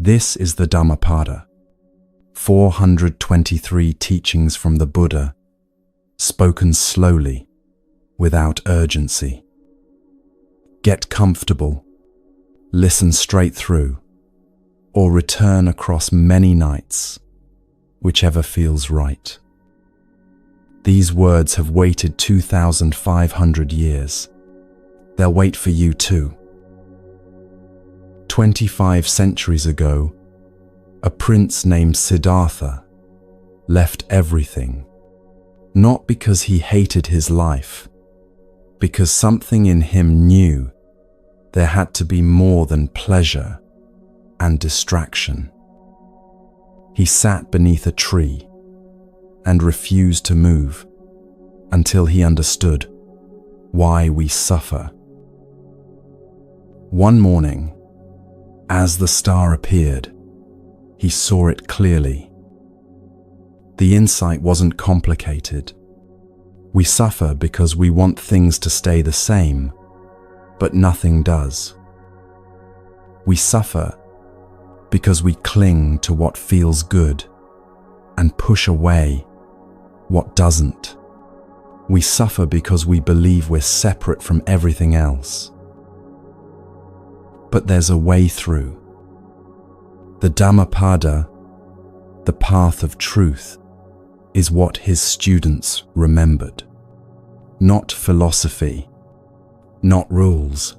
This is the Dhammapada, 423 teachings from the Buddha, spoken slowly, without urgency. Get comfortable, listen straight through, or return across many nights, whichever feels right. These words have waited 2,500 years. They'll wait for you too. 25 centuries ago, a prince named Siddhartha left everything, not because he hated his life, because something in him knew there had to be more than pleasure and distraction. He sat beneath a tree and refused to move until he understood why we suffer. One morning, as the star appeared, he saw it clearly. The insight wasn't complicated. We suffer because we want things to stay the same, but nothing does. We suffer because we cling to what feels good and push away what doesn't. We suffer because we believe we're separate from everything else. But there's a way through. The Dhammapada, the path of truth, is what his students remembered. Not philosophy, not rules,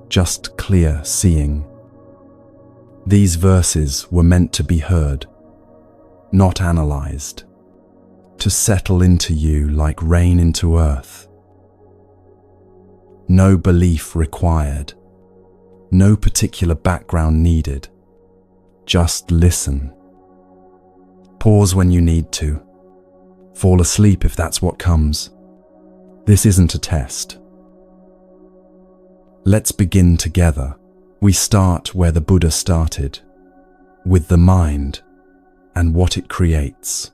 just clear seeing. These verses were meant to be heard, not analyzed, to settle into you like rain into earth. No belief required, no particular background needed. Just listen. Pause when you need to. Fall asleep if that's what comes. This isn't a test. Let's begin together. We start where the Buddha started, with the mind and what it creates.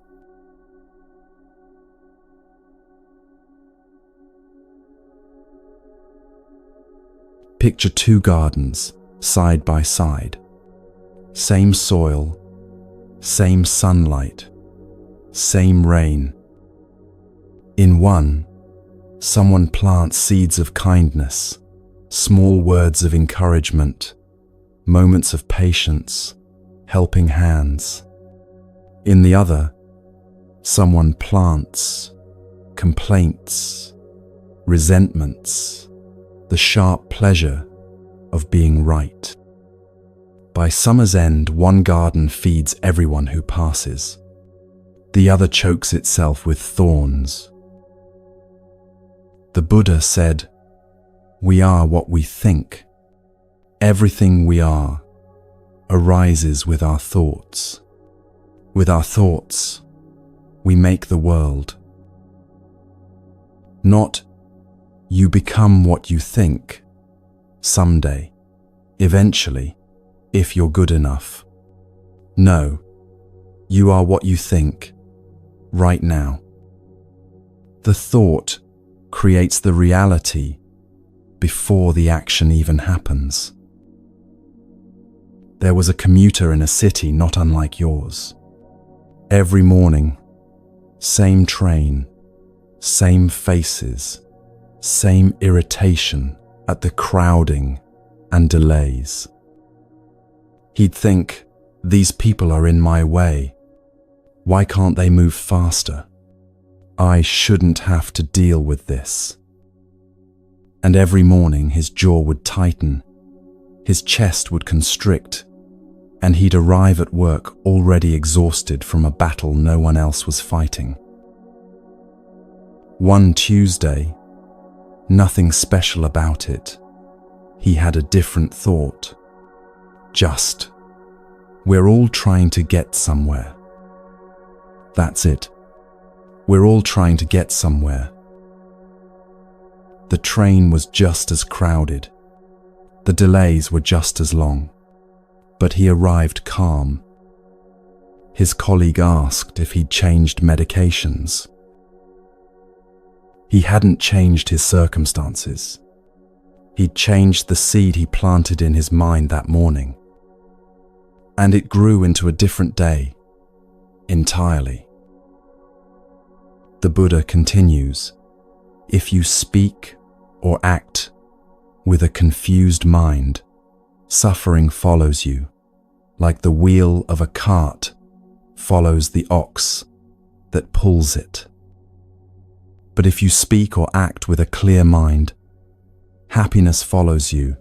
Picture two gardens, side by side. Same soil, same sunlight, same rain. In one, someone plants seeds of kindness, small words of encouragement, moments of patience, helping hands. In the other, someone plants complaints, resentments, the sharp pleasure of being right. By summer's end, one garden feeds everyone who passes. The other chokes itself with thorns. The Buddha said, "We are what we think. Everything we are arises with our thoughts. With our thoughts, we make the world." Not, you become what you think, someday, eventually, if you're good enough. No, you are what you think, right now. The thought creates the reality before the action even happens. There was a commuter in a city not unlike yours. Every morning, same train, same faces, same irritation at the crowding and delays. He'd think, these people are in my way. Why can't they move faster? I shouldn't have to deal with this. And every morning his jaw would tighten, his chest would constrict, and he'd arrive at work already exhausted from a battle no one else was fighting. One Tuesday, nothing special about it. He had a different thought. Just, we're all trying to get somewhere. That's it. We're all trying to get somewhere. The train was just as crowded. The delays were just as long. But he arrived calm. His colleague asked if he'd changed medications. He hadn't changed his circumstances. He'd changed the seed he planted in his mind that morning. and it grew into a different day entirely. The Buddha continues, if you speak or act with a confused mind, suffering follows you, like the wheel of a cart follows the ox that pulls it. But if you speak or act with a clear mind, happiness follows you,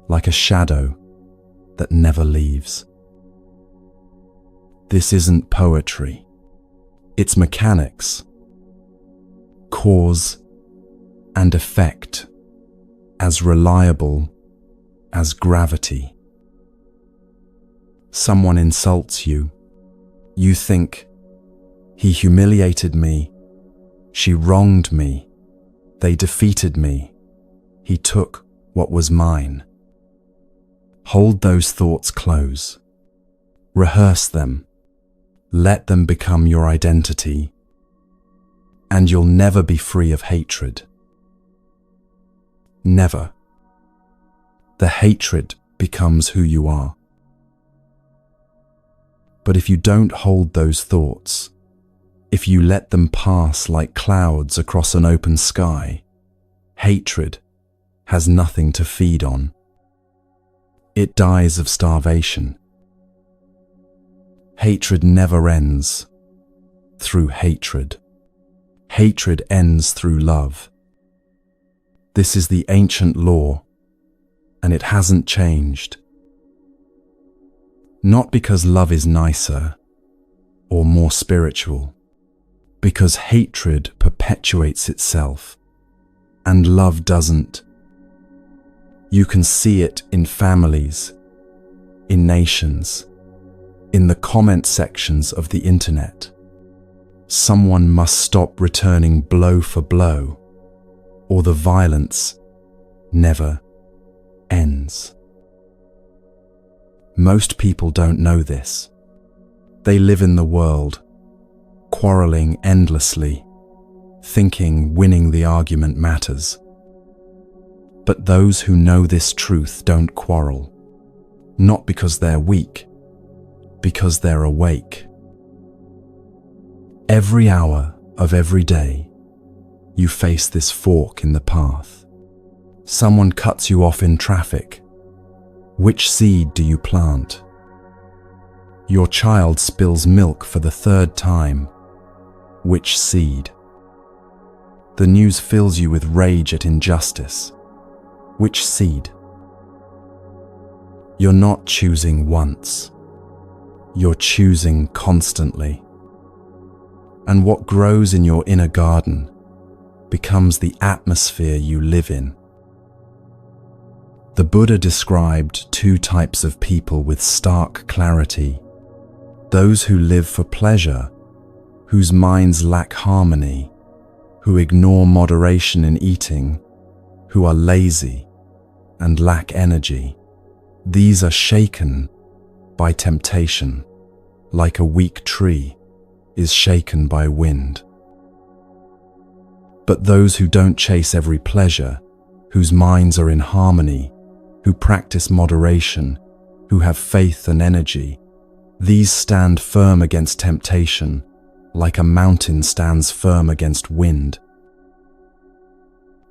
like a shadow that never leaves. This isn't poetry. It's mechanics, cause and effect, as reliable as gravity. Someone insults you. You think, he humiliated me, she wronged me, they defeated me, he took what was mine. Hold those thoughts close. Rehearse them. Let them become your identity, and you'll never be free of hatred. Never. The hatred becomes who you are. But if you don't hold those thoughts, if you let them pass like clouds across an open sky, hatred has nothing to feed on. It dies of starvation. Hatred never ends through hatred. Hatred ends through love. This is the ancient law, and it hasn't changed. Not because love is nicer or more spiritual, because hatred perpetuates itself and love doesn't. You can see it in families, in nations, in the comment sections of the internet. Someone must stop returning blow for blow, or the violence never ends. Most people don't know this. They live in the world, quarreling endlessly, thinking winning the argument matters. But those who know this truth don't quarrel, not because they're weak, because they're awake. Every hour of every day, you face this fork in the path. Someone cuts you off in traffic. Which seed do you plant? Your child spills milk for the third time. Which seed? The news fills you with rage at injustice. Which seed? You're not choosing once. You're choosing constantly. And what grows in your inner garden becomes the atmosphere you live in. The Buddha described two types of people with stark clarity: those who live for pleasure, whose minds lack harmony, who ignore moderation in eating, who are lazy and lack energy. These are shaken by temptation, like a weak tree is shaken by wind. But those who don't chase every pleasure, whose minds are in harmony, who practice moderation, who have faith and energy, these stand firm against temptation, like a mountain stands firm against wind.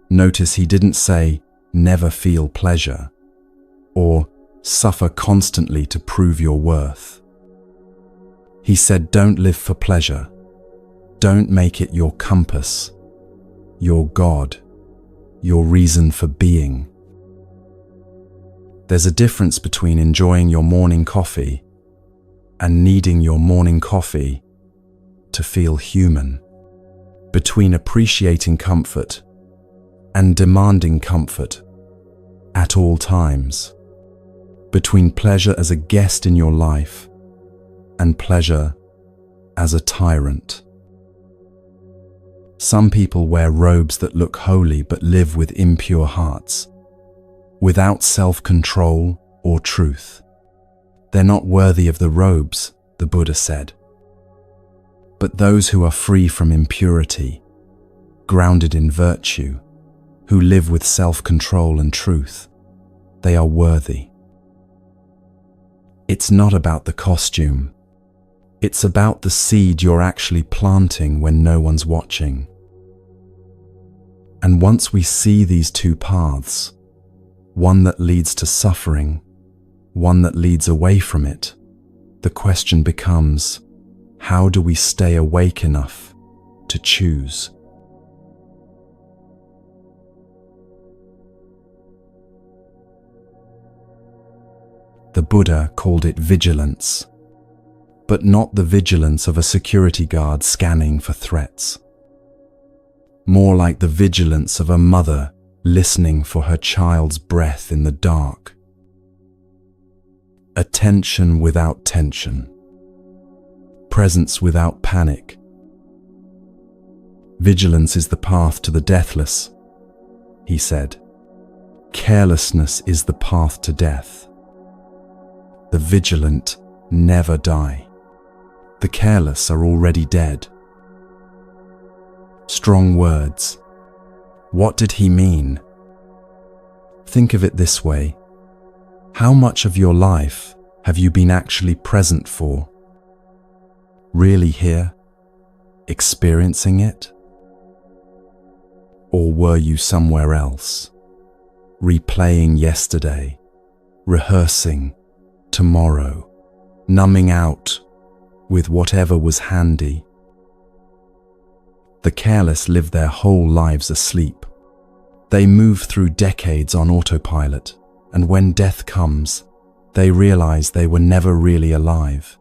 Notice he didn't say, never feel pleasure, or suffer constantly to prove your worth. He said, don't live for pleasure. Don't make it your compass, your God, your reason for being. There's a difference between enjoying your morning coffee and needing your morning coffee to feel human, between appreciating comfort and demanding comfort at all times, between pleasure as a guest in your life and pleasure as a tyrant. Some people wear robes that look holy but live with impure hearts, without self-control or truth. They're not worthy of the robes, the Buddha said. But those who are free from impurity, grounded in virtue, who live with self-control and truth, they are worthy. It's not about the costume. It's about the seed you're actually planting when no one's watching. And once we see these two paths, one that leads to suffering, one that leads away from it, the question becomes, how do we stay awake enough to choose? The Buddha called it vigilance, but not the vigilance of a security guard scanning for threats. More like the vigilance of a mother listening for her child's breath in the dark. Attention without tension. Presence without panic. Vigilance is the path to the deathless, he said. Carelessness is the path to death. The vigilant never die. The careless are already dead. Strong words. What did he mean? Think of it this way. How much of your life have you been actually present for? Really here? Experiencing it? Or were you somewhere else? Replaying yesterday, rehearsing tomorrow, numbing out with whatever was handy. The careless live their whole lives asleep. They move through decades on autopilot, and when death comes, they realize they were never really alive.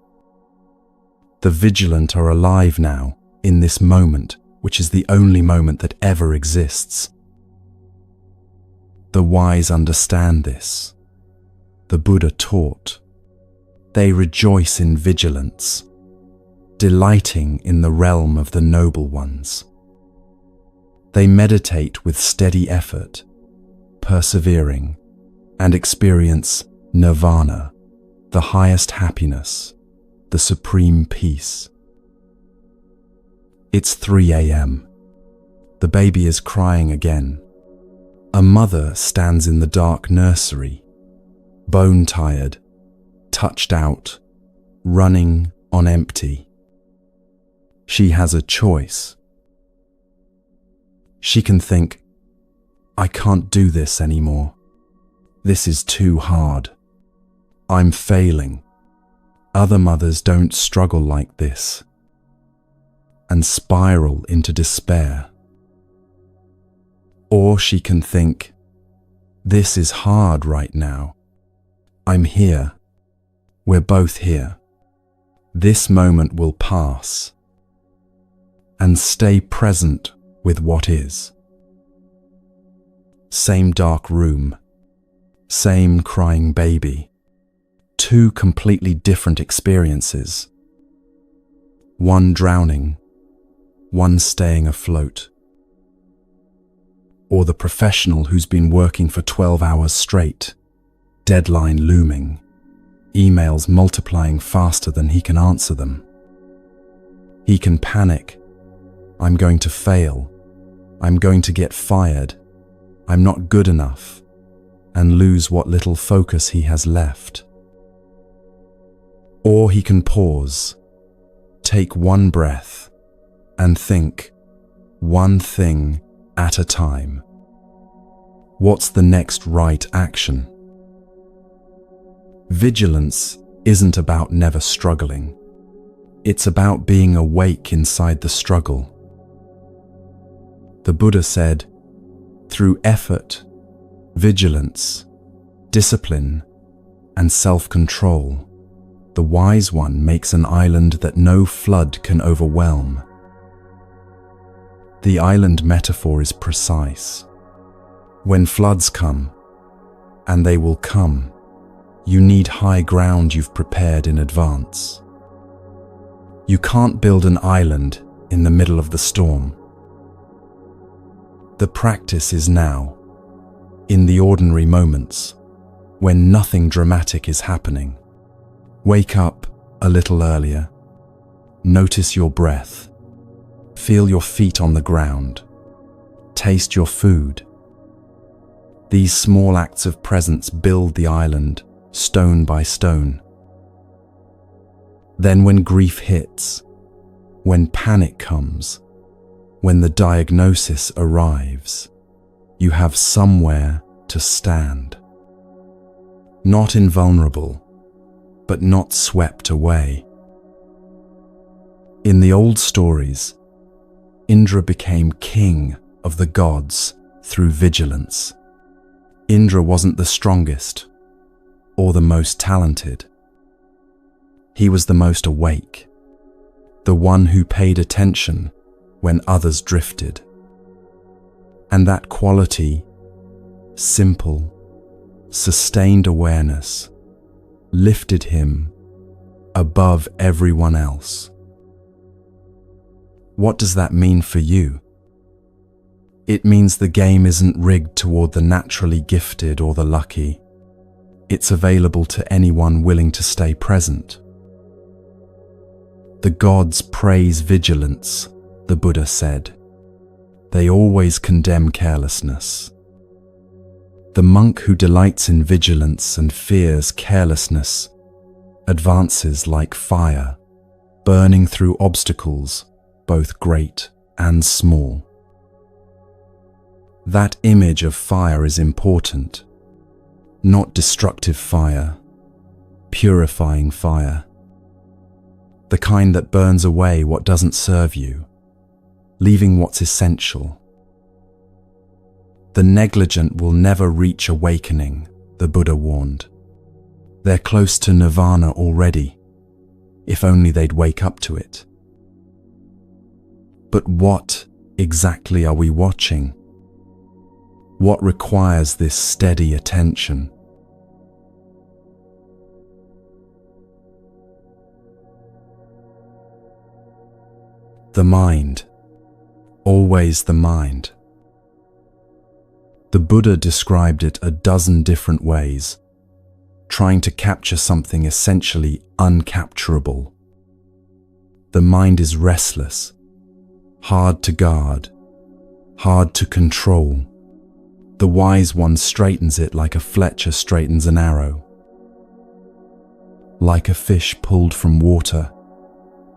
The vigilant are alive now, in this moment, which is the only moment that ever exists. The wise understand this. The Buddha taught. They rejoice in vigilance, delighting in the realm of the noble ones. They meditate with steady effort, persevering, and experience nirvana, the highest happiness, the supreme peace. It's 3 a.m. The baby is crying again. A mother stands in the dark nursery, bone-tired, touched out, running on empty. She has a choice. She can think, I can't do this anymore. This is too hard. I'm failing. Other mothers don't struggle like this, and spiral into despair. Or she can think, this is hard right now. I'm here. We're both here. This moment will pass. And stay present with what is. Same dark room, same crying baby, two completely different experiences. One drowning, one staying afloat. Or the professional who's been working for 12 hours straight, deadline looming, emails multiplying faster than he can answer them. He can panic. I'm going to fail. I'm going to get fired. I'm not good enough, and lose what little focus he has left. Or he can pause, take one breath, and think, one thing at a time. What's the next right action? Vigilance isn't about never struggling. It's about being awake inside the struggle. The Buddha said, through effort, vigilance, discipline, and self-control, the wise one makes an island that no flood can overwhelm. The island metaphor is precise. When floods come, and they will come, you need high ground you've prepared in advance. You can't build an island in the middle of the storm. The practice is now, in the ordinary moments, when nothing dramatic is happening. Wake up a little earlier. Notice your breath. Feel your feet on the ground. Taste your food. These small acts of presence build the island, stone by stone, Then when grief hits, when panic comes, when the diagnosis arrives, you have somewhere to stand. Not invulnerable, but not swept away. In the old stories, Indra became king of the gods through vigilance. Indra wasn't the strongest or the most talented. He was the most awake, the one who paid attention when others drifted. And that quality, simple, sustained awareness, lifted him above everyone else. What does that mean for you? It means the game isn't rigged toward the naturally gifted or the lucky. It's available to anyone willing to stay present. The gods praise vigilance, the Buddha said. They always condemn carelessness. The monk who delights in vigilance and fears carelessness advances like fire, burning through obstacles, both great and small. That image of fire is important. Not destructive fire, purifying fire. The kind that burns away what doesn't serve you, leaving what's essential. The negligent will never reach awakening, the Buddha warned. They're close to nirvana already, if only they'd wake up to it. But what exactly are we watching? What requires this steady attention? The mind. Always the mind. The Buddha described it a dozen different ways, trying to capture something essentially uncapturable. The mind is restless, hard to guard, hard to control. The wise one straightens it like a fletcher straightens an arrow. Like a fish pulled from water,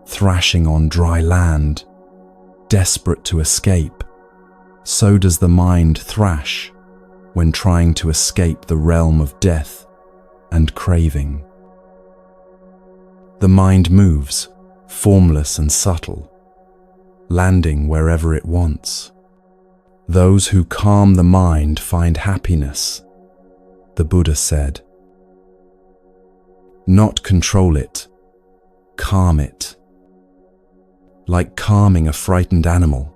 thrashing on dry land, desperate to escape, so does the mind thrash when trying to escape the realm of death and craving. The mind moves, formless and subtle, landing wherever it wants. Those who calm the mind find happiness, the Buddha said. Not control it, calm it. Like calming a frightened animal.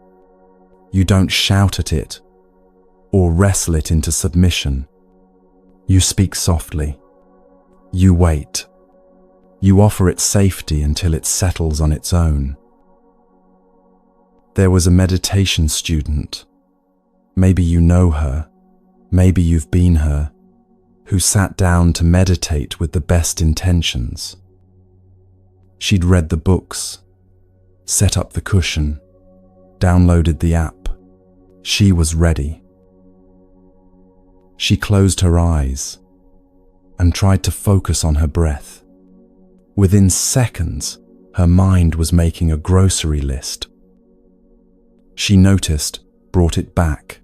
You don't shout at it or wrestle it into submission. You speak softly. You wait. You offer it safety until it settles on its own. There was a meditation student, maybe you know her, maybe you've been her, who sat down to meditate with the best intentions. She'd read the books, set up the cushion, downloaded the app. She was ready. She closed her eyes and tried to focus on her breath. Within seconds, her mind was making a grocery list. She noticed, brought it back.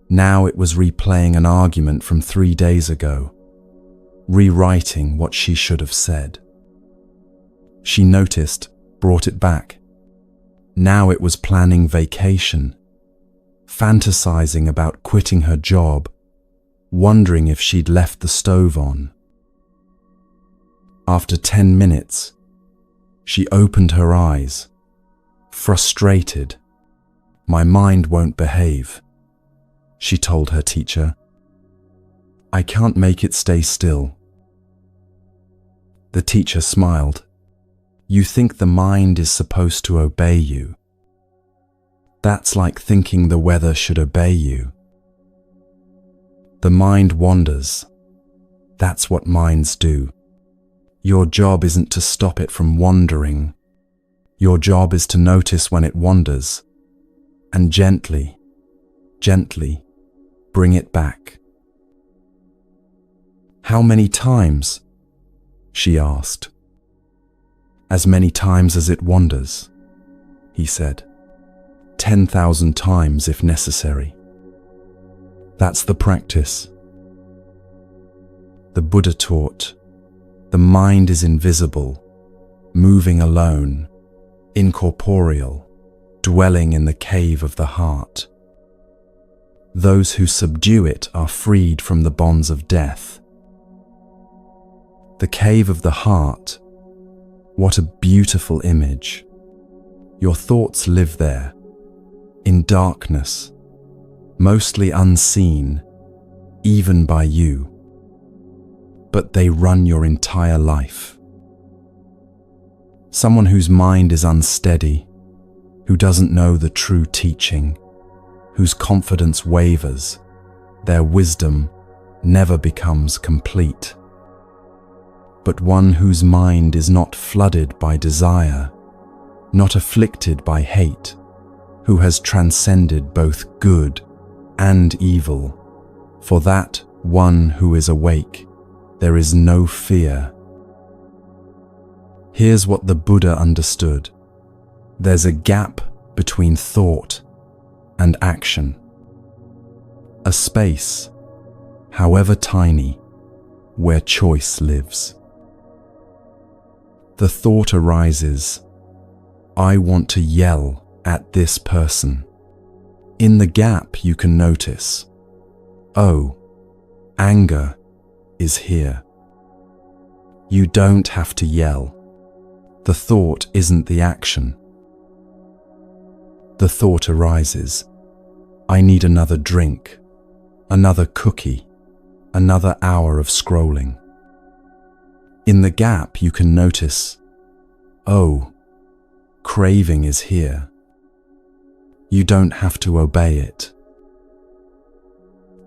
Now it was replaying an argument from 3 days ago, rewriting what she should have said. She noticed, brought it back. Now it was planning vacation, fantasizing about quitting her job, wondering if she'd left the stove on. After 10 minutes, she opened her eyes, frustrated. My mind won't behave, she told her teacher. I can't make it stay still. The teacher smiled. You think the mind is supposed to obey you. That's like thinking the weather should obey you. The mind wanders. That's what minds do. Your job isn't to stop it from wandering. Your job is to notice when it wanders and gently, gently bring it back. How many times? She asked. As many times as it wanders, he said. 10,000 times if necessary. That's the practice. The Buddha taught, the mind is invisible, moving alone, incorporeal, dwelling in the cave of the heart. Those who subdue it are freed from the bonds of death. The cave of the heart, what a beautiful image. Your thoughts live there, in darkness, mostly unseen, even by you. But they run your entire life. Someone whose mind is unsteady, who doesn't know the true teaching, whose confidence wavers, their wisdom never becomes complete. But one whose mind is not flooded by desire, not afflicted by hate, who has transcended both good and evil. For that one who is awake, there is no fear. Here's what the Buddha understood. There's a gap between thought and action. A space, however tiny, where choice lives. The thought arises, I want to yell at this person. In the gap you can notice, oh, anger is here. You don't have to yell. The thought isn't the action. The thought arises, I need another drink, another cookie, another hour of scrolling. In the gap you can notice, oh, craving is here. You don't have to obey it.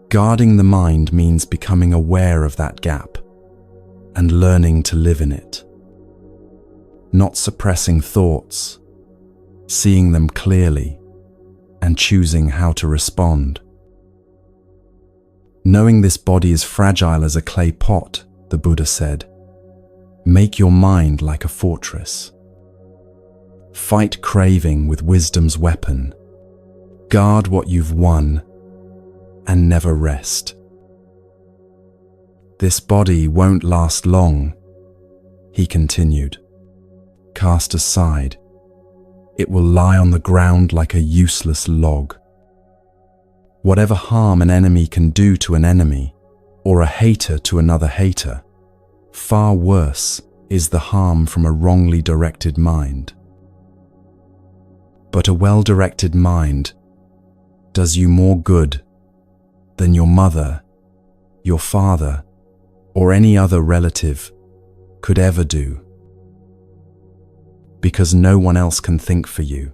Guarding the mind means becoming aware of that gap and learning to live in it. Not suppressing thoughts, seeing them clearly and choosing how to respond. Knowing this body is fragile as a clay pot, the Buddha said, make your mind like a fortress. Fight craving with wisdom's weapon. Guard what you've won and never rest. This body won't last long, he continued. Cast aside, it will lie on the ground like a useless log. Whatever harm an enemy can do to an enemy, or a hater to another hater, far worse is the harm from a wrongly directed mind. But a well-directed mind does you more good than your mother, your father, or any other relative could ever do. Because no one else can think for you.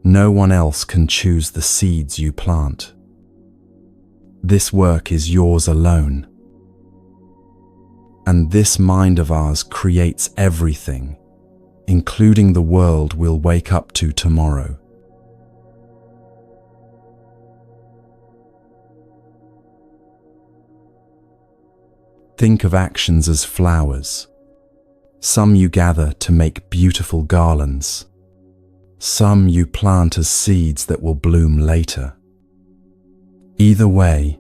No one else can choose the seeds you plant. This work is yours alone. And this mind of ours creates everything, including the world we'll wake up to tomorrow. Think of actions as flowers. Some you gather to make beautiful garlands. Some you plant as seeds that will bloom later. Either way,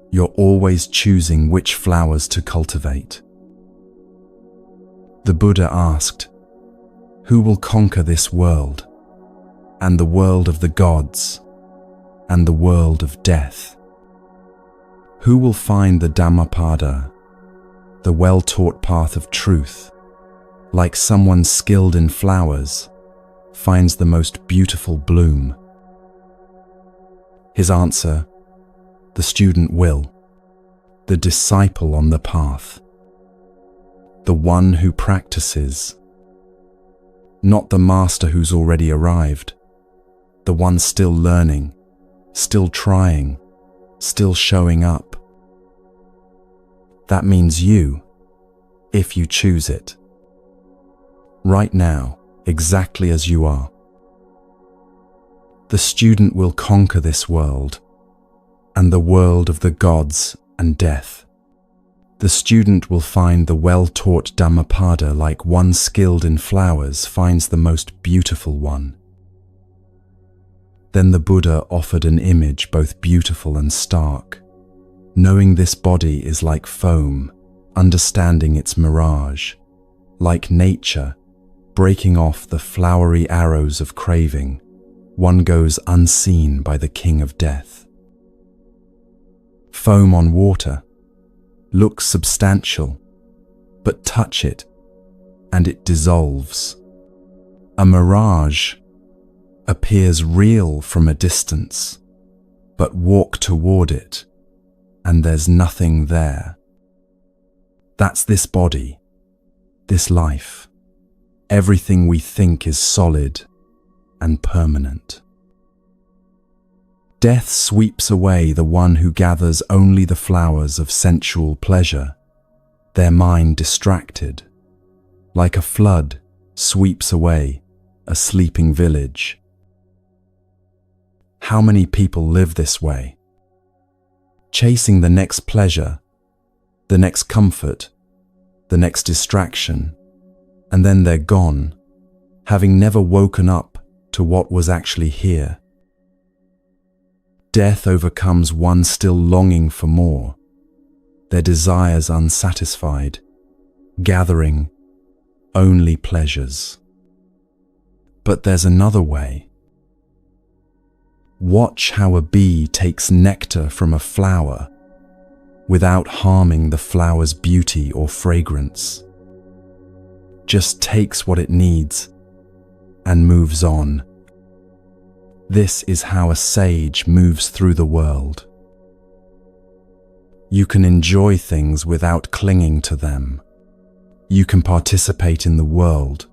you're always choosing which flowers to cultivate. The Buddha asked, who will conquer this world, and the world of the gods, and the world of death? Who will find the Dhammapada, the well-taught path of truth, like someone skilled in flowers, finds the most beautiful bloom? His answer, the student will, the disciple on the path, the one who practices, not the master who's already arrived, the one still learning, still trying, still showing up. That means you, if you choose it. Right now, exactly as you are. The student will conquer this world, and the world of the gods and death. The student will find the well-taught Dhammapada like one skilled in flowers finds the most beautiful one. Then the Buddha offered an image both beautiful and stark. Knowing this body is like foam, understanding its mirage, like nature, breaking off the flowery arrows of craving, one goes unseen by the king of death. Foam on water looks substantial, but touch it, and it dissolves. A mirage appears real from a distance, but walk toward it, and there's nothing there. That's this body, this life. Everything we think is solid and permanent. Death sweeps away the one who gathers only the flowers of sensual pleasure, their mind distracted, like a flood sweeps away a sleeping village. How many people live this way? Chasing the next pleasure, the next comfort, the next distraction, and then they're gone, having never woken up to what was actually here. Death overcomes one still longing for more, their desires unsatisfied, gathering only pleasures. But there's another way. Watch how a bee takes nectar from a flower without harming the flower's beauty or fragrance. Just takes what it needs and moves on. This is how a sage moves through the world. You can enjoy things without clinging to them. You can participate in the world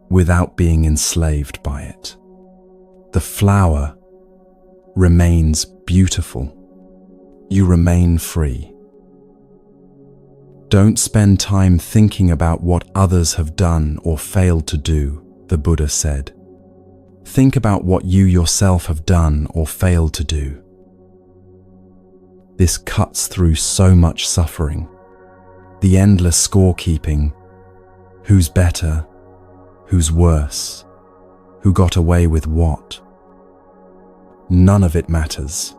without being enslaved by it. The flower remains beautiful. You remain free. Don't spend time thinking about what others have done or failed to do, the Buddha said. Think about what you yourself have done or failed to do. This cuts through so much suffering. The endless scorekeeping. Who's better? Who's worse? Who got away with what? None of it matters.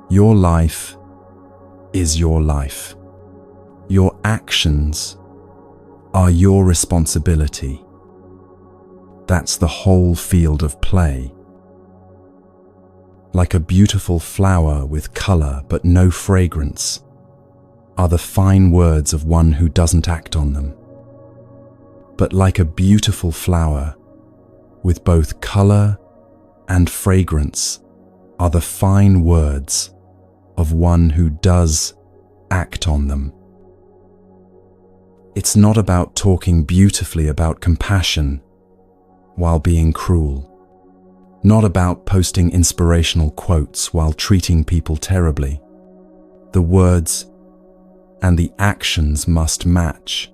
Your life is your life. Your actions are your responsibility. That's the whole field of play. Like a beautiful flower with color but no fragrance are the fine words of one who doesn't act on them. But like a beautiful flower with both color and fragrance are the fine words of one who does act on them. It's not about talking beautifully about compassion while being cruel. Not about posting inspirational quotes while treating people terribly. The words and the actions must match,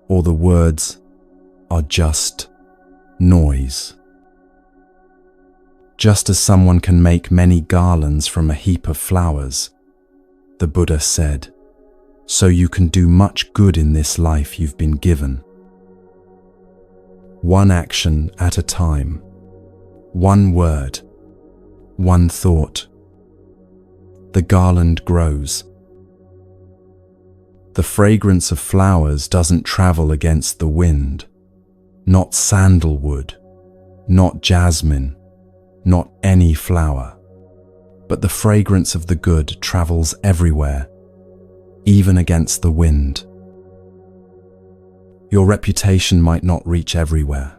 or the words are just noise. Just as someone can make many garlands from a heap of flowers, the Buddha said, so you can do much good in this life you've been given. One action at a time, one word, one thought. The garland grows. The fragrance of flowers doesn't travel against the wind. Not sandalwood, not jasmine, not any flower. But the fragrance of the good travels everywhere, even against the wind. Your reputation might not reach everywhere.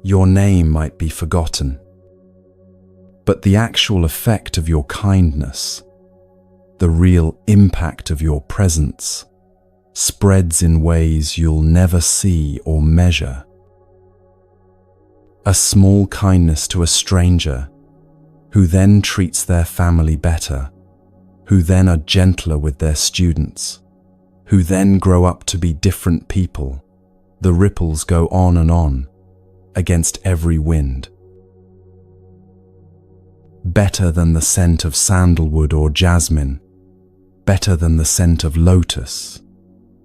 Your name might be forgotten. But the actual effect of your kindness, the real impact of your presence, spreads in ways you'll never see or measure. A small kindness to a stranger, who then treats their family better, who then are gentler with their students, who then grow up to be different people. The ripples go on and on, against every wind. Better than the scent of sandalwood or jasmine, better than the scent of lotus,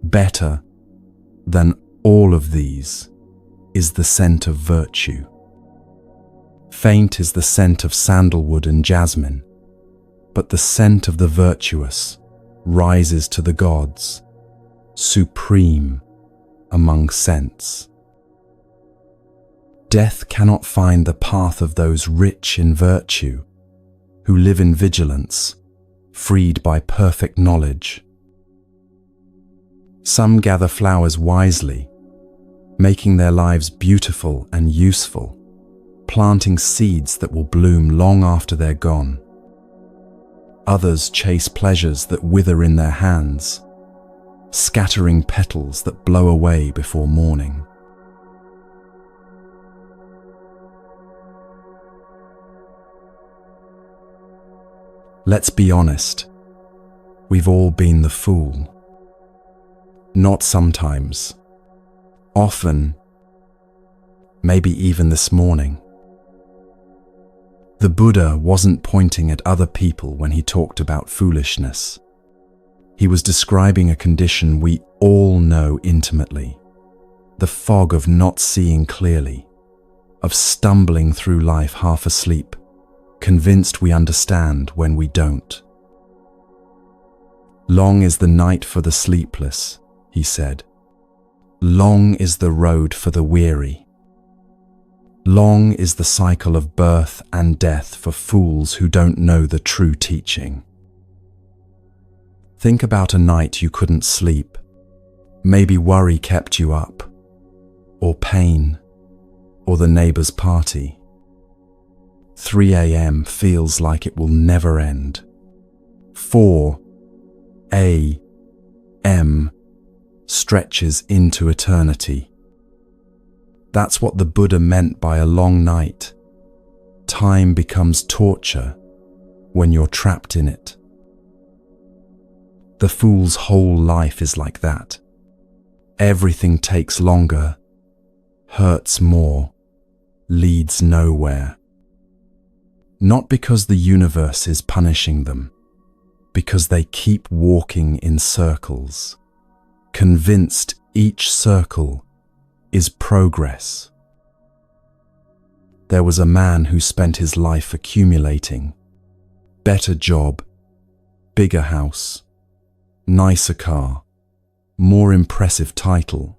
better than all of these is the scent of virtue. Faint is the scent of sandalwood and jasmine, but the scent of the virtuous rises to the gods, supreme among scents. Death cannot find the path of those rich in virtue, who live in vigilance, freed by perfect knowledge. Some gather flowers wisely, making their lives beautiful and useful, planting seeds that will bloom long after they're gone. Others chase pleasures that wither in their hands, scattering petals that blow away before morning. Let's be honest, we've all been the fool. Not sometimes, often, maybe even this morning. The Buddha wasn't pointing at other people when he talked about foolishness. He was describing a condition we all know intimately, the fog of not seeing clearly, of stumbling through life half asleep, convinced we understand when we don't. Long is the night for the sleepless, he said. Long is the road for the weary. Long is the cycle of birth and death for fools who don't know the true teaching. Think about a night you couldn't sleep. Maybe worry kept you up, or pain, or the neighbor's party. 3 a.m. feels like it will never end. 4 a.m. stretches into eternity. That's what the Buddha meant by a long night. Time becomes torture when you're trapped in it. The fool's whole life is like that. Everything takes longer, hurts more, leads nowhere. Not because the universe is punishing them, because they keep walking in circles, convinced each circle is progress. There was a man who spent his life accumulating. Better job, bigger house, nicer car, more impressive title.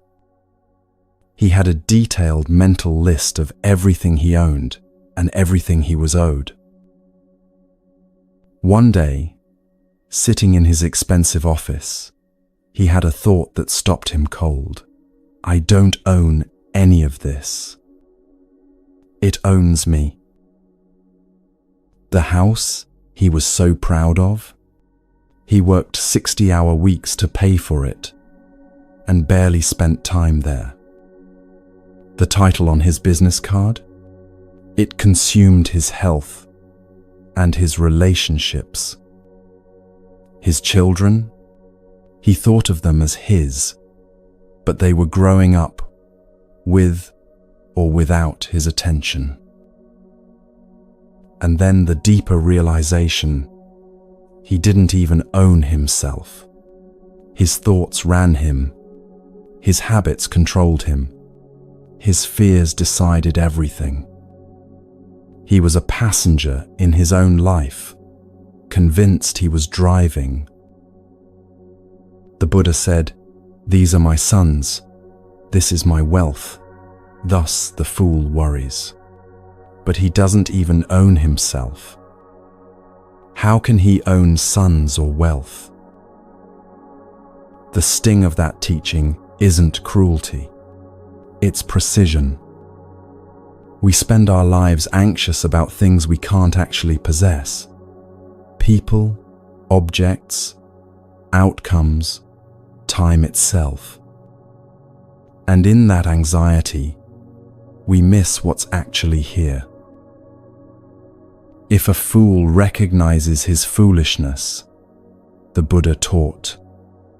He had a detailed mental list of everything he owned and everything he was owed. One day, sitting in his expensive office, he had a thought that stopped him cold. I don't own any of this. It owns me. The house he was so proud of, he worked 60-hour weeks to pay for it and barely spent time there. The title on his business card? It consumed his health and his relationships. His children? He thought of them as his, but they were growing up with or without his attention. And then the deeper realization, he didn't even own himself. His thoughts ran him. His habits controlled him. His fears decided everything. He was a passenger in his own life, convinced he was driving. The Buddha said, "These are my sons. This is my wealth." Thus the fool worries. But he doesn't even own himself. How can he own sons or wealth? The sting of that teaching isn't cruelty. It's precision. We spend our lives anxious about things we can't actually possess. People, objects, outcomes, time itself. And in that anxiety, we miss what's actually here. If a fool recognizes his foolishness, the Buddha taught,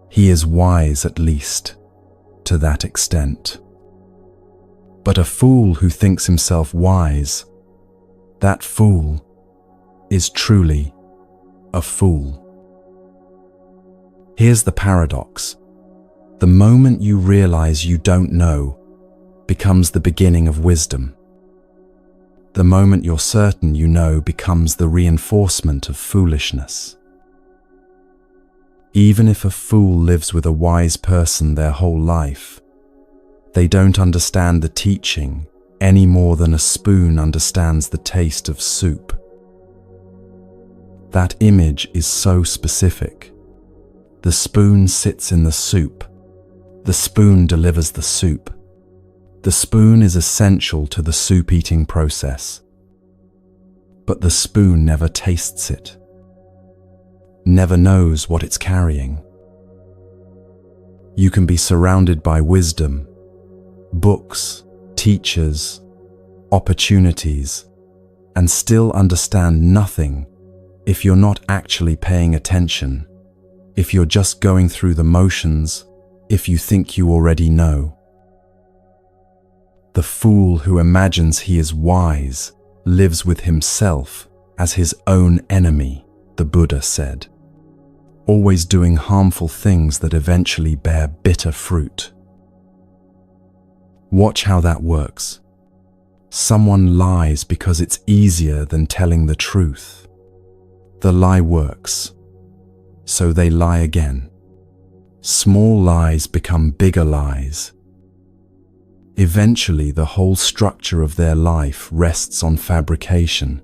he is wise at least to that extent. But a fool who thinks himself wise, that fool is truly a fool. Here's the paradox. The moment you realize you don't know becomes the beginning of wisdom. The moment you're certain you know becomes the reinforcement of foolishness. Even if a fool lives with a wise person their whole life, they don't understand the teaching any more than a spoon understands the taste of soup. That image is so specific. The spoon sits in the soup. The spoon delivers the soup. The spoon is essential to the soup-eating process. But the spoon never tastes it, never knows what it's carrying. You can be surrounded by wisdom, books, teachers, opportunities, and still understand nothing if you're not actually paying attention, if you're just going through the motions, if you think you already know. The fool who imagines he is wise lives with himself as his own enemy, the Buddha said, always doing harmful things that eventually bear bitter fruit. Watch how that works. Someone lies because it's easier than telling the truth. The lie works, so they lie again. Small lies become bigger lies. Eventually, the whole structure of their life rests on fabrication,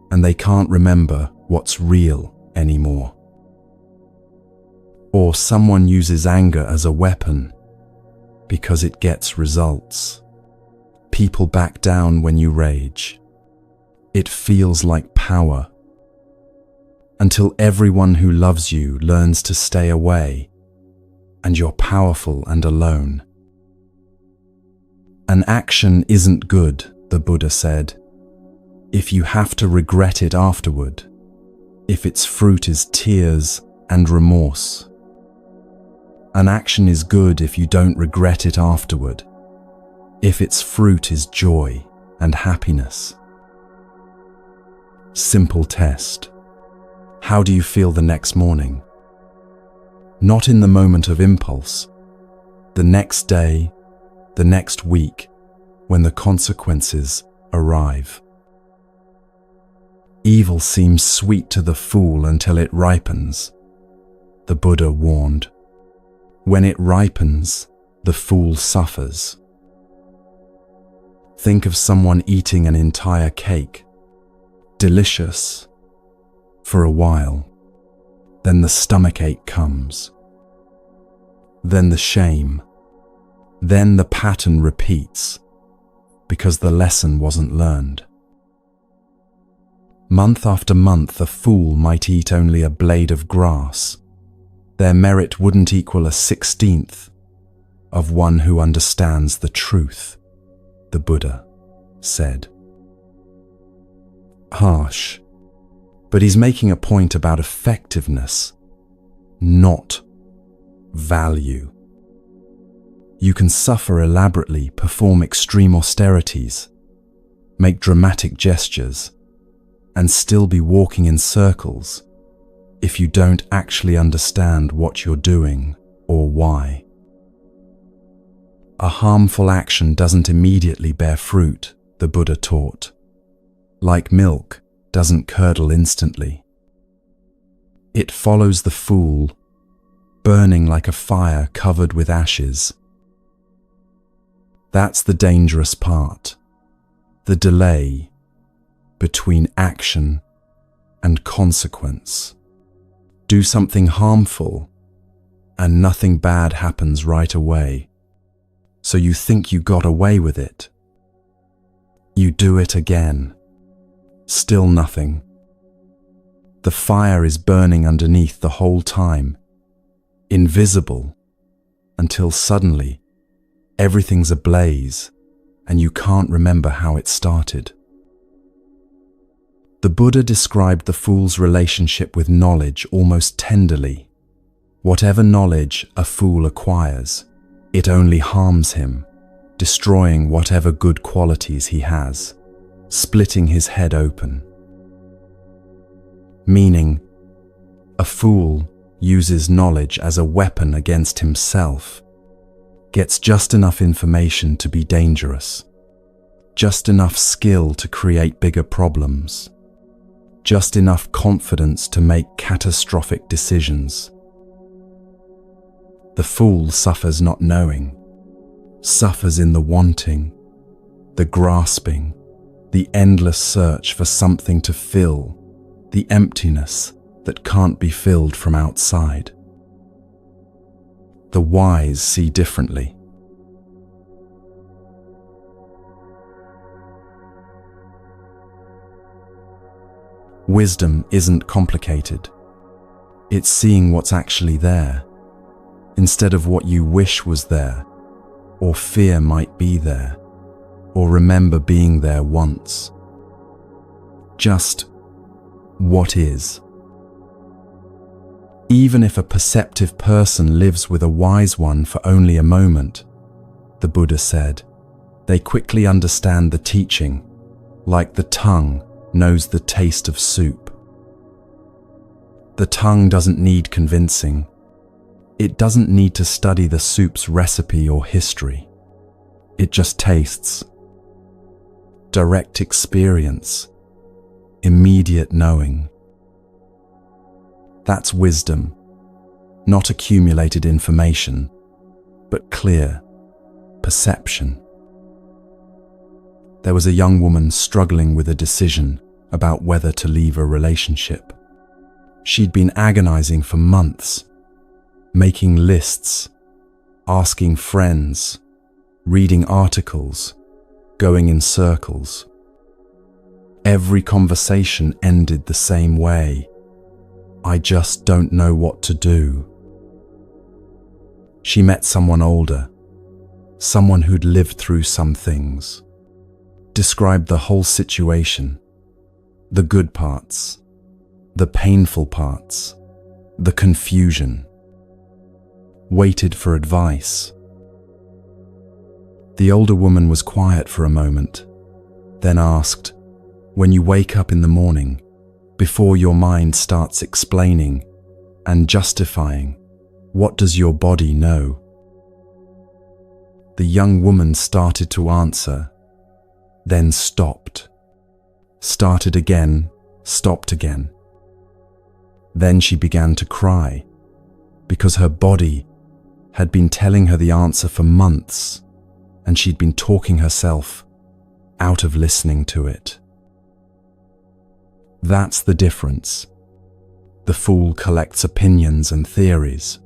and they can't remember what's real anymore. Or someone uses anger as a weapon because it gets results. People back down when you rage. It feels like power. Until everyone who loves you learns to stay away, and you're powerful and alone. An action isn't good, the Buddha said, if you have to regret it afterward, if its fruit is tears and remorse. An action is good if you don't regret it afterward, if its fruit is joy and happiness. Simple test. How do you feel the next morning? Not in the moment of impulse, the next day, the next week, when the consequences arrive. Evil seems sweet to the fool until it ripens, the Buddha warned. When it ripens, the fool suffers. Think of someone eating an entire cake. Delicious for a while. Then the stomachache comes. Then the shame. Then the pattern repeats because the lesson wasn't learned. Month after month, a fool might eat only a blade of grass. Their merit wouldn't equal a 16th of one who understands the truth, the Buddha said. Harsh, but he's making a point about effectiveness, not value. You can suffer elaborately, perform extreme austerities, make dramatic gestures, and still be walking in circles if you don't actually understand what you're doing or why. A harmful action doesn't immediately bear fruit, the Buddha taught. Like milk doesn't curdle instantly. It follows the fool, burning like a fire covered with ashes. That's the dangerous part, the delay between action and consequence. Do something harmful and nothing bad happens right away, so you think you got away with it. You do it again, still nothing. The fire is burning underneath the whole time, invisible, until suddenly everything's ablaze and you can't remember how it started. The Buddha described the fool's relationship with knowledge almost tenderly. Whatever knowledge a fool acquires, it only harms him, destroying whatever good qualities he has, splitting his head open. Meaning, a fool uses knowledge as a weapon against himself, gets just enough information to be dangerous, just enough skill to create bigger problems, just enough confidence to make catastrophic decisions. The fool suffers not knowing, suffers in the wanting, the grasping, the endless search for something to fill, the emptiness that can't be filled from outside. The wise see differently. Wisdom isn't complicated. It's seeing what's actually there, instead of what you wish was there, or fear might be there, or remember being there once. Just what is. Even if a perceptive person lives with a wise one for only a moment, the Buddha said, they quickly understand the teaching, like the tongue knows the taste of soup. The tongue doesn't need convincing. It doesn't need to study the soup's recipe or history. It just tastes. Direct experience, immediate knowing. That's wisdom, not accumulated information, but clear perception. There was a young woman struggling with a decision about whether to leave a relationship. She'd been agonizing for months, making lists, asking friends, reading articles, going in circles. Every conversation ended the same way. I just don't know what to do. She met someone older, someone who'd lived through some things, described the whole situation, the good parts, the painful parts, the confusion, waited for advice. The older woman was quiet for a moment, then asked, when you wake up in the morning, before your mind starts explaining and justifying, what does your body know? The young woman started to answer, then stopped. Started again, stopped again. Then she began to cry, because her body had been telling her the answer for months, and she'd been talking herself out of listening to it. That's the difference. The fool collects opinions and theories.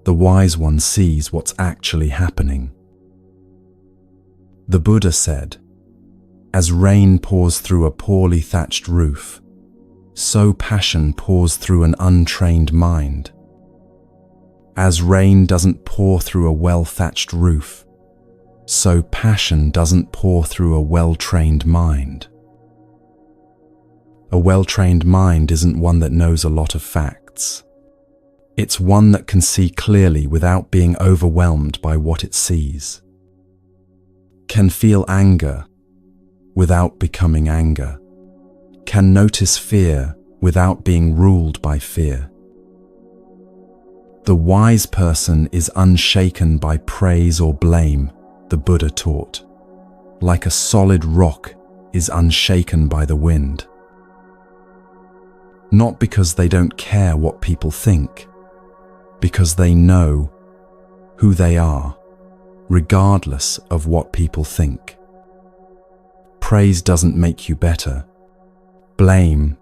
The wise one sees what's actually happening. The Buddha said, as rain pours through a poorly thatched roof, so passion pours through an untrained mind. As rain doesn't pour through a well-thatched roof, so passion doesn't pour through a well-trained mind. A well-trained mind isn't one that knows a lot of facts. It's one that can see clearly without being overwhelmed by what it sees. Can feel anger without becoming anger. Can notice fear without being ruled by fear. The wise person is unshaken by praise or blame, the Buddha taught, like a solid rock is unshaken by the wind. Not because they don't care what people think, because they know who they are, regardless of what people think. Praise doesn't make you better. Blame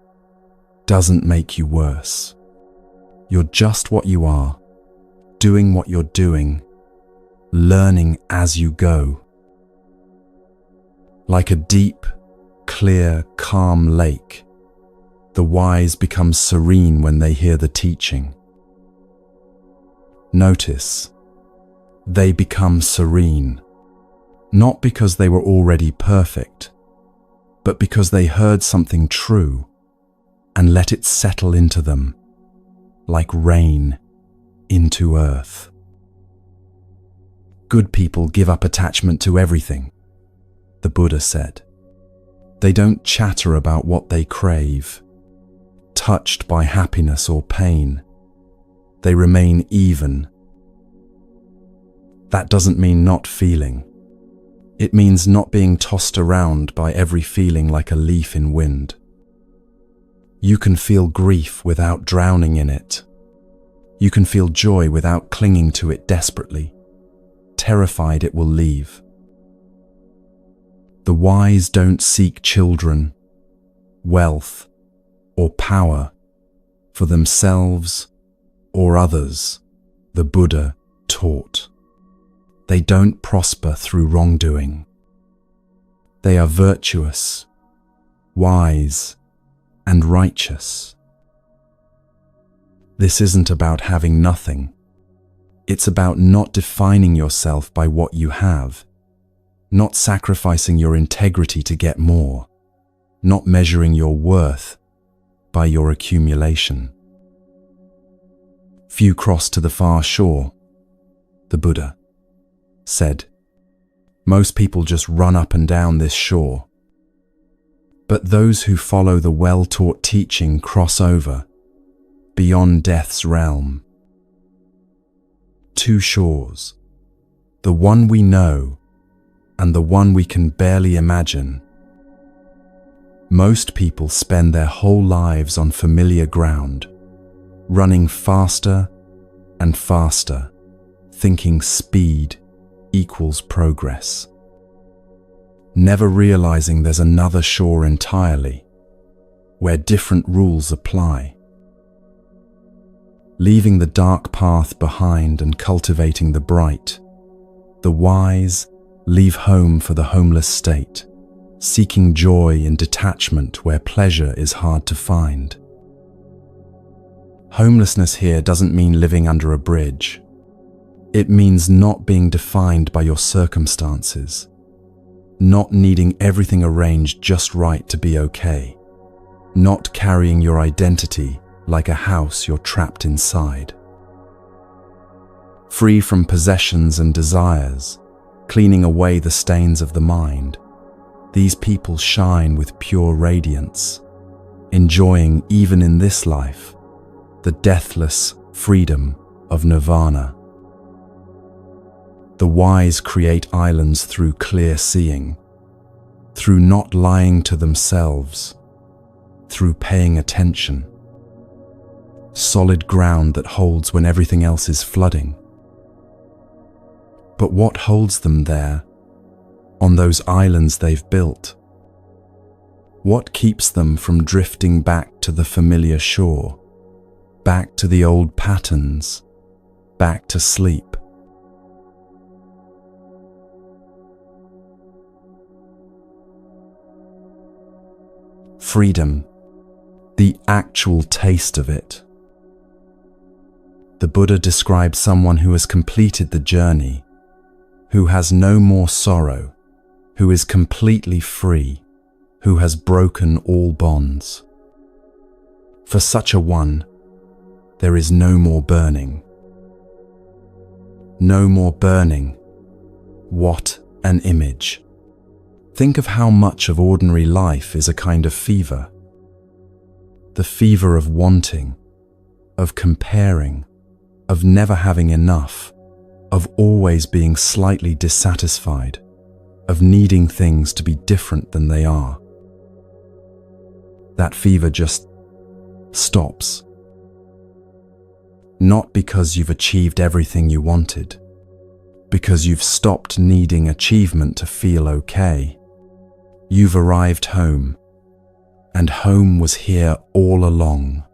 doesn't make you worse. You're just what you are, doing what you're doing, learning as you go. Like a deep, clear, calm lake, the wise become serene when they hear the teaching. Notice, they become serene, not because they were already perfect, but because they heard something true and let it settle into them, like rain into earth. Good people give up attachment to everything, the Buddha said. They don't chatter about what they crave, touched by happiness or pain. They remain even. That doesn't mean not feeling. It means not being tossed around by every feeling like a leaf in wind. You can feel grief without drowning in it. You can feel joy without clinging to it desperately, terrified it will leave. The wise don't seek children, wealth, or power for themselves or others, the Buddha taught. They don't prosper through wrongdoing. They are virtuous, wise, and righteous. This isn't about having nothing. It's about not defining yourself by what you have, not sacrificing your integrity to get more, not measuring your worth by your accumulation. Few cross to the far shore, the Buddha said. Most people just run up and down this shore. But those who follow the well-taught teaching cross over, beyond death's realm. Two shores, the one we know and the one we can barely imagine. Most people spend their whole lives on familiar ground, running faster and faster, thinking speed equals progress, never realizing there's another shore entirely, where different rules apply. Leaving the dark path behind and cultivating the bright, the wise leave home for the homeless state, seeking joy in detachment where pleasure is hard to find. Homelessness here doesn't mean living under a bridge. It means not being defined by your circumstances, not needing everything arranged just right to be okay, not carrying your identity like a house you're trapped inside. Free from possessions and desires, cleaning away the stains of the mind, these people shine with pure radiance, enjoying even in this life the deathless freedom of nirvana. The wise create islands through clear seeing, through not lying to themselves, through paying attention. Solid ground that holds when everything else is flooding. But what holds them there, on those islands they've built? What keeps them from drifting back to the familiar shore, back to the old patterns, back to sleep? Freedom, the actual taste of it. The Buddha described someone who has completed the journey, who has no more sorrow, who is completely free, who has broken all bonds. For such a one, there is no more burning. No more burning. What an image. Think of how much of ordinary life is a kind of fever. The fever of wanting, of comparing, of never having enough, of always being slightly dissatisfied, of needing things to be different than they are. That fever just stops. Not because you've achieved everything you wanted, because you've stopped needing achievement to feel okay. You've arrived home, and home was here all along.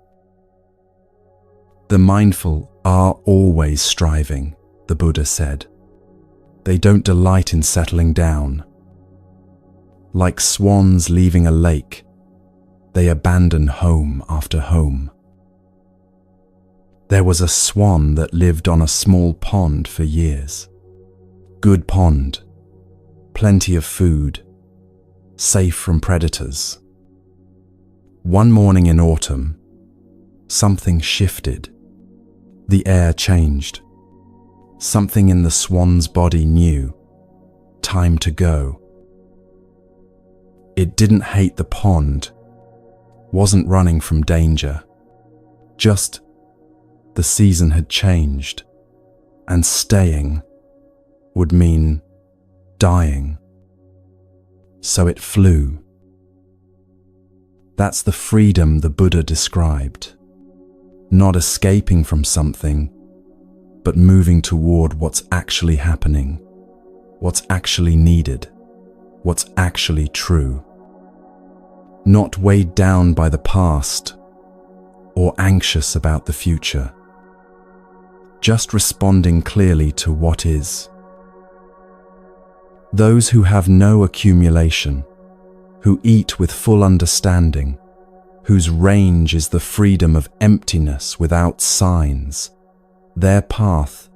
The mindful are always striving, the Buddha said. They don't delight in settling down. Like swans leaving a lake, they abandon home after home. There was a swan that lived on a small pond for years. Good pond, plenty of food, safe from predators. One morning in autumn, something shifted. The air changed. Something in the swan's body knew, time to go. It didn't hate the pond, wasn't running from danger, just the season had changed, and staying would mean dying. So it flew. That's the freedom the Buddha described. Not escaping from something, but moving toward what's actually happening, what's actually needed, what's actually true. Not weighed down by the past or anxious about the future. Just responding clearly to what is. Those who have no accumulation, who eat with full understanding, whose range is the freedom of emptiness without signs, their path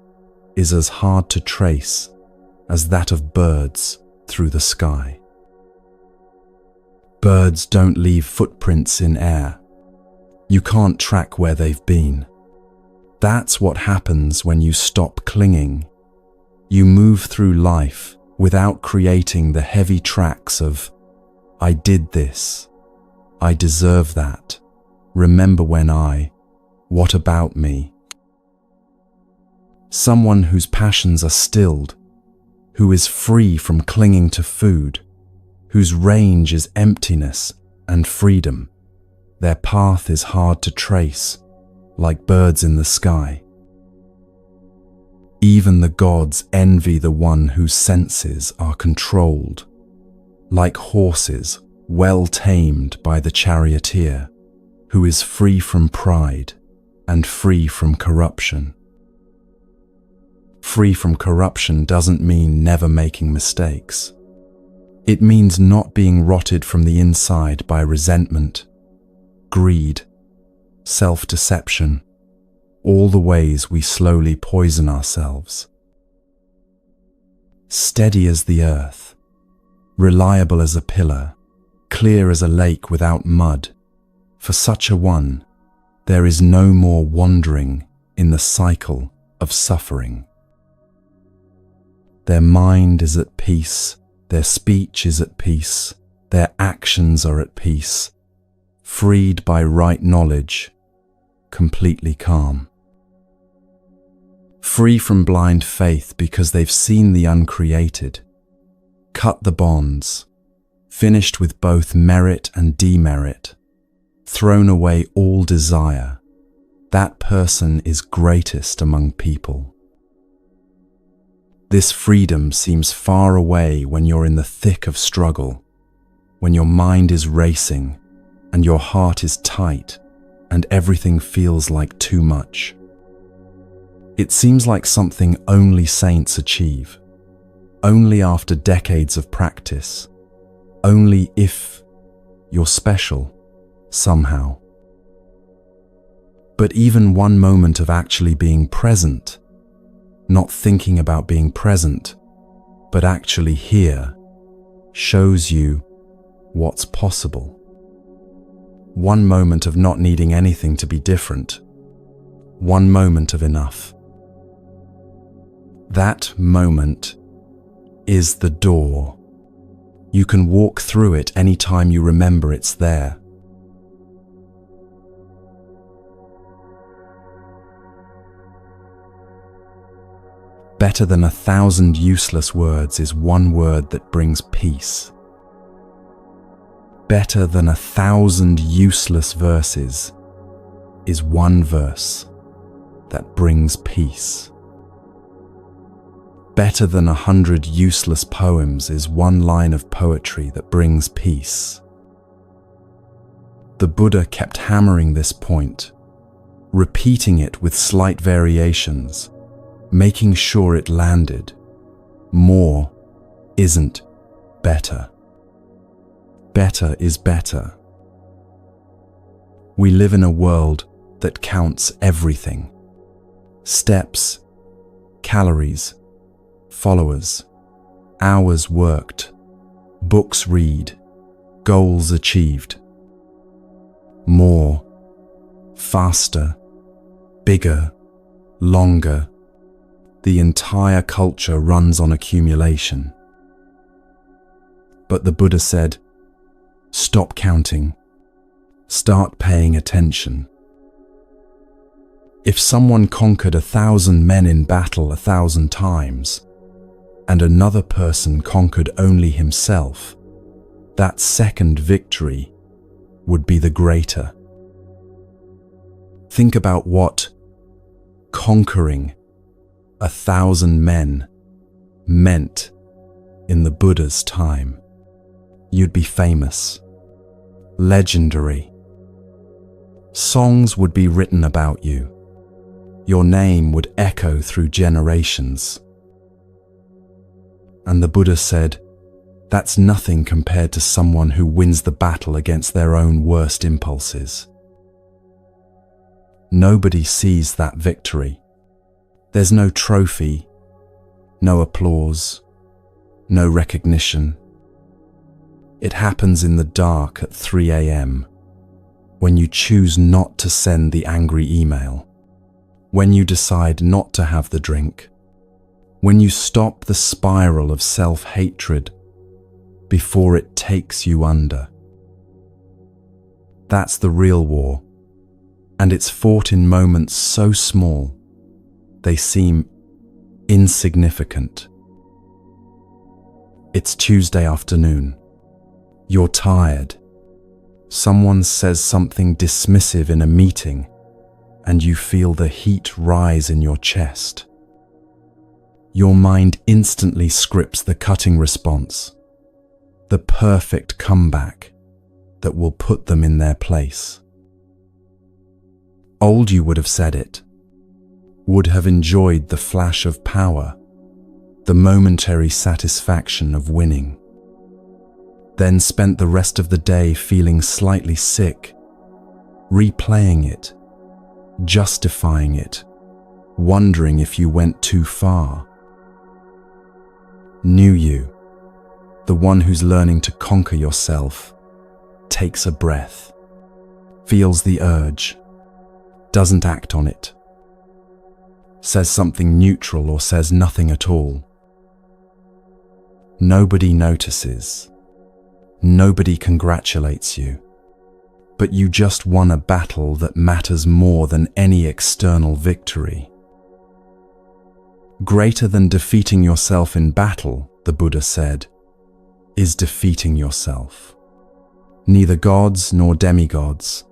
is as hard to trace as that of birds through the sky. Birds don't leave footprints in air. You can't track where they've been. That's what happens when you stop clinging. You move through life without creating the heavy tracks of, I did this, I deserve that, remember when what about me? Someone whose passions are stilled, who is free from clinging to food, whose range is emptiness and freedom. Their path is hard to trace, like birds in the sky. Even the gods envy the one whose senses are controlled, like horses well tamed by the charioteer, who is free from pride and free from corruption. Free from corruption doesn't mean never making mistakes. It means not being rotted from the inside by resentment, greed, self-deception, all the ways we slowly poison ourselves. Steady as the earth, reliable as a pillar, clear as a lake without mud, for such a one, there is no more wandering in the cycle of suffering. Their mind is at peace, their speech is at peace, their actions are at peace, freed by right knowledge, completely calm. Free from blind faith because they've seen the uncreated, cut the bonds, finished with both merit and demerit, thrown away all desire. That person is greatest among people. This freedom seems far away when you're in the thick of struggle, when your mind is racing and your heart is tight and everything feels like too much. It seems like something only saints achieve, only after decades of practice, only if you're special somehow. But even one moment of actually being present, not thinking about being present, but actually here, shows you what's possible. One moment of not needing anything to be different. One moment of enough. That moment is the door. You can walk through it anytime you remember it's there. Better than 1,000 useless words is one word that brings peace. Better than 1,000 useless verses is one verse that brings peace. Better than 100 useless poems is one line of poetry that brings peace. The Buddha kept hammering this point, repeating it with slight variations, making sure it landed. More isn't better. Better is better. We live in a world that counts everything. Steps, calories, followers, hours worked, books read, goals achieved. More, faster, bigger, longer. The entire culture runs on accumulation. But the Buddha said, stop counting. Start paying attention. If someone conquered 1,000 men in battle 1,000 times, and another person conquered only himself, that second victory would be the greater. Think about what conquering 1,000 men meant in the Buddha's time. You'd be famous, legendary. Songs would be written about you. Your name would echo through generations. And the Buddha said, that's nothing compared to someone who wins the battle against their own worst impulses. Nobody sees that victory. There's no trophy, no applause, no recognition. It happens in the dark at 3 a.m., when you choose not to send the angry email, when you decide not to have the drink, when you stop the spiral of self-hatred before it takes you under. That's the real war, and it's fought in moments so small they seem insignificant. It's Tuesday afternoon. You're tired. Someone says something dismissive in a meeting, and you feel the heat rise in your chest. Your mind instantly scripts the cutting response, the perfect comeback that will put them in their place. Old you would have said it, would have enjoyed the flash of power, the momentary satisfaction of winning, then spent the rest of the day feeling slightly sick, replaying it, justifying it, wondering if you went too far. New you, the one who's learning to conquer yourself, takes a breath, feels the urge, doesn't act on it, says something neutral or says nothing at all. Nobody notices. Nobody congratulates you. But you just won a battle that matters more than any external victory. Greater than defeating yourself in battle, the Buddha said, is defeating yourself. Neither gods nor demigods,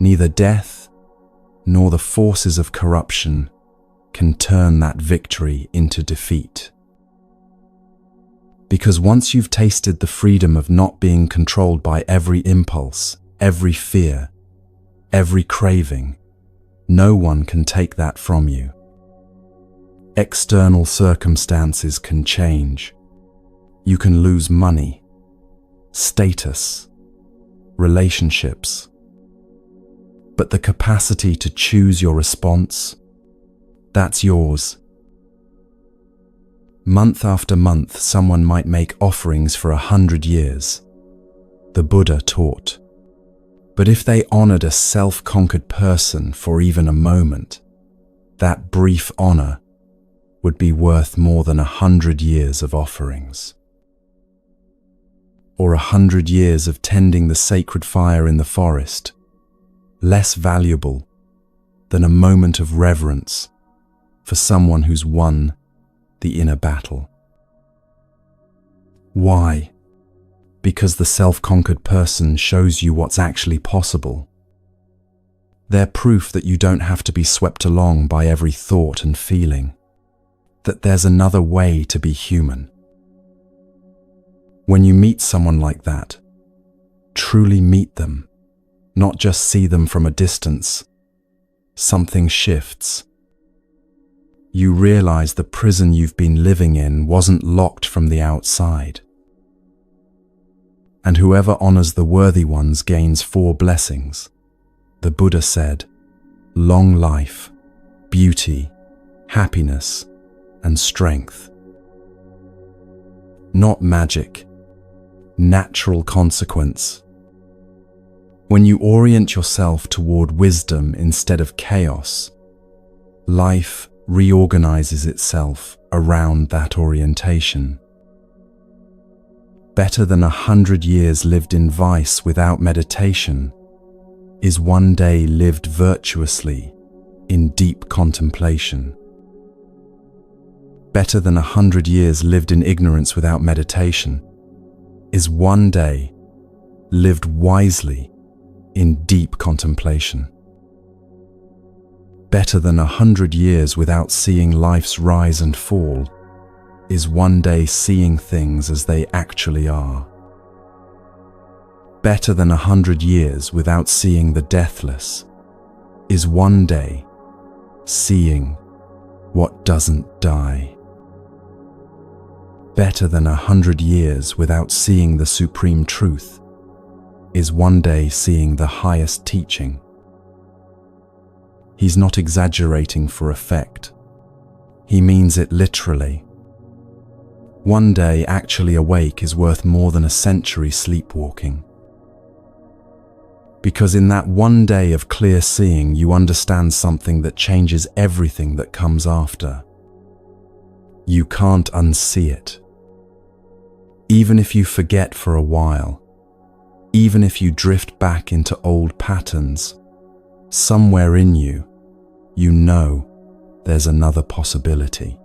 neither death nor the forces of corruption can turn that victory into defeat. Because once you've tasted the freedom of not being controlled by every impulse, every fear, every craving, no one can take that from you. External circumstances can change. You can lose money, status, relationships. But the capacity to choose your response, that's yours. Month after month, someone might make offerings for 100 years. The Buddha taught. But if they honored a self-conquered person for even a moment, that brief honor would be worth more than 100 years of offerings. Or 100 years of tending the sacred fire in the forest, less valuable than a moment of reverence for someone who's won the inner battle. Why? Because the self-conquered person shows you what's actually possible. They're proof that you don't have to be swept along by every thought and feeling, that there's another way to be human. When you meet someone like that, truly meet them, not just see them from a distance, something shifts. You realize the prison you've been living in wasn't locked from the outside. And whoever honors the worthy ones gains 4 blessings. The Buddha said, long life, beauty, happiness, and strength. Not magic, natural consequence. When you orient yourself toward wisdom instead of chaos, life reorganizes itself around that orientation. Better than 100 years lived in vice without meditation is one day lived virtuously in deep contemplation. Better than 100 years lived in ignorance without meditation is one day lived wisely in deep contemplation. Better than 100 years without seeing life's rise and fall is one day seeing things as they actually are. Better than 100 years without seeing the deathless is one day seeing what doesn't die. Better than 100 years without seeing the supreme truth is one day seeing the highest teaching. He's not exaggerating for effect. He means it literally. One day actually awake is worth more than a century sleepwalking. Because in that one day of clear seeing, you understand something that changes everything that comes after. You can't unsee it. Even if you forget for a while, even if you drift back into old patterns, somewhere in you, you know there's another possibility.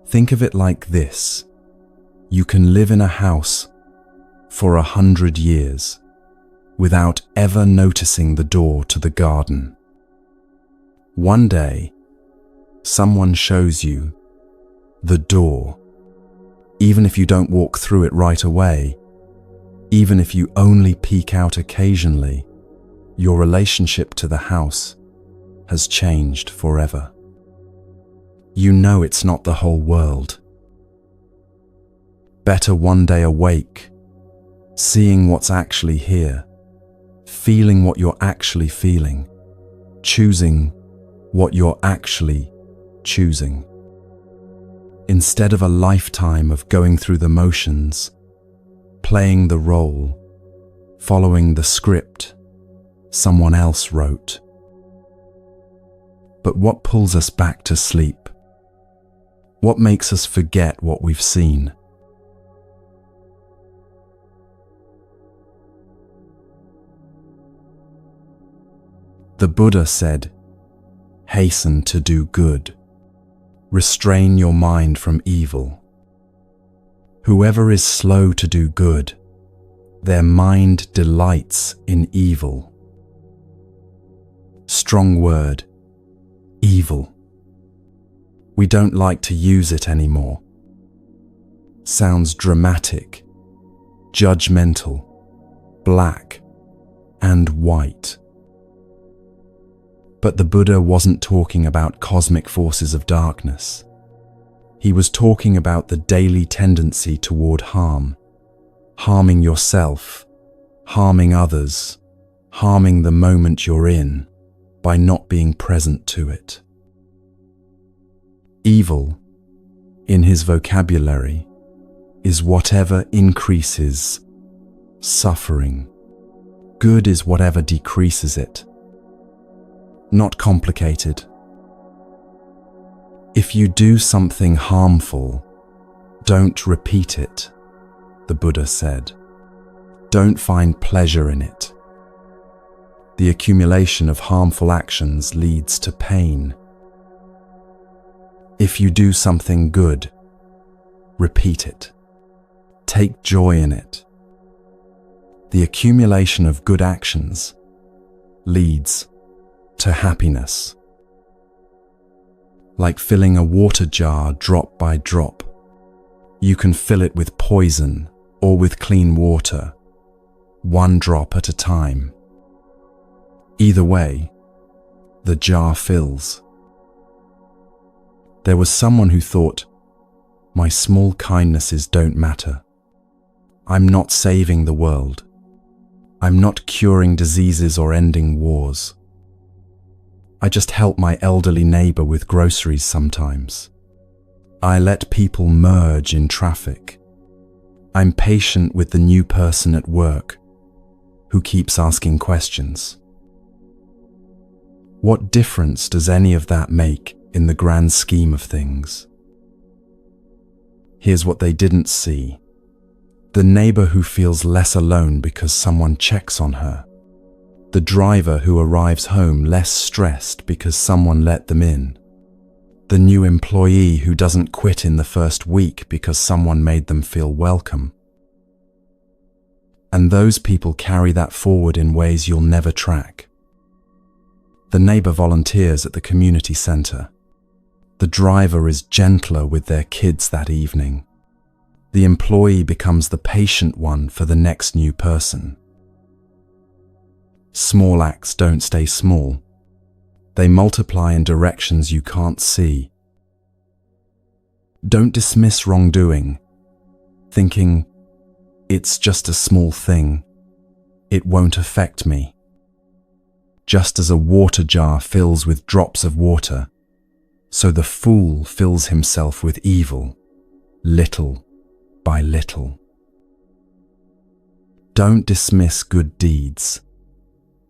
Think of it like this. You can live in a house for 100 years without ever noticing the door to the garden. One day, someone shows you the door. Even if you don't walk through it right away, even if you only peek out occasionally, your relationship to the house has changed forever. You know it's not the whole world. Better one day awake, seeing what's actually here, feeling what you're actually feeling, choosing what you're actually choosing. Instead of a lifetime of going through the motions, playing the role, following the script someone else wrote. But what pulls us back to sleep? What makes us forget what we've seen? The Buddha said, "Hasten to do good. Restrain your mind from evil. Whoever is slow to do good, their mind delights in evil." Strong word, evil. We don't like to use it anymore. Sounds dramatic, judgmental, black and white. But the Buddha wasn't talking about cosmic forces of darkness. He was talking about the daily tendency toward harm, harming yourself, harming others, harming the moment you're in by not being present to it. Evil, in his vocabulary, is whatever increases suffering. Good is whatever decreases it. Not complicated. If you do something harmful, don't repeat it, the Buddha said. Don't find pleasure in it. The accumulation of harmful actions leads to pain. If you do something good, repeat it. Take joy in it. The accumulation of good actions leads to happiness. Like filling a water jar drop by drop. You can fill it with poison or with clean water, one drop at a time. Either way, the jar fills. There was someone who thought, my small kindnesses don't matter. I'm not saving the world. I'm not curing diseases or ending wars. I just help my elderly neighbor with groceries sometimes. I let people merge in traffic. I'm patient with the new person at work who keeps asking questions. What difference does any of that make in the grand scheme of things? Here's what they didn't see. The neighbor who feels less alone because someone checks on her. The driver who arrives home less stressed because someone let them in. The new employee who doesn't quit in the first week because someone made them feel welcome. And those people carry that forward in ways you'll never track. The neighbor volunteers at the community center. The driver is gentler with their kids that evening. The employee becomes the patient one for the next new person. Small acts don't stay small. They multiply in directions you can't see. Don't dismiss wrongdoing, thinking, it's just a small thing. It won't affect me. Just as a water jar fills with drops of water, so the fool fills himself with evil, little by little. Don't dismiss good deeds,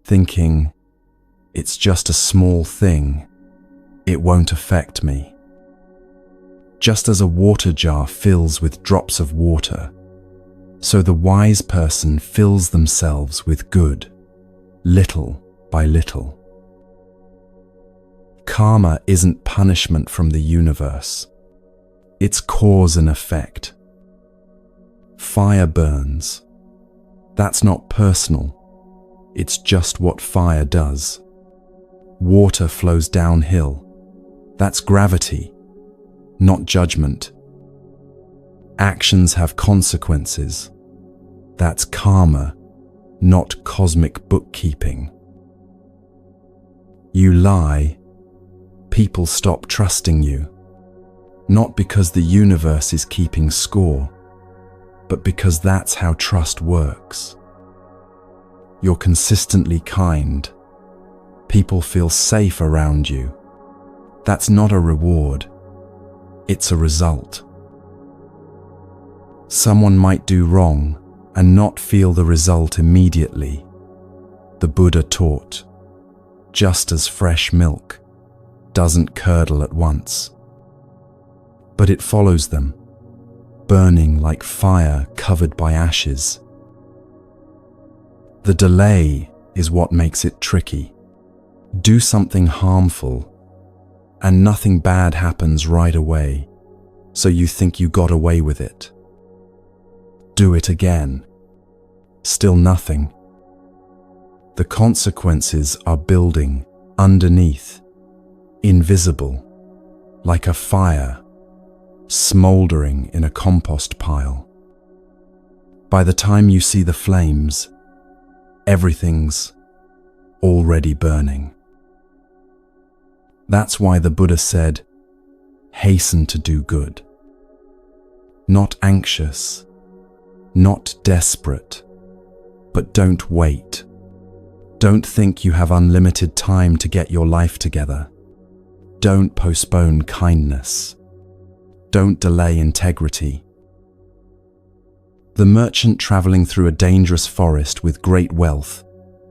thinking, it's just a small thing. It won't affect me. Just as a water jar fills with drops of water, so the wise person fills themselves with good, little by little. Karma isn't punishment from the universe. It's cause and effect. Fire burns. That's not personal. It's just what fire does. Water flows downhill. That's gravity, not judgment. Actions have consequences. That's karma, not cosmic bookkeeping. You lie, people stop trusting you, not because the universe is keeping score, but because that's how trust works. You're consistently kind. People feel safe around you. That's not a reward. It's a result. Someone might do wrong and not feel the result immediately. The Buddha taught, just as fresh milk doesn't curdle at once, but it follows them, burning like fire covered by ashes. The delay is what makes it tricky. Do something harmful, and nothing bad happens right away, so you think you got away with it. Do it again. Still nothing. The consequences are building underneath, invisible, like a fire, smoldering in a compost pile. By the time you see the flames, everything's already burning. That's why the Buddha said, hasten to do good. Not anxious, not desperate, but don't wait. Don't think you have unlimited time to get your life together. Don't postpone kindness. Don't delay integrity. The merchant traveling through a dangerous forest with great wealth,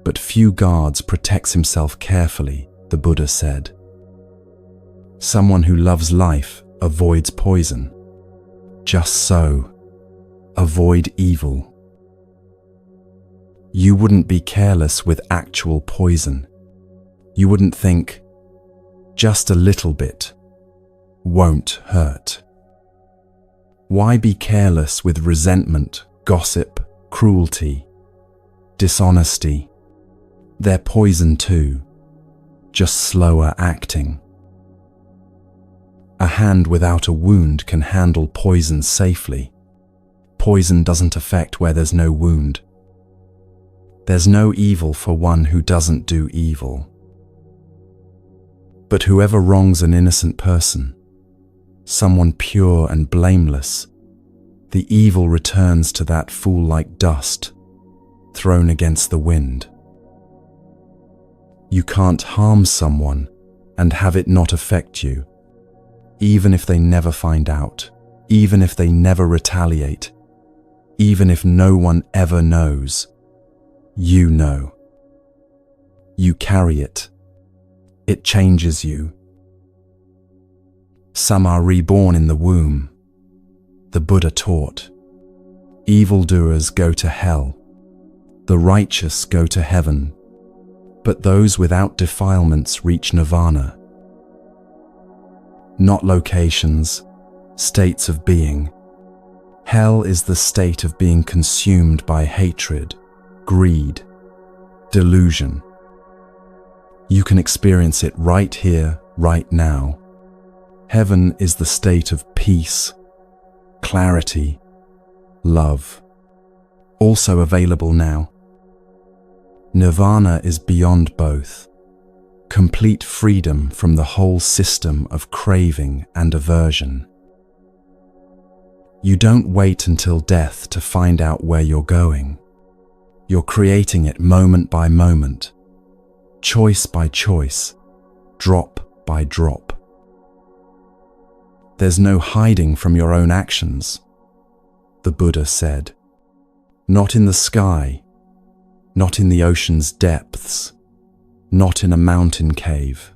but few guards, protects himself carefully, the Buddha said. Someone who loves life avoids poison. Just so, avoid evil. You wouldn't be careless with actual poison. You wouldn't think, just a little bit won't hurt. Why be careless with resentment, gossip, cruelty, dishonesty? They're poison too, just slower acting. A hand without a wound can handle poison safely. Poison doesn't affect where there's no wound. There's no evil for one who doesn't do evil. But whoever wrongs an innocent person, someone pure and blameless, the evil returns to that fool like dust, thrown against the wind. You can't harm someone and have it not affect you, even if they never find out, even if they never retaliate, even if no one ever knows. You know. You carry it. It changes you. Some are reborn in the womb. The Buddha taught, evildoers go to hell. The righteous go to heaven. but those without defilements reach nirvana. Not locations, states of being. Hell is the state of being consumed by hatred, greed, delusion. You can experience it right here, right now. Heaven is the state of peace, clarity, love. Also available now. Nirvana is beyond both. Complete freedom from the whole system of craving and aversion. You don't wait until death to find out where you're going. You're creating it moment by moment, choice by choice, drop by drop. There's no hiding from your own actions, the Buddha said. Not in the sky, not in the ocean's depths, not in a mountain cave.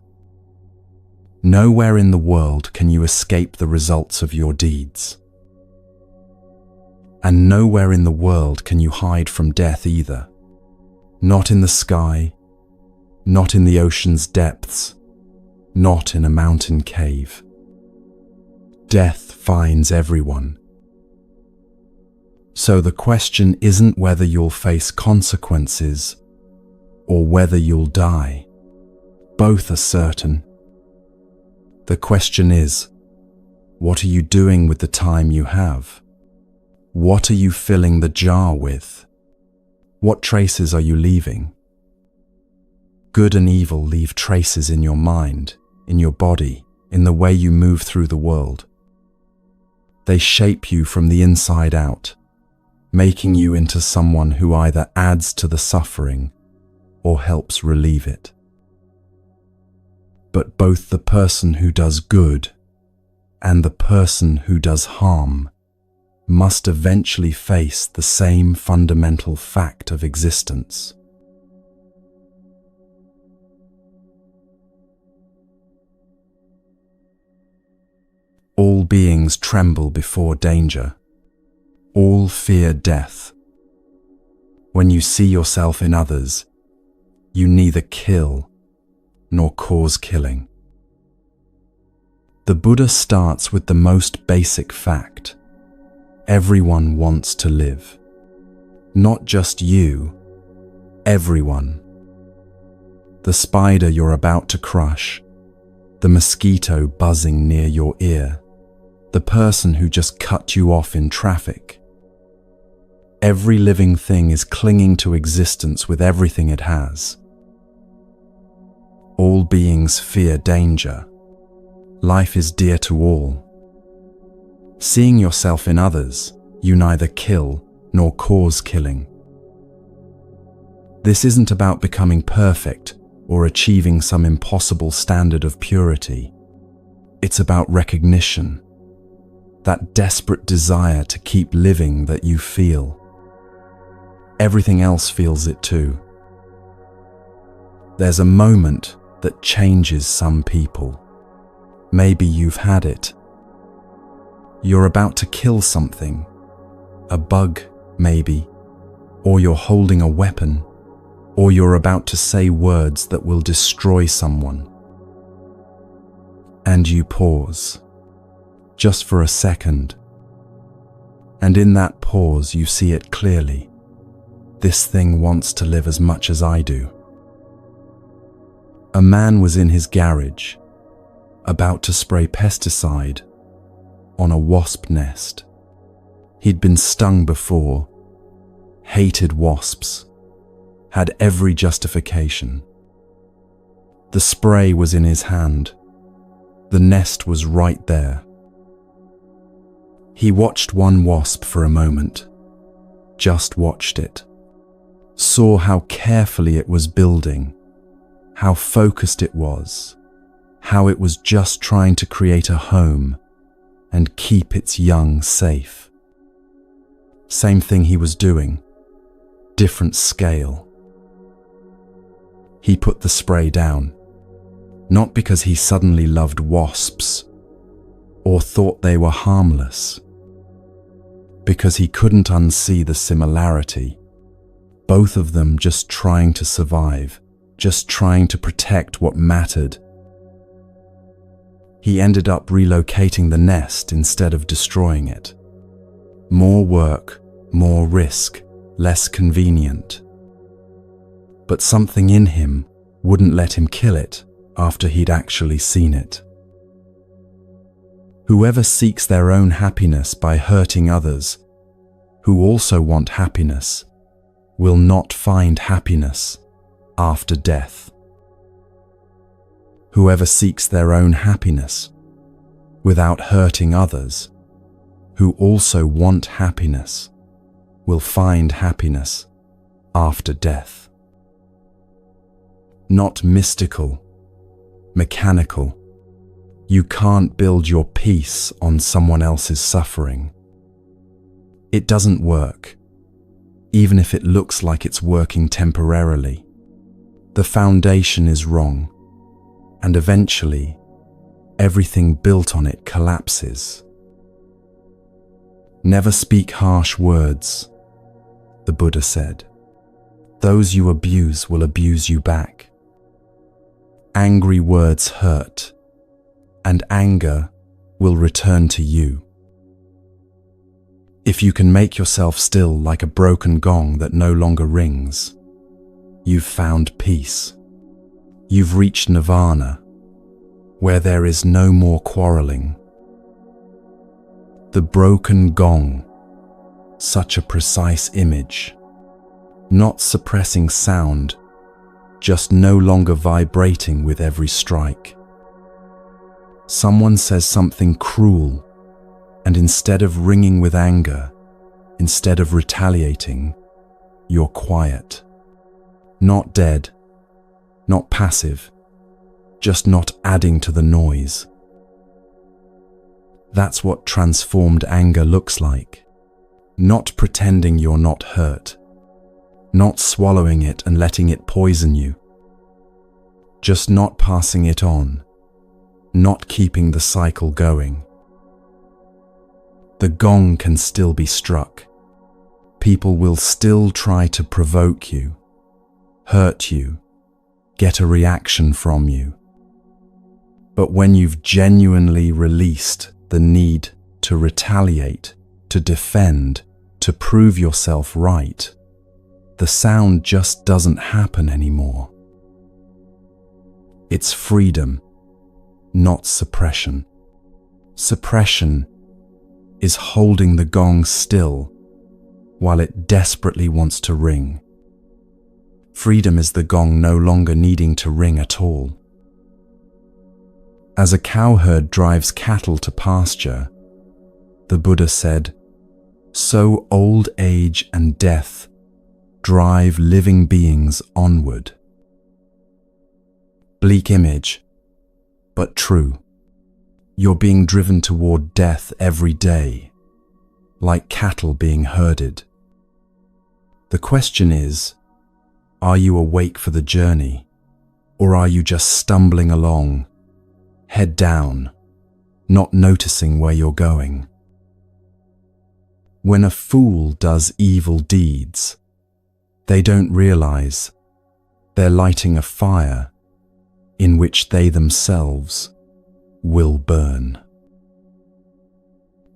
Nowhere in the world can you escape the results of your deeds. And nowhere in the world can you hide from death either. Not in the sky, not in the ocean's depths, not in a mountain cave. Death finds everyone. So the question isn't whether you'll face consequences or whether you'll die. Both are certain. The question is, what are you doing with the time you have? What are you filling the jar with? What traces are you leaving? Good and evil leave traces in your mind, in your body, in the way you move through the world. They shape you from the inside out, making you into someone who either adds to the suffering or helps relieve it. But both the person who does good and the person who does harm must eventually face the same fundamental fact of existence. All beings tremble before danger. All fear death. When you see yourself in others, you neither kill nor cause killing. The Buddha starts with the most basic fact. Everyone wants to live. Not just you, everyone. The spider you're about to crush, the mosquito buzzing near your ear, the person who just cut you off in traffic. Every living thing is clinging to existence with everything it has. All beings fear danger. Life is dear to all. Seeing yourself in others, you neither kill nor cause killing. This isn't about becoming perfect or achieving some impossible standard of purity. It's about recognition, that desperate desire to keep living that you feel. Everything else feels it too. There's a moment that changes some people. Maybe you've had it. You're about to kill something, a bug maybe, or you're holding a weapon, or you're about to say words that will destroy someone. And you pause, just for a second. And in that pause you see it clearly. This thing wants to live as much as I do. A man was in his garage, about to spray pesticide on a wasp nest. He'd been stung before, hated wasps, had every justification. The spray was in his hand. The nest was right there. He watched one wasp for a moment, just watched it. Saw how carefully it was building, how focused it was, how it was just trying to create a home and keep its young safe. Same thing he was doing, different scale. He put the spray down, not because he suddenly loved wasps or thought they were harmless, because he couldn't unsee the similarity. Both of them just trying to survive, just trying to protect what mattered. He ended up relocating the nest instead of destroying it. More work, more risk, less convenient. But something in him wouldn't let him kill it after he'd actually seen it. Whoever seeks their own happiness by hurting others who also want happiness will not find happiness after death. Whoever seeks their own happiness without hurting others who also want happiness will find happiness after death. Not mystical, mechanical. You can't build your peace on someone else's suffering. It doesn't work, even if it looks like it's working temporarily. The foundation is wrong, and eventually, everything built on it collapses. Never speak harsh words, the Buddha said. Those you abuse will abuse you back. Angry words hurt, and anger will return to you. If you can make yourself still like a broken gong that no longer rings, you've found peace. You've reached nirvana, where there is no more quarreling. The broken gong, such a precise image, not suppressing sound, just no longer vibrating with every strike. Someone says something cruel, and instead of ringing with anger, instead of retaliating, you're quiet. Not dead, not passive, just not adding to the noise. That's what transformed anger looks like. Not pretending you're not hurt, not swallowing it and letting it poison you, just not passing it on, not keeping the cycle going. The gong can still be struck. People will still try to provoke you, hurt you, get a reaction from you. But when you've genuinely released the need to retaliate, to defend, to prove yourself right, the sound just doesn't happen anymore. It's freedom, not suppression. Suppression is holding the gong still while it desperately wants to ring. Freedom is the gong no longer needing to ring at all. As a cowherd drives cattle to pasture, the Buddha said, so old age and death drive living beings onward. Bleak image, but true. You're being driven toward death every day, like cattle being herded. The question is, are you awake for the journey, or are you just stumbling along, head down, not noticing where you're going? When a fool does evil deeds, they don't realize they're lighting a fire in which they themselves will burn.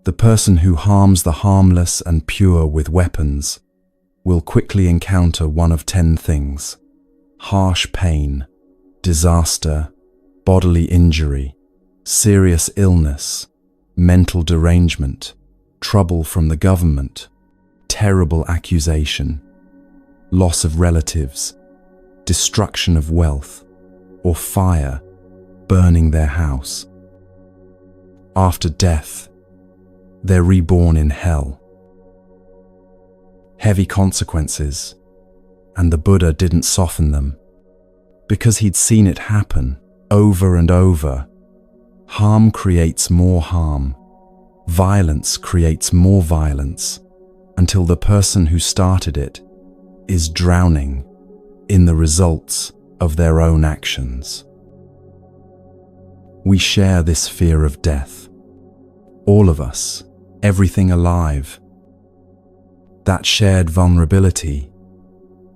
The person who harms the harmless and pure with weapons will quickly encounter one of 10 things: harsh pain, disaster, bodily injury, serious illness, mental derangement, trouble from the government, terrible accusation, loss of relatives, destruction of wealth, or fire burning their house. After death, they're reborn in hell. Heavy consequences, and the Buddha didn't soften them, because he'd seen it happen over and over. Harm creates more harm. Violence creates more violence, until the person who started it is drowning in the results of their own actions. We share this fear of death. All of us, everything alive. That shared vulnerability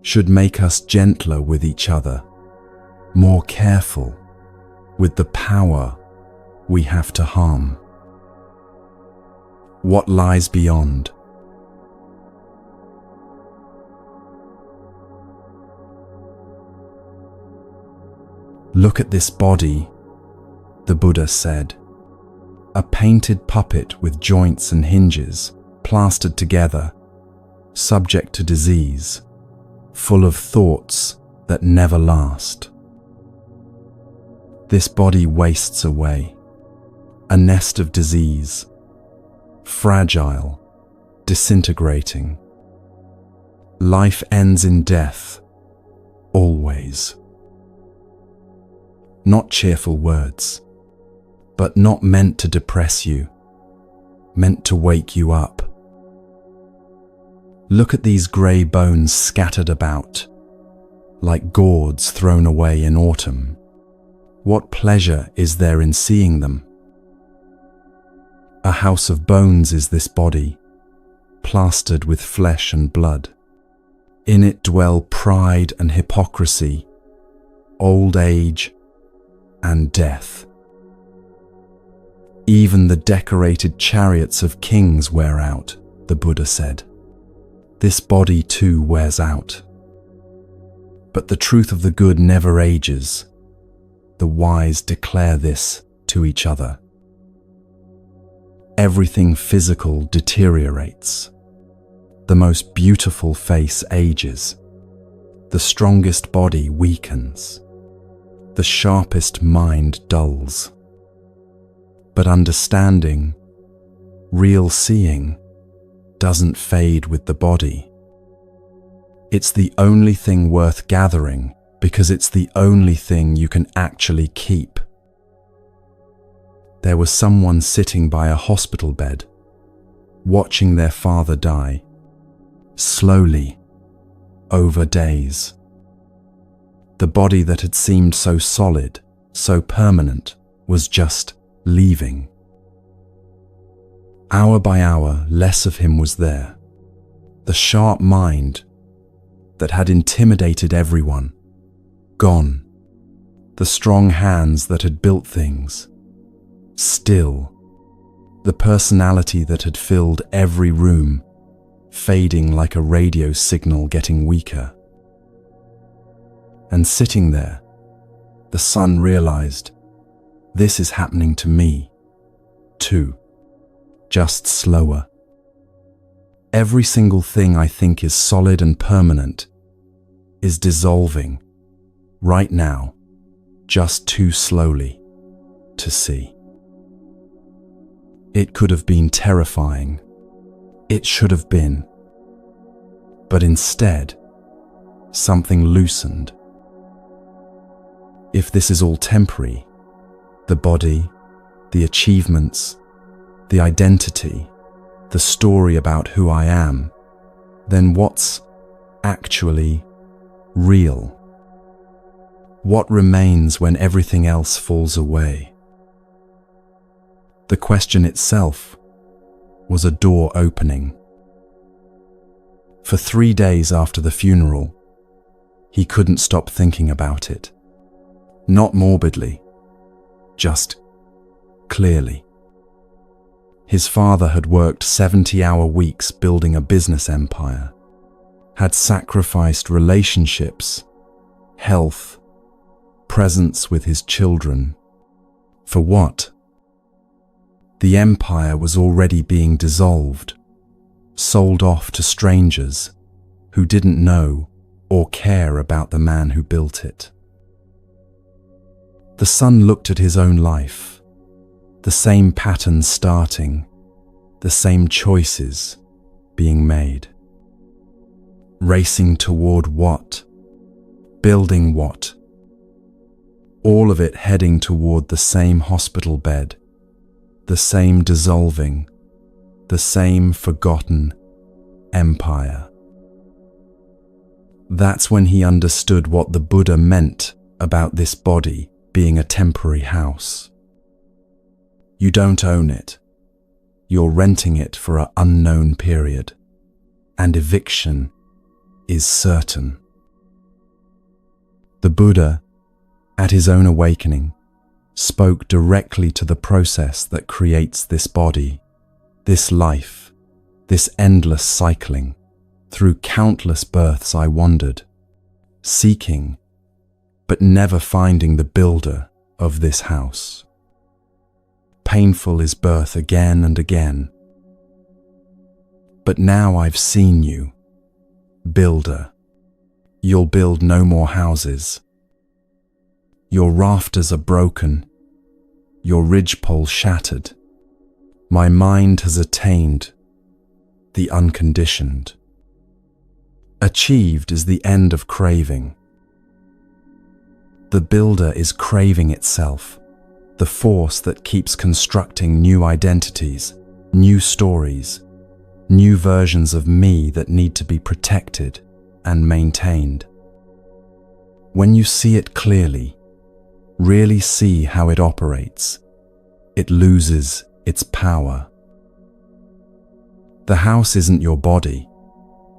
should make us gentler with each other, more careful with the power we have to harm. What lies beyond? Look at this body, the Buddha said. A painted puppet with joints and hinges, plastered together, subject to disease, full of thoughts that never last. This body wastes away, a nest of disease, fragile, disintegrating. Life ends in death, always. Not cheerful words, but not meant to depress you, meant to wake you up. Look at these grey bones scattered about, like gourds thrown away in autumn. What pleasure is there in seeing them? A house of bones is this body, plastered with flesh and blood. In it dwell pride and hypocrisy, old age and death. Even the decorated chariots of kings wear out, the Buddha said. This body too wears out. But the truth of the good never ages. The wise declare this to each other. Everything physical deteriorates. The most beautiful face ages. The strongest body weakens. The sharpest mind dulls. But understanding, real seeing, doesn't fade with the body. It's the only thing worth gathering because it's the only thing you can actually keep. There was someone sitting by a hospital bed, watching their father die, slowly, over days. The body that had seemed so solid, so permanent, was just leaving. Hour by hour, less of him was there. The sharp mind that had intimidated everyone, gone. The strong hands that had built things, still. The personality that had filled every room, fading like a radio signal getting weaker. And sitting there, the son realized, this is happening to me, too, just slower. Every single thing I think is solid and permanent is dissolving, right now, just too slowly to see. It could have been terrifying. It should have been. But instead, something loosened. If this is all temporary, the body, the achievements, the identity, the story about who I am, then what's actually real? What remains when everything else falls away? The question itself was a door opening. For 3 days after the funeral, he couldn't stop thinking about it. Not morbidly, just clearly. His father had worked 70-hour weeks building a business empire, had sacrificed relationships, health, presence with his children. For what? The empire was already being dissolved, sold off to strangers who didn't know or care about the man who built it. The son looked at his own life, the same patterns starting, the same choices being made. Racing toward what? Building what? All of it heading toward the same hospital bed, the same dissolving, the same forgotten empire. That's when he understood what the Buddha meant about this body being a temporary house. You don't own it. You're renting it for an unknown period, and eviction is certain. The Buddha at his own awakening, spoke directly to the process that creates this body, this life, this endless cycling. Through countless births I wandered, seeking, but never finding the builder of this house. Painful is birth again and again. But now I've seen you, builder. You'll build no more houses. Your rafters are broken, your ridgepole shattered. My mind has attained the unconditioned. Achieved is the end of craving. The builder is craving itself, the force that keeps constructing new identities, new stories, new versions of me that need to be protected and maintained. When you see it clearly, really see how it operates, it loses its power. The house isn't your body.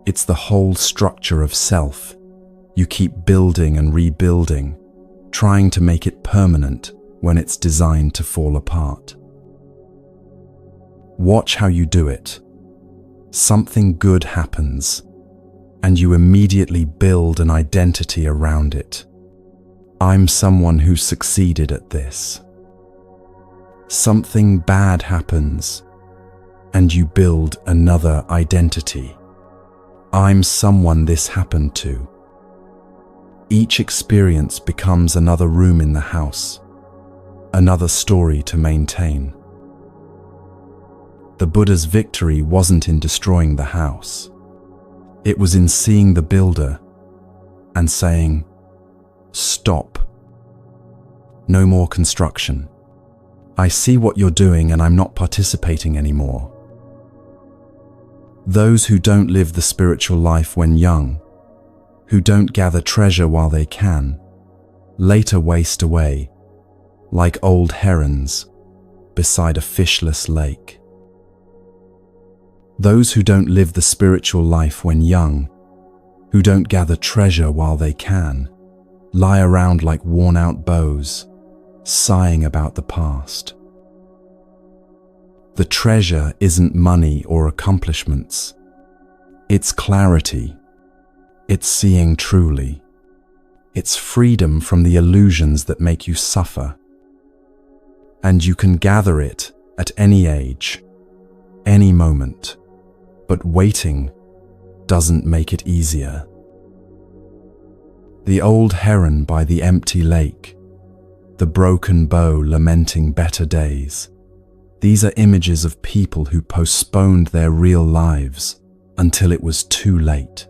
It's the whole structure of self. You keep building and rebuilding, trying to make it permanent when it's designed to fall apart. Watch how you do it. Something good happens, and you immediately build an identity around it. I'm someone who succeeded at this. Something bad happens, and you build another identity. I'm someone this happened to. Each experience becomes another room in the house, another story to maintain. The Buddha's victory wasn't in destroying the house. It was in seeing the builder and saying, "Stop. No more construction. I see what you're doing and I'm not participating anymore." Those who don't live the spiritual life when young, who don't gather treasure while they can, later waste away, like old herons beside a fishless lake. Those who don't live the spiritual life when young, who don't gather treasure while they can, lie around like worn-out bows, sighing about the past. The treasure isn't money or accomplishments. It's clarity. It's seeing truly. It's freedom from the illusions that make you suffer. And you can gather it at any age, any moment. But waiting doesn't make it easier. The old heron by the empty lake, the broken bow lamenting better days. These are images of people who postponed their real lives until it was too late.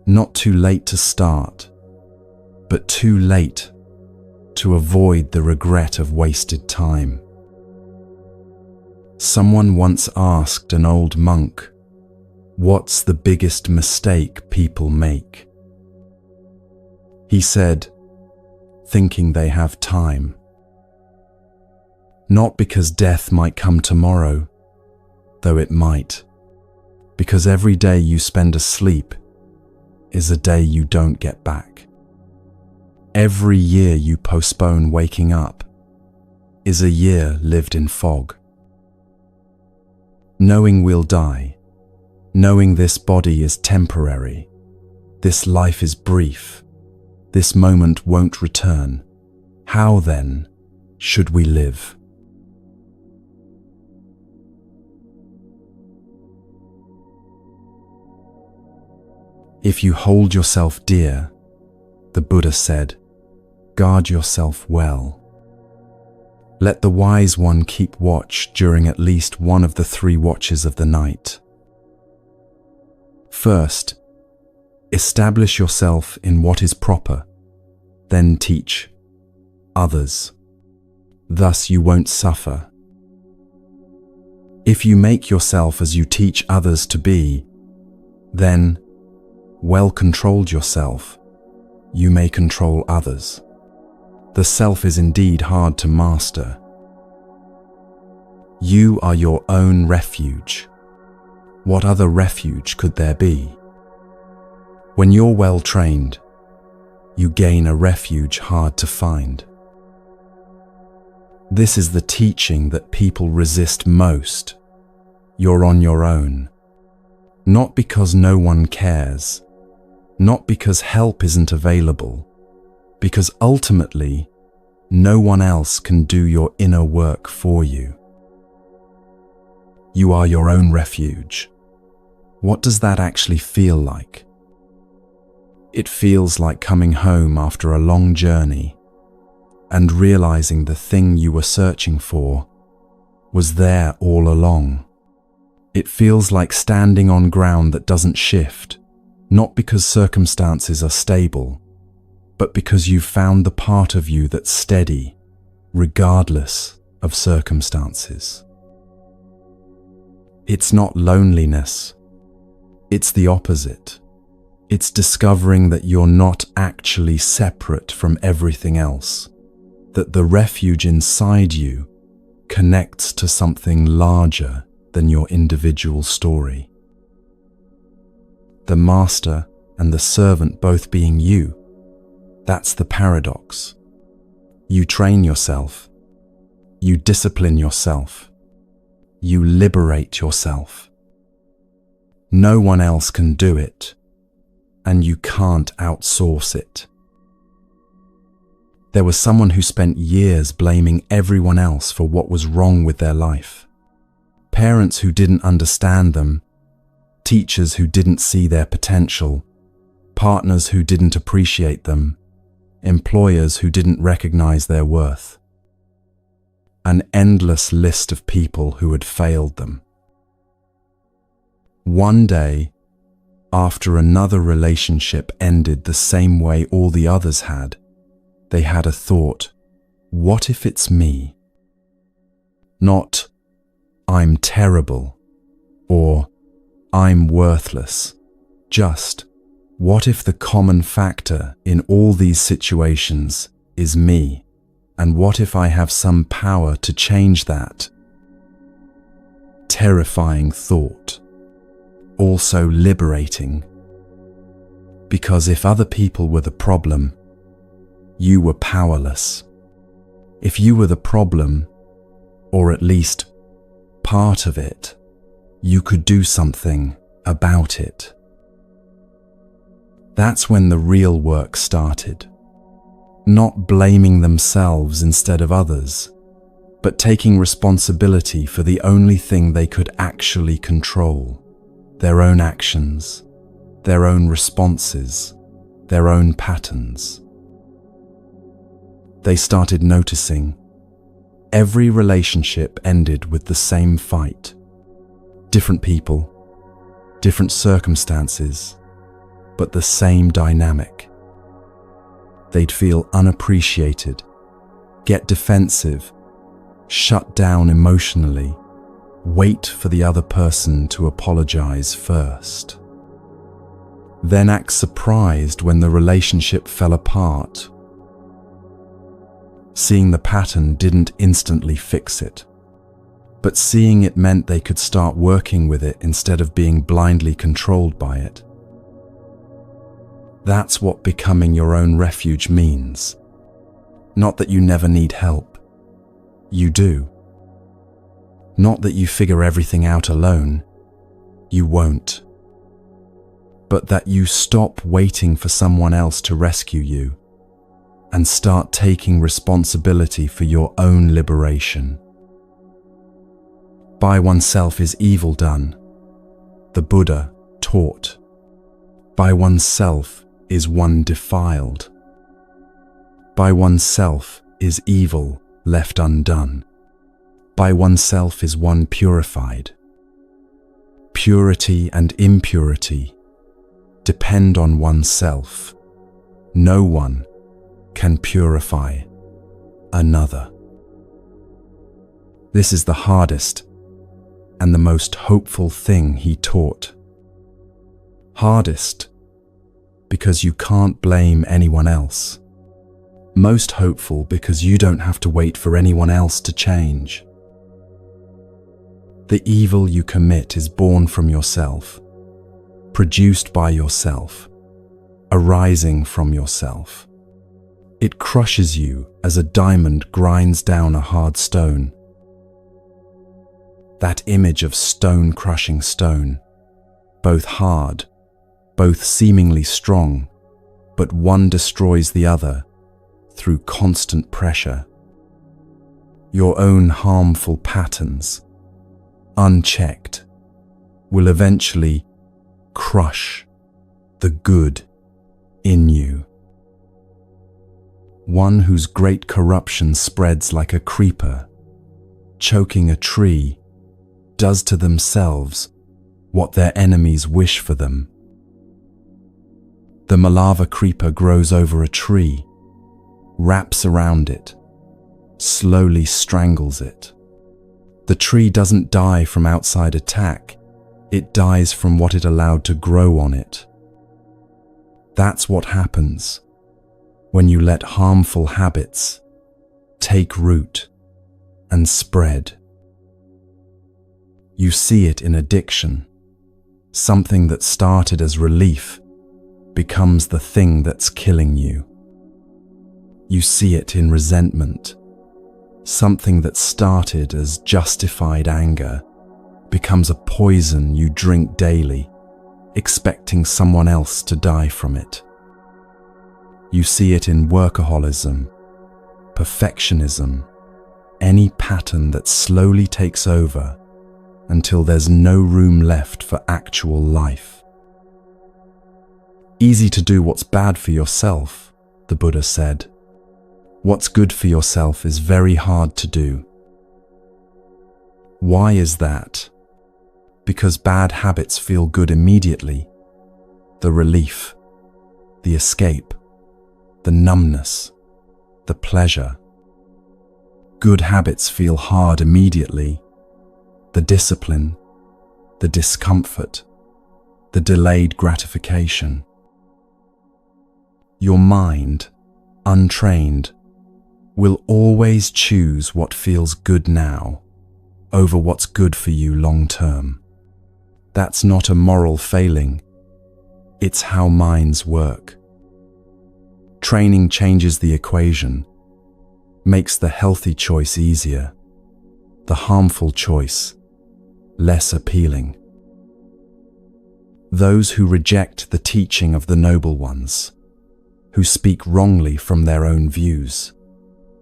Not too late to start, but too late to avoid the regret of wasted time. Someone once asked an old monk, "What's the biggest mistake people make?" He said, "Thinking they have time." Not because death might come tomorrow, though it might, because every day you spend asleep is a day you don't get back. Every year you postpone waking up is a year lived in fog. Knowing we'll die, knowing this body is temporary, this life is brief, this moment won't return, how then should we live? If you hold yourself dear, the Buddha said, guard yourself well. Let the wise one keep watch during at least one of the 3 watches of the night. First, establish yourself in what is proper, then teach others. Thus you won't suffer. If you make yourself as you teach others to be, then, well controlled yourself, you may control others. The self is indeed hard to master. You are your own refuge. What other refuge could there be? When you're well trained, you gain a refuge hard to find. This is the teaching that people resist most. You're on your own. Not because no one cares, not because help isn't available, because ultimately, no one else can do your inner work for you. You are your own refuge. What does that actually feel like? It feels like coming home after a long journey and realizing the thing you were searching for was there all along. It feels like standing on ground that doesn't shift, not because circumstances are stable, but because you've found the part of you that's steady, regardless of circumstances. It's not loneliness. It's the opposite. It's discovering that you're not actually separate from everything else, that the refuge inside you connects to something larger than your individual story. The master and the servant both being you, that's the paradox. You train yourself, you discipline yourself, you liberate yourself. No one else can do it, and you can't outsource it. There was someone who spent years blaming everyone else for what was wrong with their life. Parents who didn't understand them, teachers who didn't see their potential, partners who didn't appreciate them, employers who didn't recognize their worth. An endless list of people who had failed them. One day, after another relationship ended the same way all the others had, they had a thought, what if it's me? Not, I'm terrible, or I'm worthless. Just, what if the common factor in all these situations is me? And what if I have some power to change that? Terrifying thought. Also liberating. Because if other people were the problem, you were powerless. If you were the problem, or at least part of it, you could do something about it. That's when the real work started. Not blaming themselves instead of others, but taking responsibility for the only thing they could actually control, their own actions, their own responses, their own patterns. They started noticing every relationship ended with the same fight. Different people, different circumstances, but the same dynamic. They'd feel unappreciated, get defensive, shut down emotionally, wait for the other person to apologize first. Then act surprised when the relationship fell apart. Seeing the pattern didn't instantly fix it, but seeing it meant they could start working with it instead of being blindly controlled by it. That's what becoming your own refuge means. Not that you never need help. You do. Not that you figure everything out alone. You won't. But that you stop waiting for someone else to rescue you and start taking responsibility for your own liberation. By oneself is evil done, the Buddha taught. By oneself is one defiled. By oneself is evil left undone. By oneself is one purified. Purity and impurity depend on oneself. No one can purify another. This is the hardest and the most hopeful thing he taught. Hardest because you can't blame anyone else. Most hopeful because you don't have to wait for anyone else to change. The evil you commit is born from yourself, produced by yourself, arising from yourself. It crushes you as a diamond grinds down a hard stone. That image of stone crushing stone, both hard, both seemingly strong, but one destroys the other through constant pressure. Your own harmful patterns, unchecked, will eventually crush the good in you. One whose great corruption spreads like a creeper, choking a tree, does to themselves what their enemies wish for them. The Malava creeper grows over a tree, wraps around it, slowly strangles it. The tree doesn't die from outside attack, it dies from what it allowed to grow on it. That's what happens when you let harmful habits take root and spread. You see it in addiction. Something that started as relief becomes the thing that's killing you. You see it in resentment. Something that started as justified anger becomes a poison you drink daily, expecting someone else to die from it. You see it in workaholism, perfectionism, any pattern that slowly takes over until there's no room left for actual life. Easy to do what's bad for yourself, the Buddha said. What's good for yourself is very hard to do. Why is that? Because bad habits feel good immediately. The relief, the escape, the numbness, the pleasure. Good habits feel hard immediately. The discipline, the discomfort, the delayed gratification. Your mind, untrained, will always choose what feels good now over what's good for you long term. That's not a moral failing. It's how minds work. Training changes the equation, makes the healthy choice easier, the harmful choice less appealing. Those who reject the teaching of the noble ones, who speak wrongly from their own views,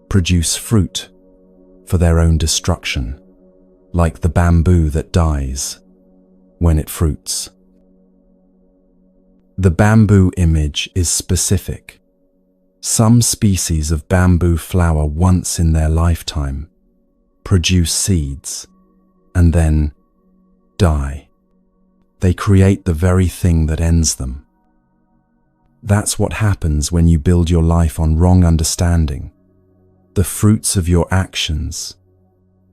produce fruit for their own destruction, like the bamboo that dies when it fruits. The bamboo image is specific. Some species of bamboo flower once in their lifetime, produce seeds, and then die. They create the very thing that ends them. That's what happens when you build your life on wrong understanding. The fruits of your actions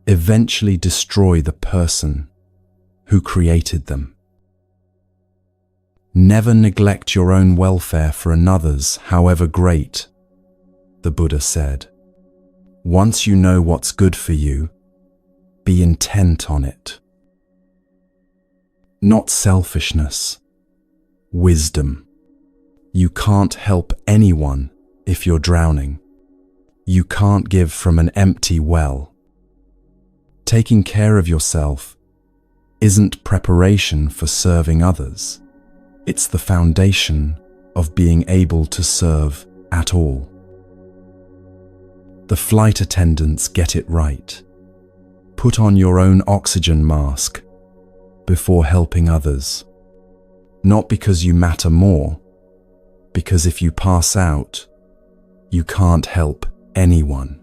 eventually destroy the person who created them. Never neglect your own welfare for another's, however great, the Buddha said. Once you know what's good for you, be intent on it. Not selfishness, wisdom. You can't help anyone if you're drowning. You can't give from an empty well. Taking care of yourself isn't preparation for serving others. It's the foundation of being able to serve at all. The flight attendants get it right. Put on your own oxygen mask before helping others. Not because you matter more, because if you pass out, you can't help anyone.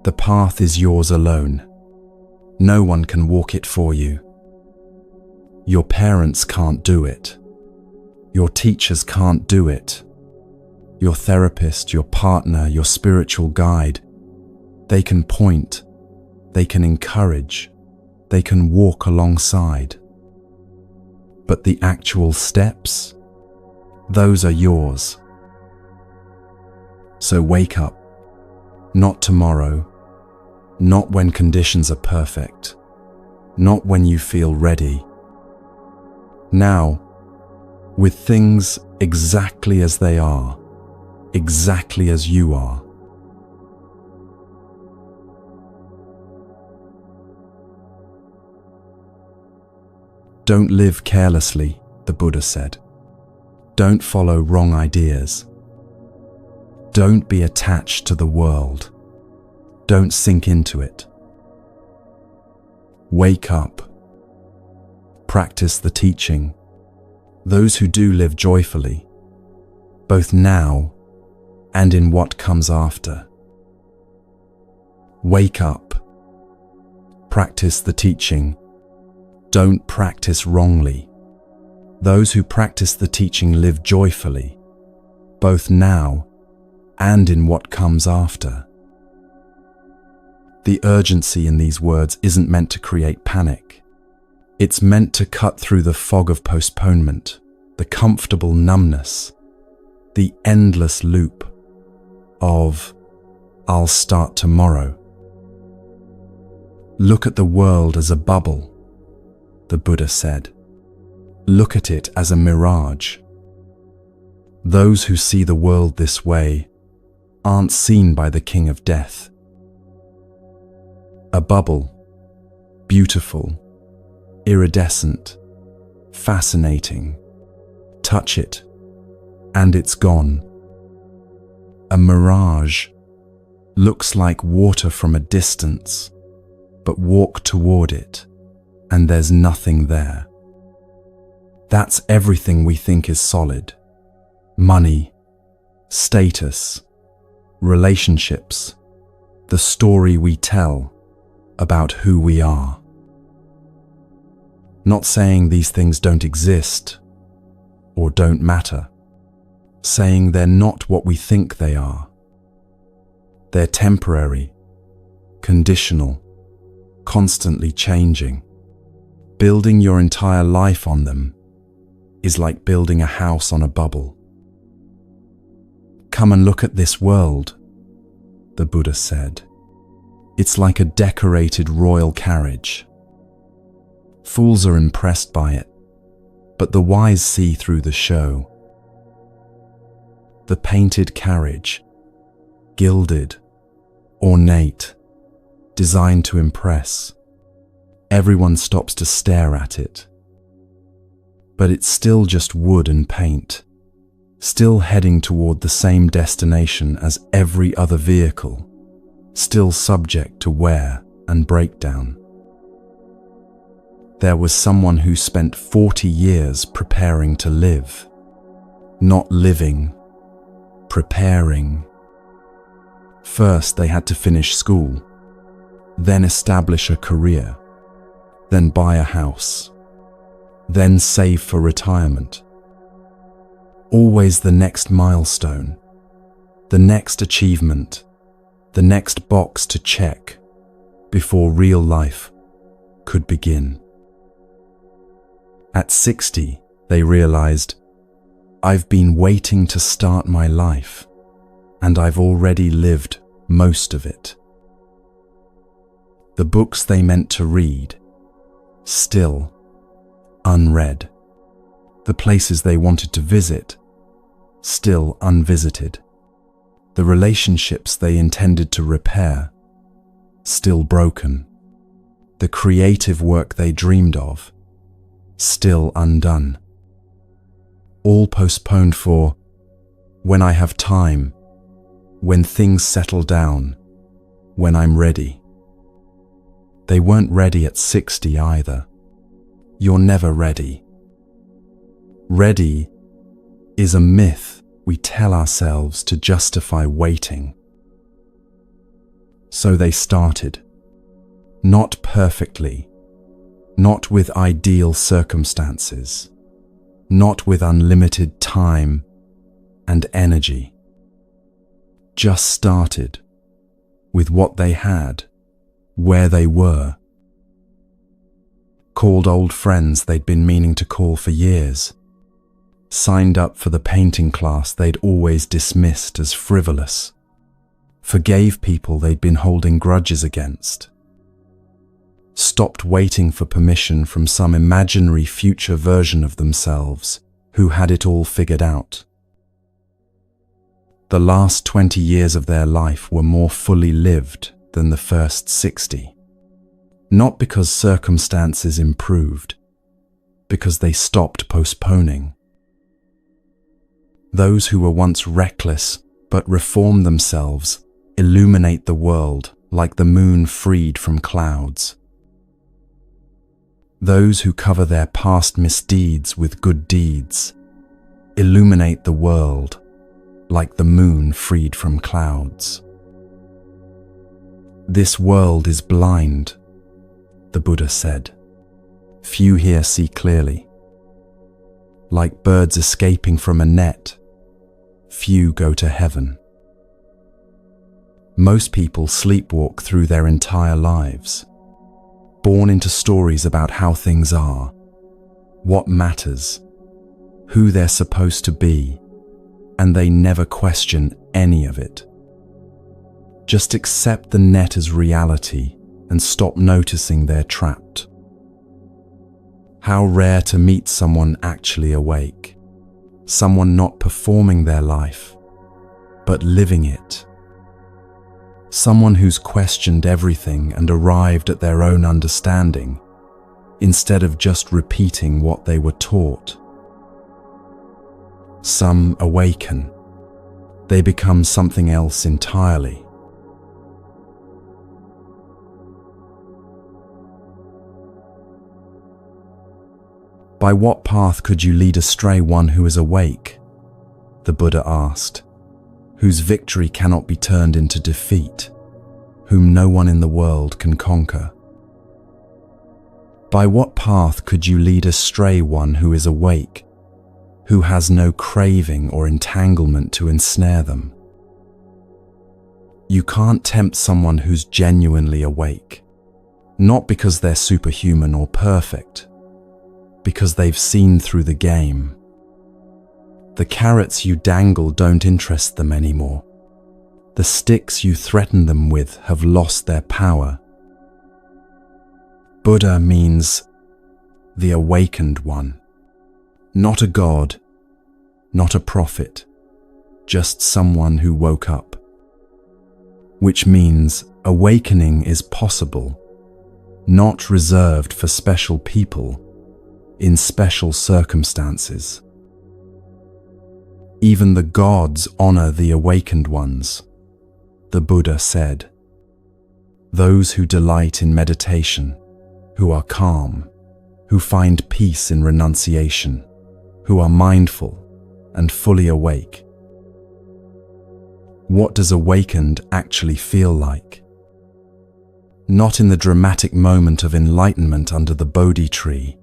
The path is yours alone. No one can walk it for you. Your parents can't do it. Your teachers can't do it. Your therapist, your partner, your spiritual guide, they can point, they can encourage, they can walk alongside. But the actual steps, those are yours. So wake up, not tomorrow, not when conditions are perfect, not when you feel ready. Now, with things exactly as they are, exactly as you are. Don't live carelessly, the Buddha said. Don't follow wrong ideas. Don't be attached to the world. Don't sink into it. Wake up. Practice the teaching. Those who do live joyfully, both now and in what comes after. Wake up. Practice the teaching. Don't practice wrongly. Those who practice the teaching live joyfully, both now and in what comes after. The urgency in these words isn't meant to create panic. It's meant to cut through the fog of postponement, the comfortable numbness, the endless loop of, "I'll start tomorrow." Look at the world as a bubble, the Buddha said. Look at it as a mirage. Those who see the world this way aren't seen by the King of Death. A bubble, beautiful, iridescent, fascinating. Touch it, and it's gone. A mirage looks like water from a distance, but walk toward it, and there's nothing there. That's everything we think is solid. Money, status, relationships, the story we tell about who we are. Not saying these things don't exist or don't matter. Saying they're not what we think they are. They're temporary, conditional, constantly changing. Building your entire life on them is like building a house on a bubble. Come and look at this world, the Buddha said. It's like a decorated royal carriage. Fools are impressed by it, but the wise see through the show. The painted carriage, gilded, ornate, designed to impress. Everyone stops to stare at it. But it's still just wood and paint, still heading toward the same destination as every other vehicle, still subject to wear and breakdown. There was someone who spent 40 years preparing to live, not living, preparing. First, they had to finish school, then establish a career, then buy a house, then save for retirement. Always the next milestone, the next achievement, the next box to check before real life could begin. At 60, they realized, I've been waiting to start my life, and I've already lived most of it. The books they meant to read, still unread. The places they wanted to visit, still unvisited. The relationships they intended to repair, still broken. The creative work they dreamed of, still undone. All postponed for when I have time, when things settle down, when I'm ready. They weren't ready at 60 either. You're never ready. Ready is a myth we tell ourselves to justify waiting. So they started. Not perfectly, not with ideal circumstances, not with unlimited time and energy. Just started with what they had, where they were. Called old friends they'd been meaning to call for years. Signed up for the painting class they'd always dismissed as frivolous. Forgave people they'd been holding grudges against. Stopped waiting for permission from some imaginary future version of themselves who had it all figured out. The last 20 years of their life were more fully lived than the first 60. Not because circumstances improved, because they stopped postponing. Those who were once reckless but reformed themselves illuminate the world like the moon freed from clouds. Those who cover their past misdeeds with good deeds illuminate the world like the moon freed from clouds. This world is blind, the Buddha said. Few here see clearly. Like birds escaping from a net, few go to heaven. Most people sleepwalk through their entire lives, born into stories about how things are, what matters, who they're supposed to be, and they never question any of it. Just accept the net as reality and stop noticing they're trapped. How rare to meet someone actually awake, someone not performing their life, but living it. Someone who's questioned everything and arrived at their own understanding, instead of just repeating what they were taught. Some awaken. They become something else entirely. By what path could you lead astray one who is awake? The Buddha asked, whose victory cannot be turned into defeat, whom no one in the world can conquer. By what path could you lead astray one who is awake, who has no craving or entanglement to ensnare them? You can't tempt someone who's genuinely awake, not because they're superhuman or perfect, because they've seen through the game. The carrots you dangle don't interest them anymore. The sticks you threaten them with have lost their power. Buddha means the awakened one. Not a god, not a prophet, just someone who woke up. Which means awakening is possible, not reserved for special people, in special circumstances. Even the gods honor the awakened ones, the Buddha said. Those who delight in meditation, who are calm, who find peace in renunciation, who are mindful and fully awake. What does awakened actually feel like? Not in the dramatic moment of enlightenment under the Bodhi tree,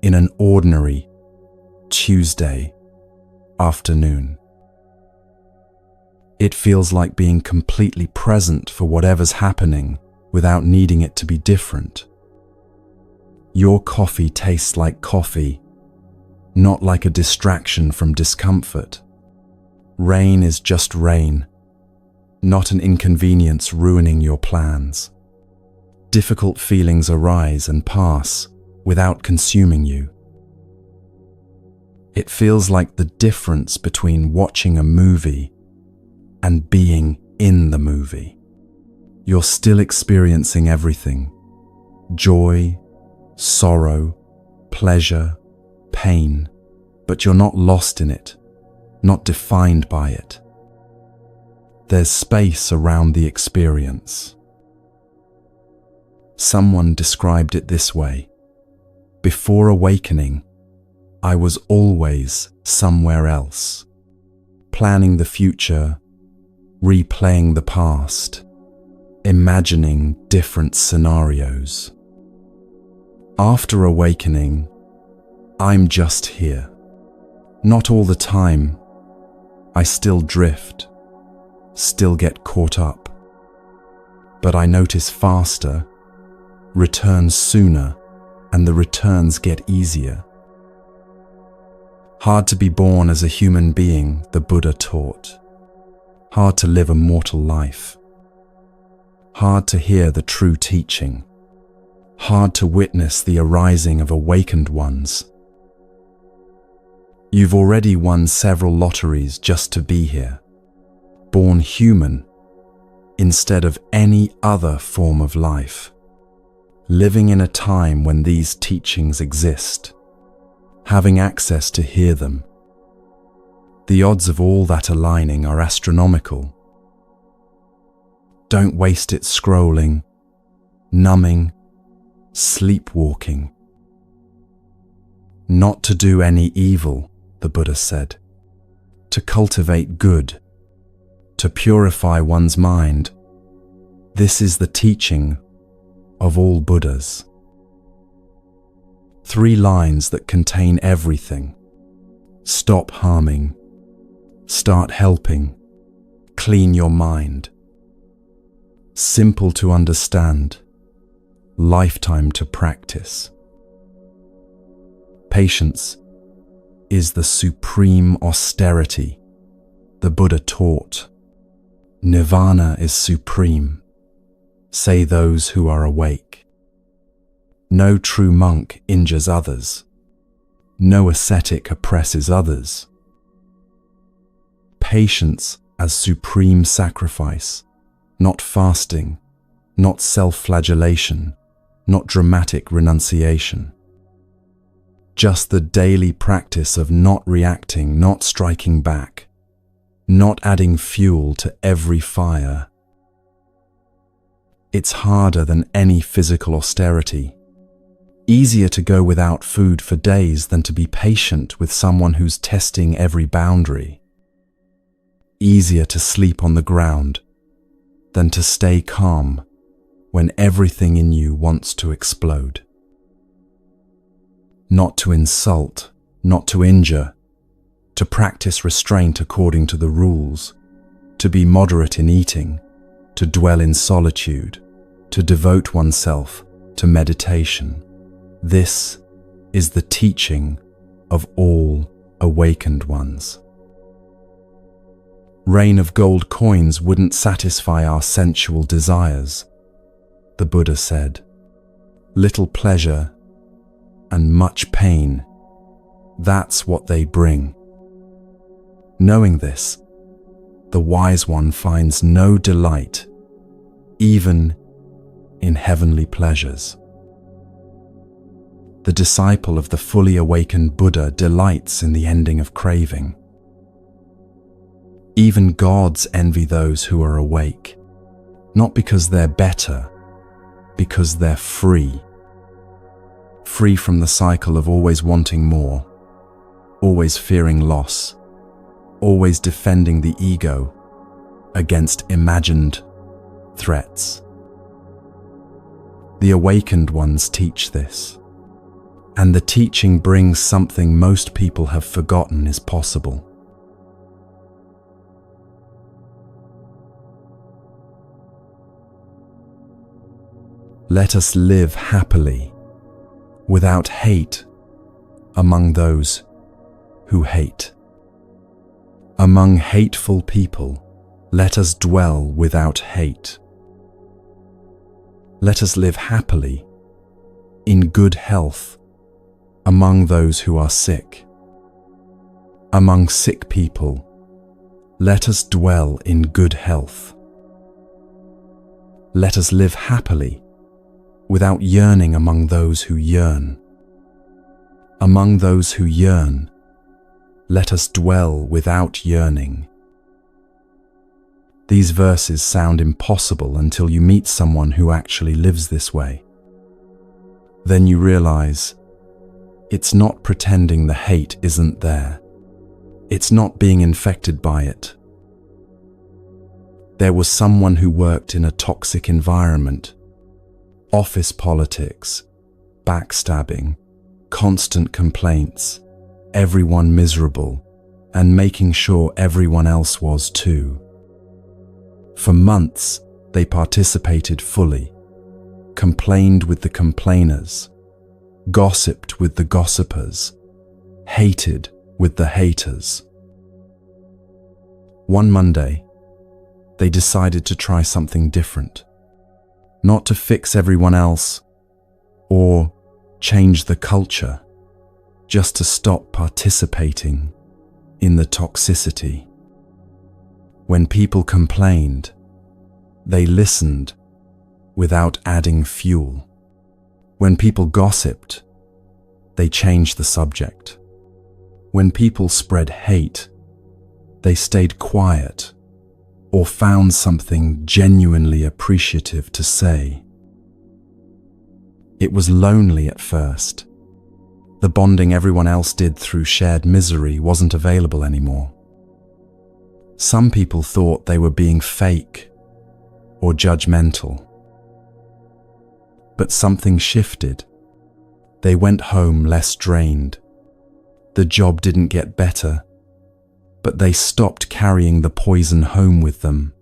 in an ordinary Tuesday afternoon. It feels like being completely present for whatever's happening without needing it to be different. Your coffee tastes like coffee, not like a distraction from discomfort. Rain is just rain, not an inconvenience ruining your plans. Difficult feelings arise and pass without consuming you. It feels like the difference between watching a movie and being in the movie. You're still experiencing everything: joy, sorrow, pleasure, pain, but you're not lost in it, not defined by it. There's space around the experience. Someone described it this way: before awakening, I was always somewhere else, planning the future, replaying the past, imagining different scenarios. After awakening, I'm just here. Not all the time. I still drift, still get caught up. But I notice faster, return sooner, and the returns get easier. Hard to be born as a human being, the Buddha taught. Hard to live a mortal life. Hard to hear the true teaching. Hard to witness the arising of awakened ones. You've already won several lotteries just to be here. born human instead of any other form of life, living in a time when these teachings exist, having access to hear them. The odds of all that aligning are astronomical. Don't waste it scrolling, numbing, sleepwalking. Not to do any evil, the Buddha said, to cultivate good, to purify one's mind. This is the teaching of all Buddhas. 3 lines that contain everything. Stop harming. Start helping. Clean your mind. Simple to understand. Lifetime to practice. Patience is the supreme austerity the Buddha taught. Nirvana is supreme, say those who are awake. No true monk injures others. No ascetic oppresses others. Patience as supreme sacrifice, not fasting, not self-flagellation, not dramatic renunciation. Just the daily practice of not reacting, not striking back, not adding fuel to every fire. It's harder than any physical austerity. Easier to go without food for days than to be patient with someone who's testing every boundary. Easier to sleep on the ground than to stay calm when everything in you wants to explode. Not to insult, not to injure, to practice restraint according to the rules, to be moderate in eating, to dwell in solitude, to devote oneself to meditation. This is the teaching of all awakened ones. Rain of gold coins wouldn't satisfy our sensual desires, the Buddha said. Little pleasure and much pain, that's what they bring. Knowing this, the wise one finds no delight, even in heavenly pleasures. The disciple of the fully awakened Buddha delights in the ending of craving. Even gods envy those who are awake, not because they're better, because they're free. Free from the cycle of always wanting more, always fearing loss, always defending the ego against imagined threats. The awakened ones teach this, and the teaching brings something most people have forgotten is possible. Let us live happily, without hate, among those who hate. Among hateful people, let us dwell without hate. Let us live happily, in good health, among those who are sick. Among sick people, let us dwell in good health. Let us live happily, without yearning among those who yearn. Among those who yearn, let us dwell without yearning. These verses sound impossible until you meet someone who actually lives this way. Then you realize, it's not pretending the hate isn't there. It's not being infected by it. There was someone who worked in a toxic environment. Office politics, backstabbing, constant complaints, everyone miserable, and making sure everyone else was too. For months, they participated fully, complained with the complainers, gossiped with the gossipers, hated with the haters. One Monday, they decided to try something different. Not to fix everyone else or change the culture, just to stop participating in the toxicity. When people complained, they listened without adding fuel. When people gossiped, they changed the subject. When people spread hate, they stayed quiet or found something genuinely appreciative to say. It was lonely at first. The bonding everyone else did through shared misery wasn't available anymore. Some people thought they were being fake or judgmental. But something shifted. They went home less drained. The job didn't get better, but they stopped carrying the poison home with them.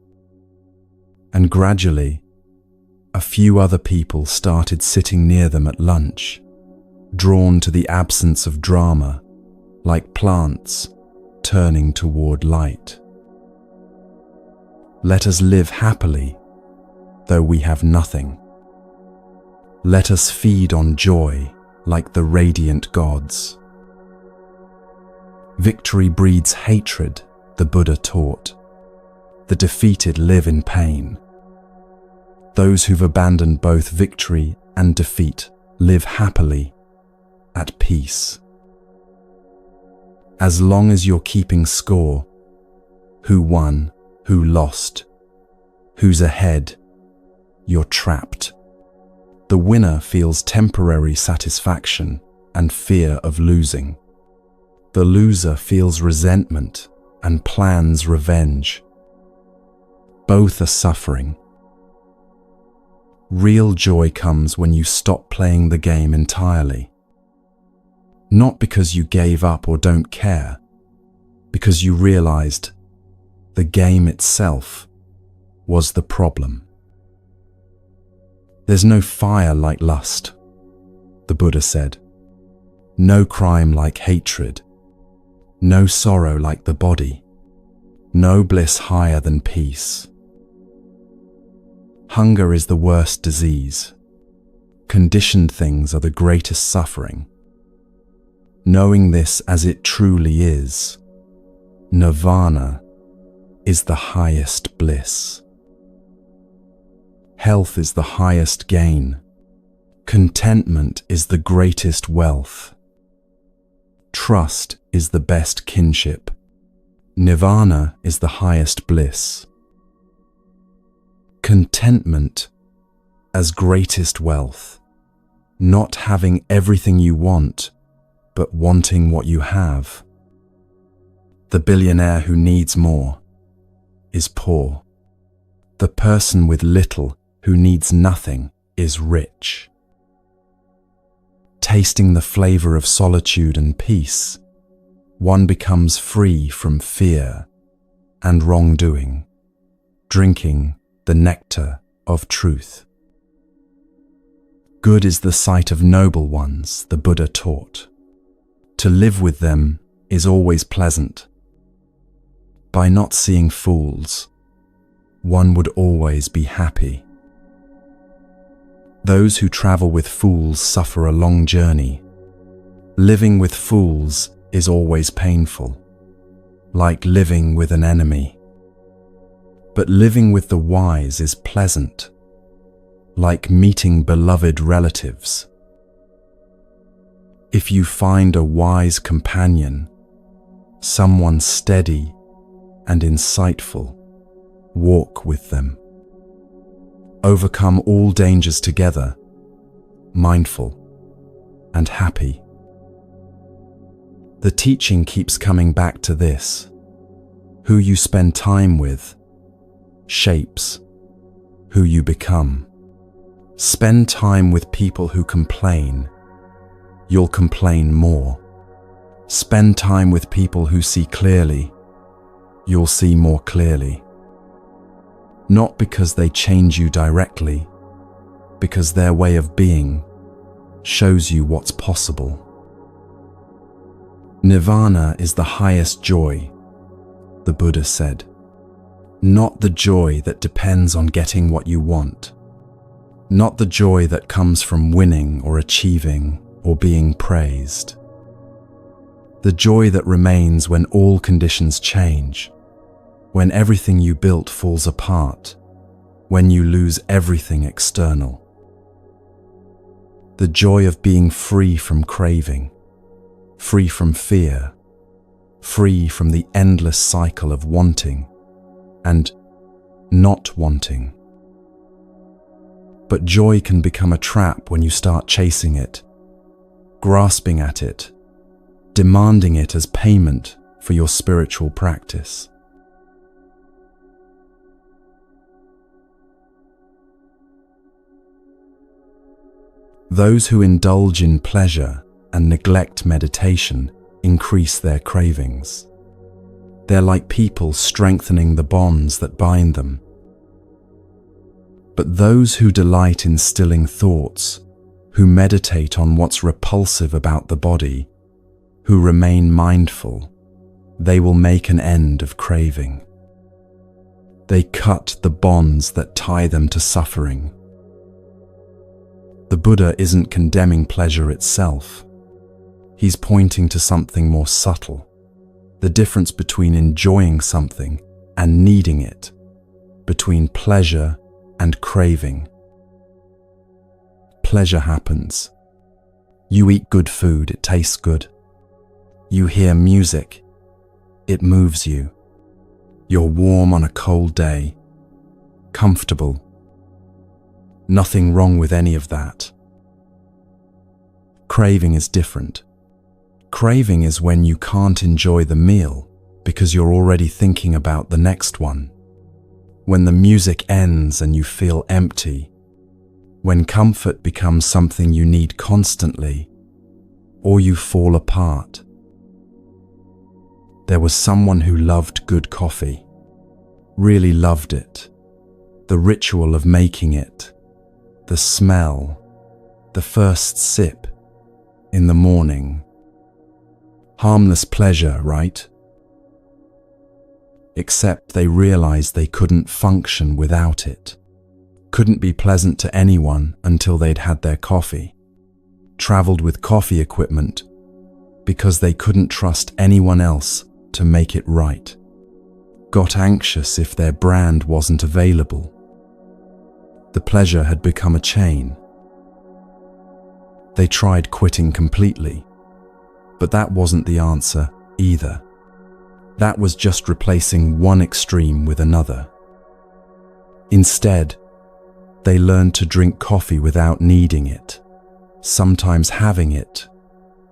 And gradually, a few other people started sitting near them at lunch, drawn to the absence of drama, like plants turning toward light. Let us live happily, though we have nothing. Let us feed on joy like the radiant gods. Victory breeds hatred, the Buddha taught. The defeated live in pain. Those who've abandoned both victory and defeat live happily, at peace. As long as you're keeping score, who won, who lost, who's ahead, you're trapped. The winner feels temporary satisfaction and fear of losing. The loser feels resentment and plans revenge. Both are suffering. Real joy comes when you stop playing the game entirely. Not because you gave up or don't care, because you realized the game itself was the problem. There's no fire like lust, the Buddha said. No crime like hatred. No sorrow like the body. No bliss higher than peace. Hunger is the worst disease. Conditioned things are the greatest suffering. Knowing this as it truly is, nirvana is the highest bliss. Health is the highest gain. Contentment is the greatest wealth. Trust is the best kinship. Nirvana is the highest bliss. Contentment as greatest wealth. Not having everything you want, but wanting what you have. The billionaire who needs more is poor. The person with little who needs nothing is rich. Tasting the flavor of solitude and peace, one becomes free from fear and wrongdoing, drinking the nectar of truth. Good is the sight of noble ones, the Buddha taught. To live with them is always pleasant. By not seeing fools, one would always be happy. Those who travel with fools suffer a long journey. Living with fools is always painful, like living with an enemy. But living with the wise is pleasant, like meeting beloved relatives. If you find a wise companion, someone steady and insightful, walk with them. Overcome all dangers together, mindful and happy. The teaching keeps coming back to this. Who you spend time with shapes who you become. Spend time with people who complain. You'll complain more. Spend time with people who see clearly. You'll see more clearly. Not because they change you directly, because their way of being shows you what's possible. Nirvana is the highest joy, the Buddha said. Not the joy that depends on getting what you want. Not the joy that comes from winning or achieving or being praised. The joy that remains when all conditions change, when everything you built falls apart, when you lose everything external. The joy of being free from craving, free from fear, free from the endless cycle of wanting and not wanting. But joy can become a trap when you start chasing it, grasping at it, demanding it as payment for your spiritual practice. Those who indulge in pleasure and neglect meditation increase their cravings. They're like people strengthening the bonds that bind them. But those who delight in stilling thoughts, who meditate on what's repulsive about the body, who remain mindful, they will make an end of craving. They cut the bonds that tie them to suffering. The Buddha isn't condemning pleasure itself. He's pointing to something more subtle, the difference between enjoying something and needing it, between pleasure and craving. Pleasure happens. You eat good food, it tastes good. You hear music, it moves you. You're warm on a cold day, comfortable. Nothing wrong with any of that. Craving is different. Craving is when you can't enjoy the meal because you're already thinking about the next one. When the music ends and you feel empty. When comfort becomes something you need constantly, or you fall apart. There was someone who loved good coffee, really loved it. The ritual of making it, the smell, the first sip in the morning. Harmless pleasure, right? Except they realized they couldn't function without it. Couldn't be pleasant to anyone until they'd had their coffee. Traveled with coffee equipment because they couldn't trust anyone else to make it right. Got anxious if their brand wasn't available. The pleasure had become a chain. They tried quitting completely, but that wasn't the answer either. That was just replacing one extreme with another. Instead, they learned to drink coffee without needing it, sometimes having it,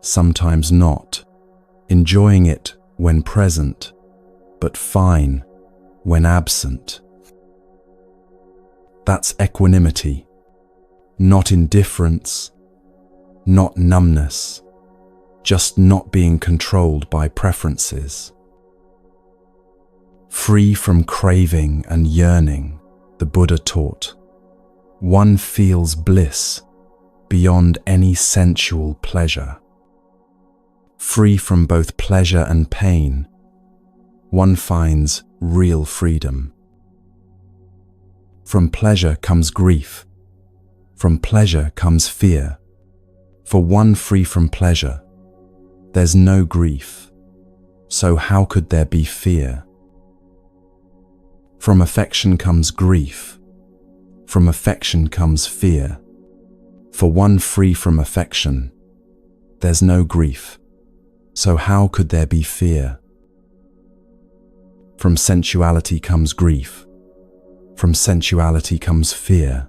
sometimes not, enjoying it when present, but fine when absent. That's equanimity, not indifference, not numbness, just not being controlled by preferences. Free from craving and yearning, the Buddha taught, one feels bliss beyond any sensual pleasure. Free from both pleasure and pain, one finds real freedom. From pleasure comes grief. From pleasure comes fear. For one free from pleasure, there's no grief. So how could there be fear? From affection comes grief. From affection comes fear. For one free from affection, there's no grief. So how could there be fear? From sensuality comes grief. From sensuality comes fear.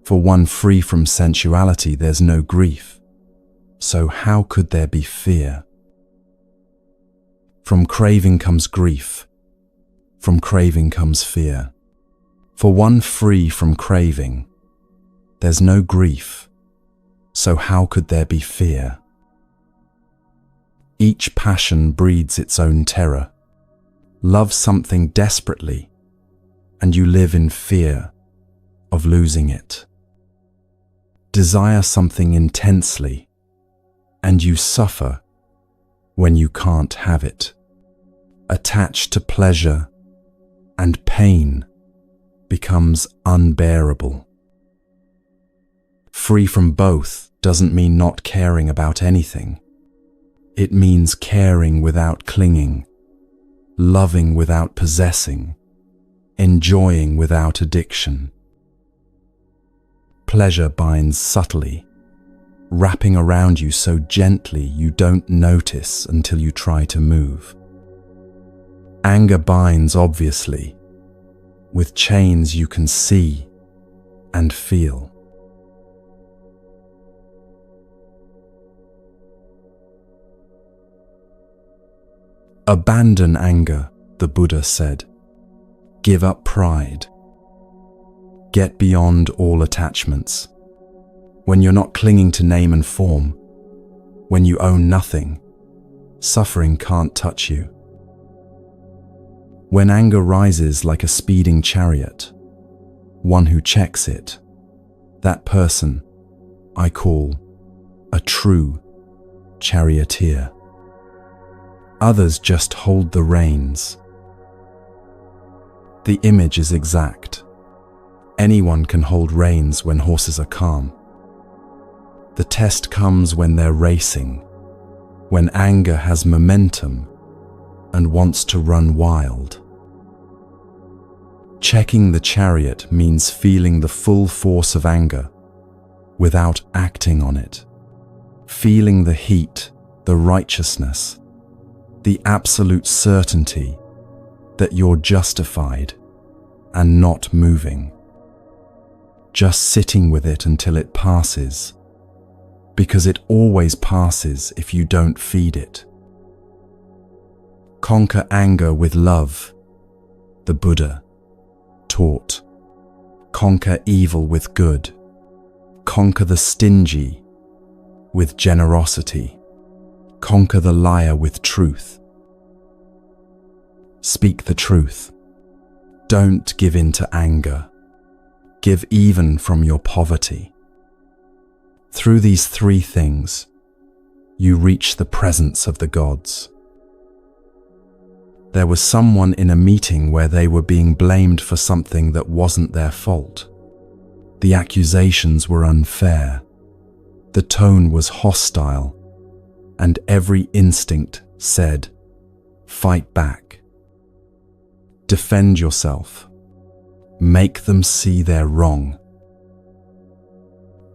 For one free from sensuality, there's no grief. So how could there be fear? From craving comes grief. From craving comes fear. For one free from craving, there's no grief. So how could there be fear? Each passion breeds its own terror. Love something desperately, and you live in fear of losing it. Desire something intensely, and you suffer when you can't have it. Attached to pleasure, and pain becomes unbearable. Free from both doesn't mean not caring about anything. It means caring without clinging, loving without possessing, enjoying without addiction. Pleasure binds subtly, wrapping around you so gently you don't notice until you try to move. Anger binds obviously, with chains you can see and feel. Abandon anger, the Buddha said. Give up pride. Get beyond all attachments. When you're not clinging to name and form, when you own nothing, suffering can't touch you. When anger rises like a speeding chariot, one who checks it, that person I call a true charioteer. Others just hold the reins. The image is exact. Anyone can hold reins when horses are calm. The test comes when they're racing, when anger has momentum and wants to run wild. Checking the chariot means feeling the full force of anger without acting on it, feeling the heat, the righteousness, the absolute certainty that you're justified and not moving. Just sitting with it until it passes, because it always passes if you don't feed it. Conquer anger with love, the Buddha taught. Conquer evil with good. Conquer the stingy with generosity. Conquer the liar with truth. Speak the truth. Don't give in to anger. Give even from your poverty. Through these three things, you reach the presence of the gods. There was someone in a meeting where they were being blamed for something that wasn't their fault. The accusations were unfair. The tone was hostile, and every instinct said, fight back. Defend yourself. Make them see they're wrong.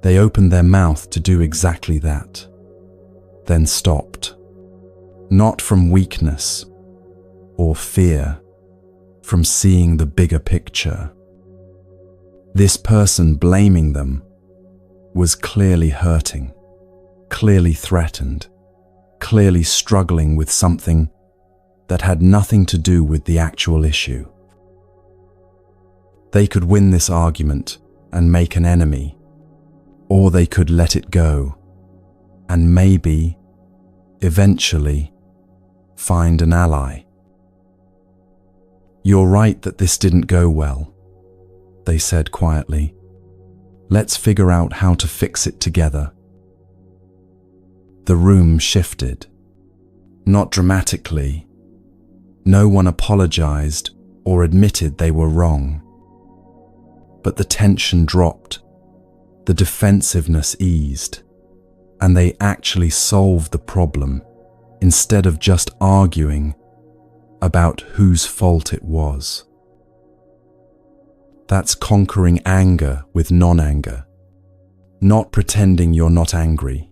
They opened their mouth to do exactly that, then stopped. Not from weakness or fear, from seeing the bigger picture. This person blaming them was clearly hurting, clearly threatened, clearly struggling with something that had nothing to do with the actual issue. They could win this argument and make an enemy, or they could let it go and maybe, eventually, find an ally. You're right that this didn't go well, they said quietly. Let's figure out how to fix it together. The room shifted. Not dramatically. No one apologized or admitted they were wrong. But the tension dropped, the defensiveness eased, and they actually solved the problem instead of just arguing about whose fault it was. That's conquering anger with non-anger, not pretending you're not angry,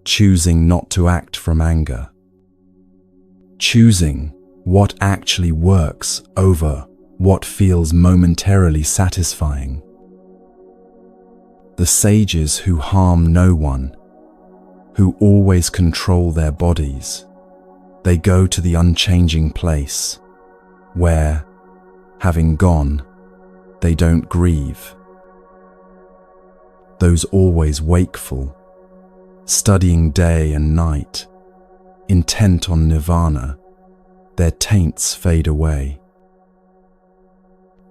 choosing not to act from anger, choosing what actually works over what feels momentarily satisfying. The sages who harm no one, who always control their bodies, they go to the unchanging place where, having gone, they don't grieve. Those always wakeful, studying day and night, intent on nirvana, their taints fade away.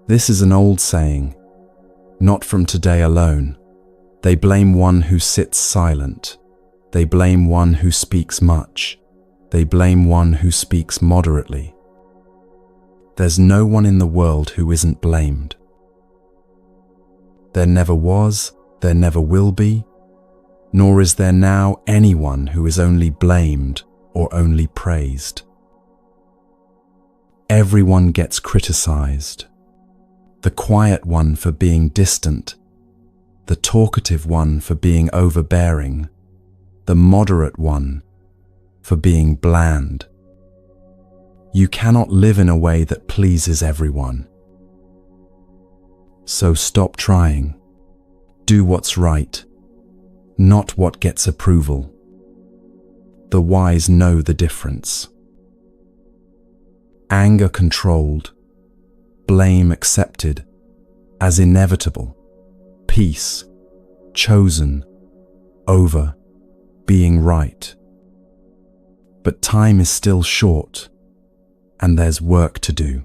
This is an old saying, not from today alone. They blame one who sits silent. They blame one who speaks much. They blame one who speaks moderately. There's no one in the world who isn't blamed. There never was, there never will be, nor is there now anyone who is only blamed or only praised. Everyone gets criticized. The quiet one for being distant, the talkative one for being overbearing, the moderate one for being bland. You cannot live in a way that pleases everyone. So stop trying. Do what's right, not what gets approval. The wise know the difference. Anger controlled, blame accepted as inevitable, peace chosen over being right. But time is still short, and there's work to do.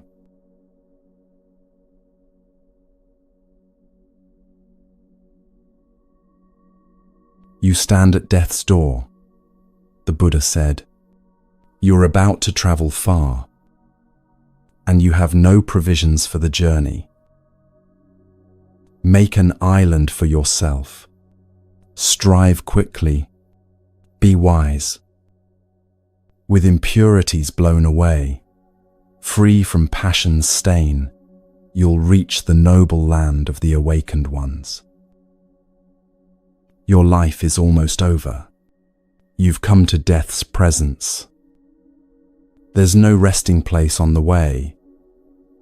You stand at death's door, the Buddha said. You're about to travel far, and you have no provisions for the journey. Make an island for yourself. Strive quickly. Be wise. With impurities blown away, free from passion's stain, you'll reach the noble land of the awakened ones. Your life is almost over. You've come to death's presence. There's no resting place on the way,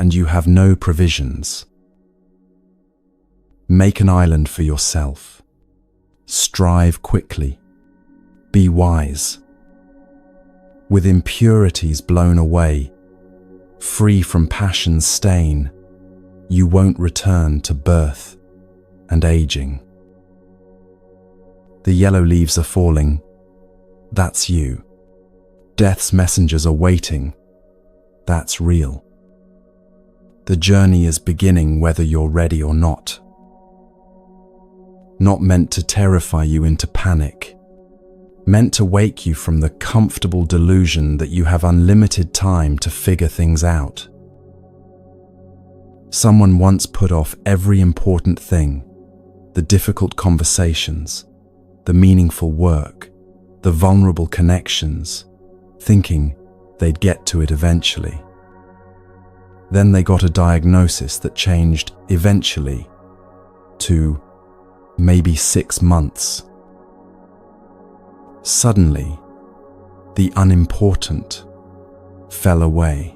and you have no provisions. Make an island for yourself. Strive quickly. Be wise. With impurities blown away, free from passion's stain, you won't return to birth and aging. The yellow leaves are falling. That's you. Death's messengers are waiting. That's real. The journey is beginning whether you're ready or not. Not meant to terrify you into panic. Meant to wake you from the comfortable delusion that you have unlimited time to figure things out. Someone once put off every important thing, the difficult conversations, the meaningful work, the vulnerable connections, thinking they'd get to it eventually. Then they got a diagnosis that changed eventually to maybe 6 months. Suddenly, the unimportant fell away.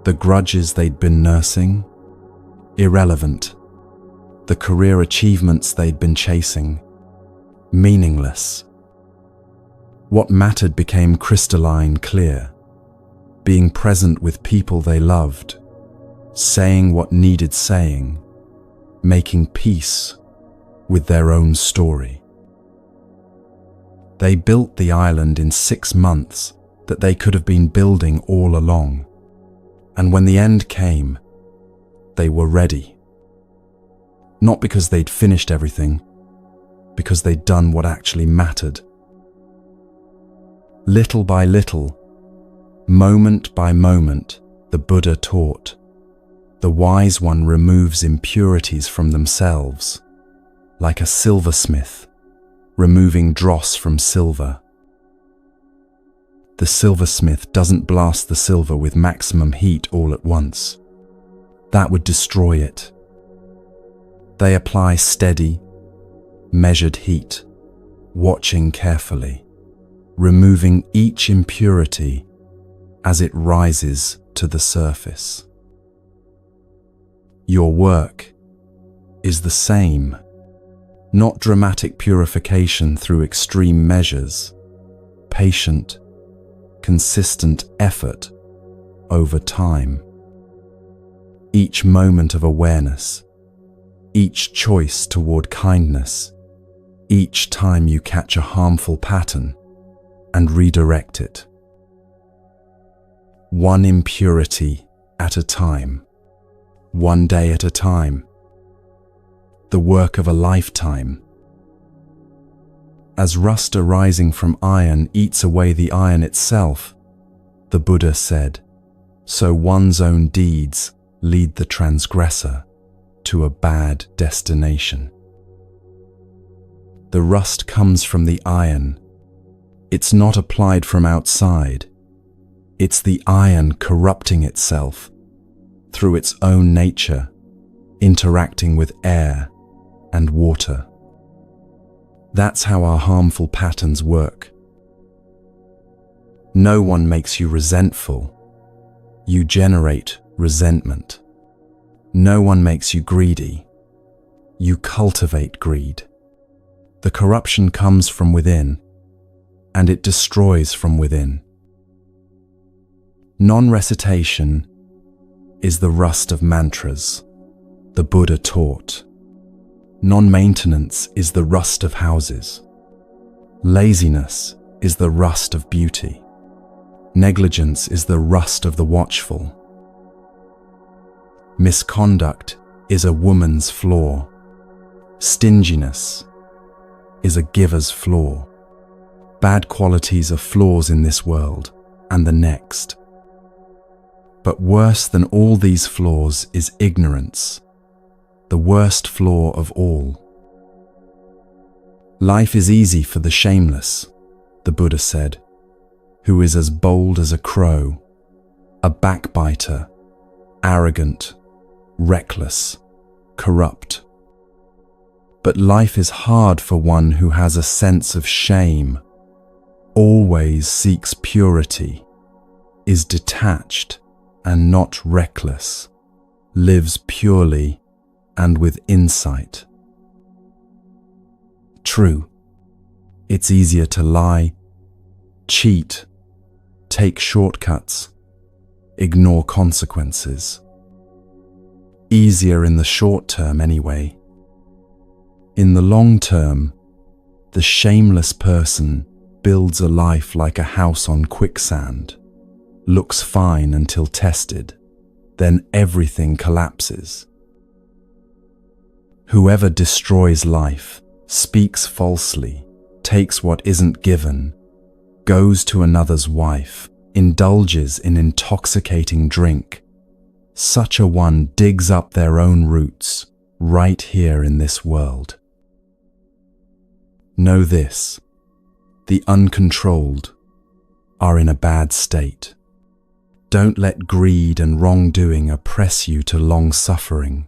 The grudges they'd been nursing, irrelevant. The career achievements they'd been chasing, meaningless. What mattered became crystalline clear, being present with people they loved, saying what needed saying, making peace with their own story. They built the island in 6 months that they could have been building all along. And when the end came, they were ready. Not because they'd finished everything, because they'd done what actually mattered. Little by little, moment by moment, the Buddha taught. The wise one removes impurities from themselves, like a silversmith removing dross from silver. The silversmith doesn't blast the silver with maximum heat all at once. That would destroy it. They apply steady, measured heat, watching carefully, removing each impurity as it rises to the surface. Your work is the same. Not dramatic purification through extreme measures, patient, consistent effort over time. Each moment of awareness, each choice toward kindness, each time you catch a harmful pattern and redirect it. One impurity at a time, one day at a time. The work of a lifetime. As rust arising from iron eats away the iron itself, the Buddha said, so one's own deeds lead the transgressor to a bad destination. The rust comes from the iron. It's not applied from outside. It's the iron corrupting itself through its own nature, interacting with air and water. That's how our harmful patterns work. No one makes you resentful. You generate resentment. No one makes you greedy. You cultivate greed. The corruption comes from within, and it destroys from within. Non-recitation is the rust of mantras, the Buddha taught. Non-maintenance is the rust of houses. Laziness is the rust of beauty. Negligence is the rust of the watchful. Misconduct is a woman's flaw. Stinginess is a giver's flaw. Bad qualities are flaws in this world and the next. But worse than all these flaws is ignorance, the worst flaw of all. Life is easy for the shameless, the Buddha said, who is as bold as a crow, a backbiter, arrogant, reckless, corrupt. But life is hard for one who has a sense of shame, always seeks purity, is detached and not reckless, lives purely and with insight. True, it's easier to lie, cheat, take shortcuts, ignore consequences. Easier in the short term anyway. In the long term, the shameless person builds a life like a house on quicksand, looks fine until tested, then everything collapses. Whoever destroys life, speaks falsely, takes what isn't given, goes to another's wife, indulges in intoxicating drink, such a one digs up their own roots right here in this world. Know this, the uncontrolled are in a bad state. Don't let greed and wrongdoing oppress you to long suffering.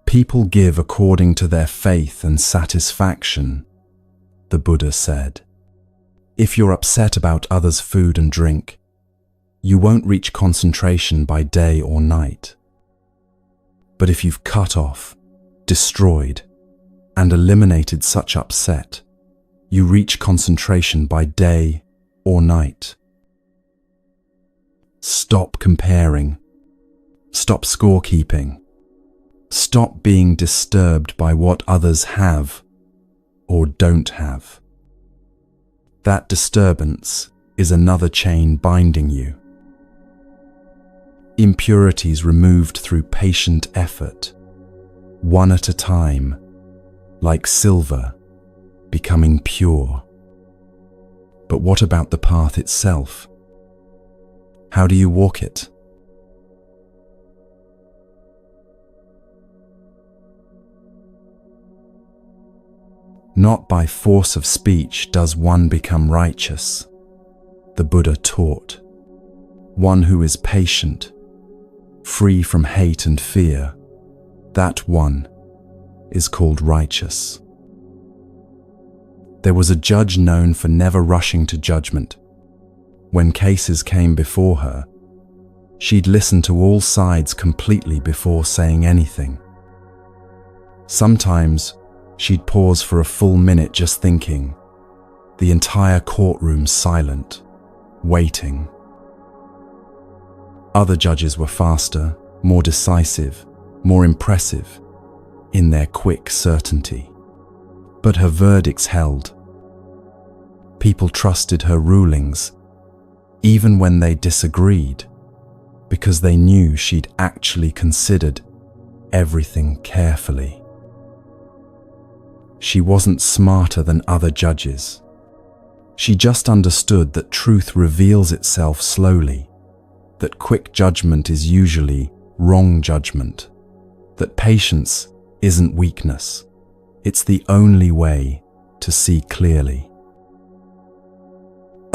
People give according to their faith and satisfaction, the Buddha said. If you're upset about others' food and drink, you won't reach concentration by day or night. But if you've cut off, destroyed, and eliminated such upset, you reach concentration by day or night. Stop comparing. Stop scorekeeping. Stop being disturbed by what others have or don't have. That disturbance is another chain binding you. Impurities removed through patient effort, one at a time, like silver, becoming pure. But what about the path itself? How do you walk it? Not by force of speech does one become righteous, the Buddha taught. One who is patient, free from hate and fear, that one is called righteous. There was a judge known for never rushing to judgment. When cases came before her, she'd listen to all sides completely before saying anything. Sometimes she'd pause for a full minute just thinking, the entire courtroom silent, waiting. Other judges were faster, more decisive, more impressive in their quick certainty. But her verdicts held. People trusted her rulings, even when they disagreed, because they knew she'd actually considered everything carefully. She wasn't smarter than other judges. She just understood that truth reveals itself slowly, that quick judgment is usually wrong judgment, that patience isn't weakness. It's the only way to see clearly.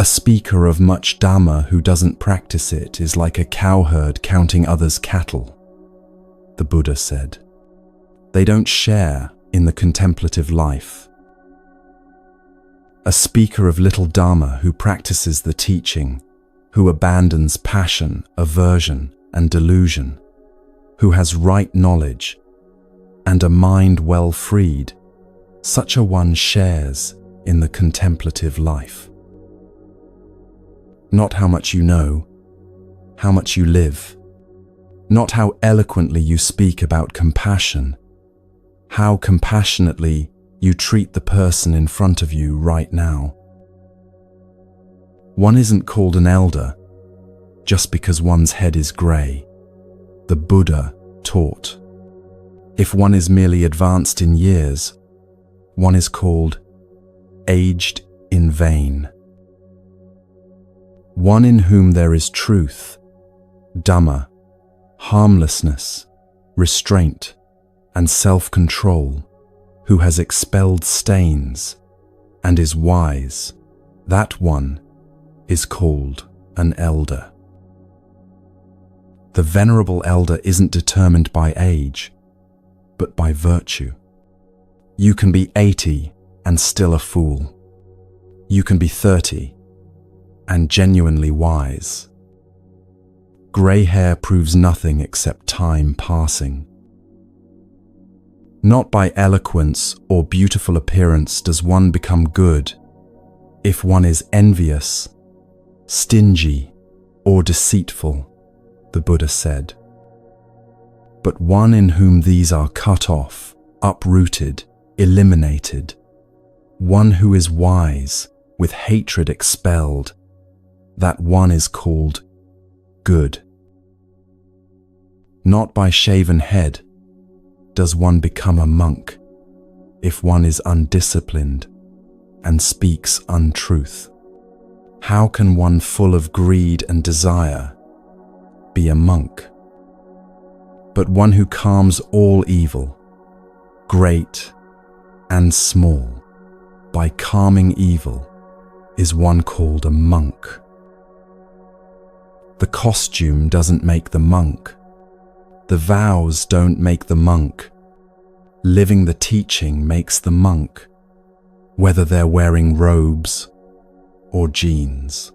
A speaker of much Dhamma who doesn't practice it is like a cowherd counting others' cattle, the Buddha said. They don't share in the contemplative life. A speaker of little Dhamma who practices the teaching, who abandons passion, aversion, and delusion, who has right knowledge and a mind well freed, such a one shares in the contemplative life. Not how much you know, how much you live. Not how eloquently you speak about compassion, how compassionately you treat the person in front of you right now. One isn't called an elder just because one's head is grey, the Buddha taught. If one is merely advanced in years, one is called aged in vain. One in whom there is truth, Dhamma, harmlessness, restraint, and self-control, who has expelled stains and is wise, that one is called an elder. The venerable elder isn't determined by age, but by virtue. You can be 80 and still a fool. You can be 30 and genuinely wise. Grey hair proves nothing except time passing. Not by eloquence or beautiful appearance does one become good. If one is envious, stingy, or deceitful, the Buddha said. But one in whom these are cut off, uprooted, eliminated, one who is wise, with hatred expelled, that one is called good. Not by shaven head does one become a monk if one is undisciplined and speaks untruth. How can one full of greed and desire be a monk? But one who calms all evil, great and small, by calming evil, is one called a monk. The costume doesn't make the monk. The vows don't make the monk. Living the teaching makes the monk, whether they're wearing robes or jeans.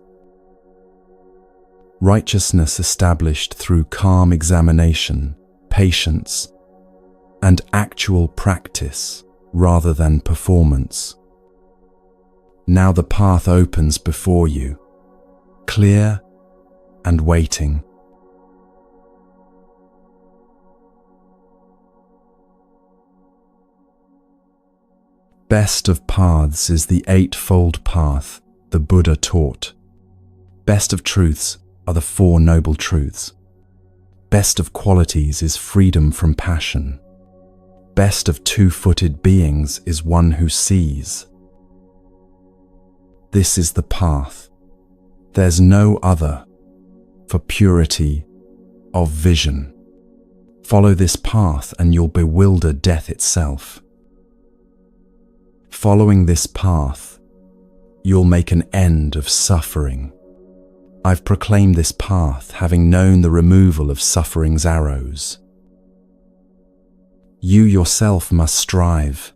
Righteousness established through calm examination, patience, and actual practice rather than performance. Now the path opens before you, clear and waiting. Best of paths is the eightfold path the Buddha taught. Best of truths are the Four Noble Truths. Best of qualities is freedom from passion. Best of two-footed beings is one who sees. This is the path. There's no other for purity of vision. Follow this path and you'll bewilder death itself. Following this path, you'll make an end of suffering. I've proclaimed this path, having known the removal of suffering's arrows. You yourself must strive.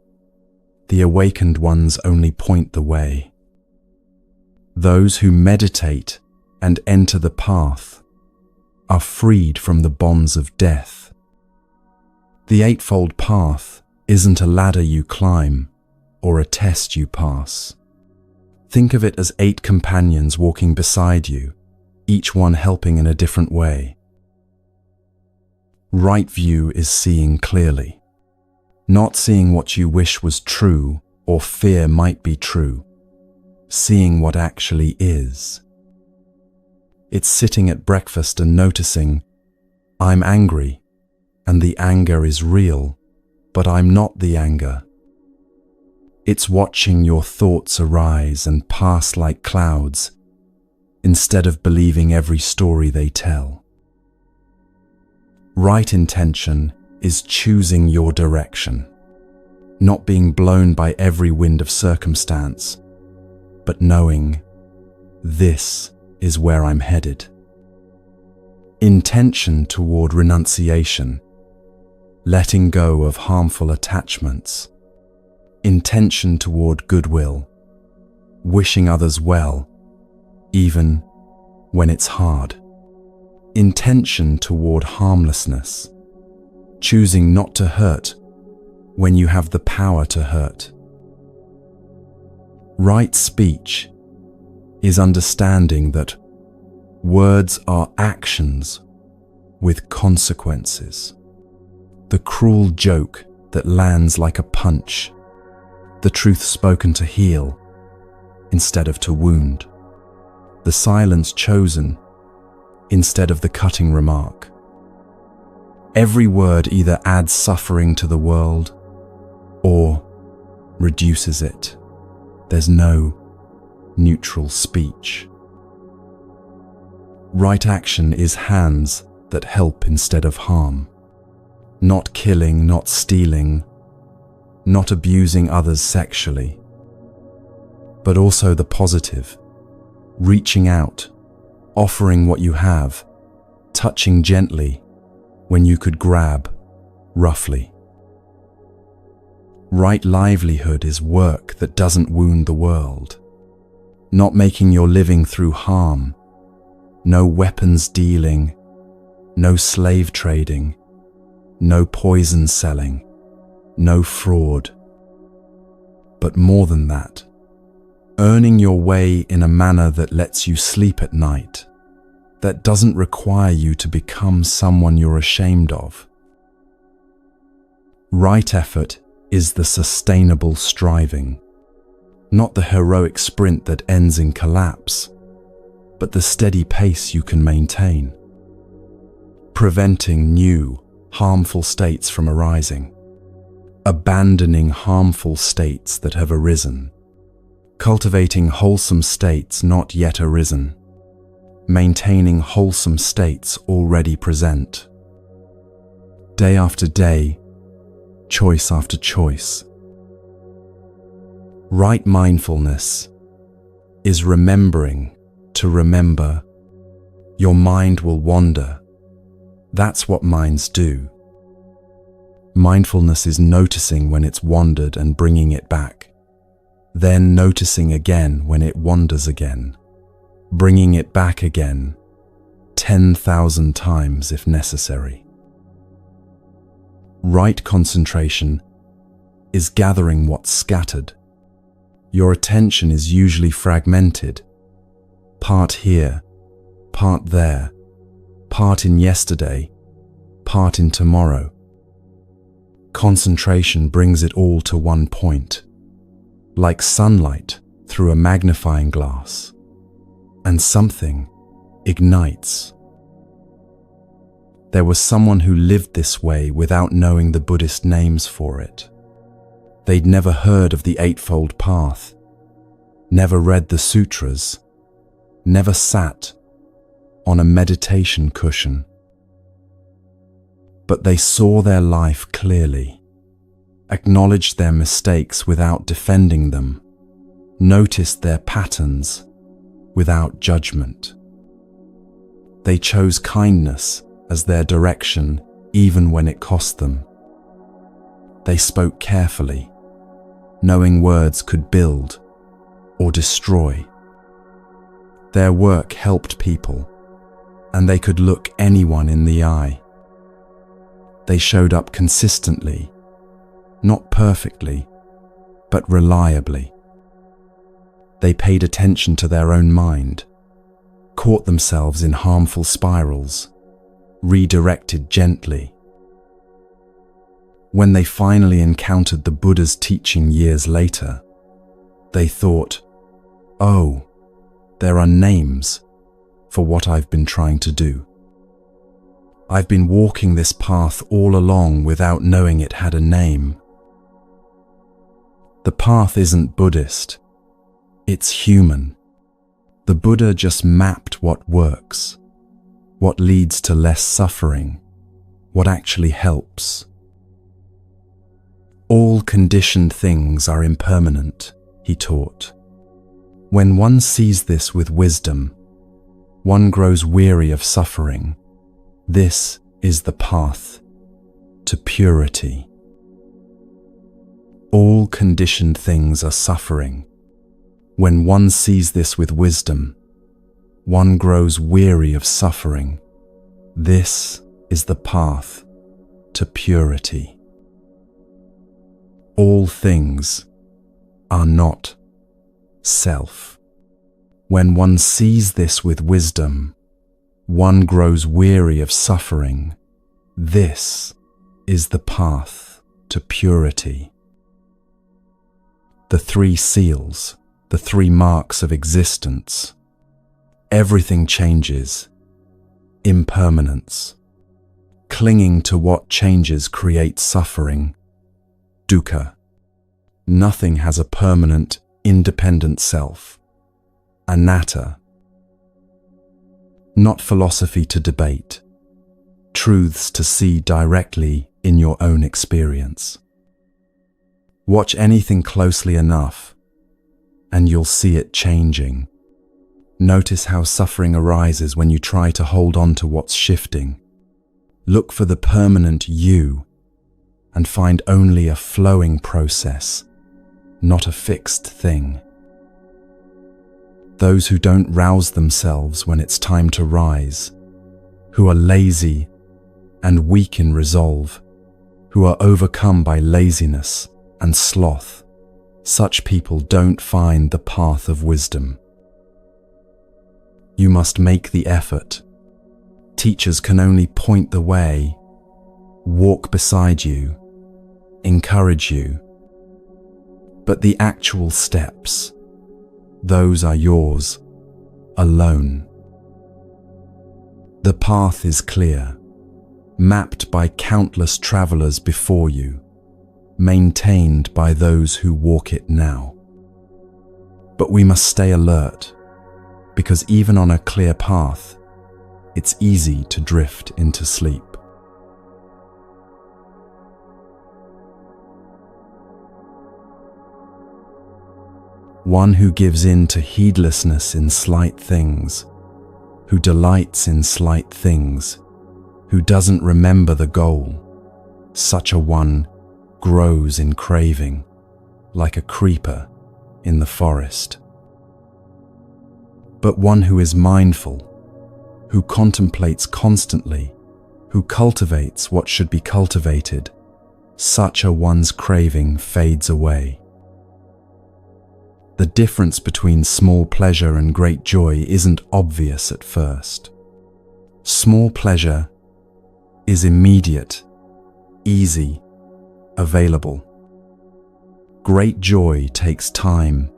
The awakened ones only point the way. Those who meditate and enter the path are freed from the bonds of death. The eightfold path isn't a ladder you climb or a test you pass. Think of it as 8 companions walking beside you, each one helping in a different way. Right view is seeing clearly, not seeing what you wish was true or fear might be true, seeing what actually is. It's sitting at breakfast and noticing, I'm angry, and the anger is real, but I'm not the anger. It's watching your thoughts arise and pass like clouds, instead of believing every story they tell. Right intention is choosing your direction, not being blown by every wind of circumstance, but knowing This is where I'm headed. Intention toward renunciation, letting go of harmful attachments. Intention toward goodwill, wishing others well, even when it's hard. Intention toward harmlessness, choosing not to hurt when you have the power to hurt. Right speech is understanding that words are actions with consequences. The cruel joke that lands like a punch, the truth spoken to heal instead of to wound, the silence chosen instead of the cutting remark. Every word either adds suffering to the world or reduces it. There's no neutral speech. Right action is hands that help instead of harm. Not killing, not stealing, not abusing others sexually, but also the positive, reaching out, offering what you have, touching gently when you could grab roughly. Right livelihood is work that doesn't wound the world, not making your living through harm, no weapons dealing, no slave trading, no poison selling, no fraud. But more than that, earning your way in a manner that lets you sleep at night, that doesn't require you to become someone you're ashamed of. Right effort is the sustainable striving, not the heroic sprint that ends in collapse, but the steady pace you can maintain, preventing new, harmful states from arising, abandoning harmful states that have arisen, cultivating wholesome states not yet arisen, maintaining wholesome states already present. Day after day, choice after choice. Right mindfulness is remembering to remember. Your mind will wander. That's what minds do. Mindfulness is noticing when it's wandered and bringing it back, then noticing again when it wanders again, bringing it back again, 10,000 times if necessary. Right concentration is gathering what's scattered. Your attention is usually fragmented, part here, part there, part in yesterday, part in tomorrow. Concentration brings it all to one point, like sunlight through a magnifying glass, and something ignites. There was someone who lived this way without knowing the Buddhist names for it. They'd never heard of the Eightfold Path, never read the sutras, never sat on a meditation cushion. But they saw their life clearly, acknowledged their mistakes without defending them, noticed their patterns without judgment. They chose kindness as their direction even when it cost them. They spoke carefully, knowing words could build or destroy. Their work helped people, and they could look anyone in the eye. They showed up consistently, not perfectly, but reliably. They paid attention to their own mind, caught themselves in harmful spirals, redirected gently. When they finally encountered the Buddha's teaching years later, they thought, "Oh, there are names for what I've been trying to do. I've been walking this path all along without knowing it had a name." The path isn't Buddhist, it's human. The Buddha just mapped what works, what leads to less suffering, what actually helps. All conditioned things are impermanent, he taught. When one sees this with wisdom, one grows weary of suffering. This is the path to purity. All conditioned things are suffering. When one sees this with wisdom, one grows weary of suffering. This is the path to purity. All things are not self. When one sees this with wisdom, one grows weary of suffering. This is the path to purity. The three seals, the three marks of existence. Everything changes. Impermanence. Clinging to what changes creates suffering. Dukkha. Nothing has a permanent, independent self. Anatta. Not philosophy to debate. Truths to see directly in your own experience. Watch anything closely enough, and you'll see it changing. Notice how suffering arises when you try to hold on to what's shifting. Look for the permanent you, and find only a flowing process, not a fixed thing. Those who don't rouse themselves when it's time to rise, who are lazy and weak in resolve, who are overcome by laziness and sloth, such people don't find the path of wisdom. You must make the effort. Teachers can only point the way, walk beside you, encourage you. But the actual steps, those are yours, alone. The path is clear, mapped by countless travelers before you, maintained by those who walk it now. But we must stay alert, because even on a clear path, it's easy to drift into sleep. One who gives in to heedlessness in slight things, who delights in slight things, who doesn't remember the goal, such a one grows in craving, like a creeper in the forest. But one who is mindful, who contemplates constantly, who cultivates what should be cultivated, such a one's craving fades away. The difference between small pleasure and great joy isn't obvious at first. Small pleasure is immediate, easy, available. Great joy takes time,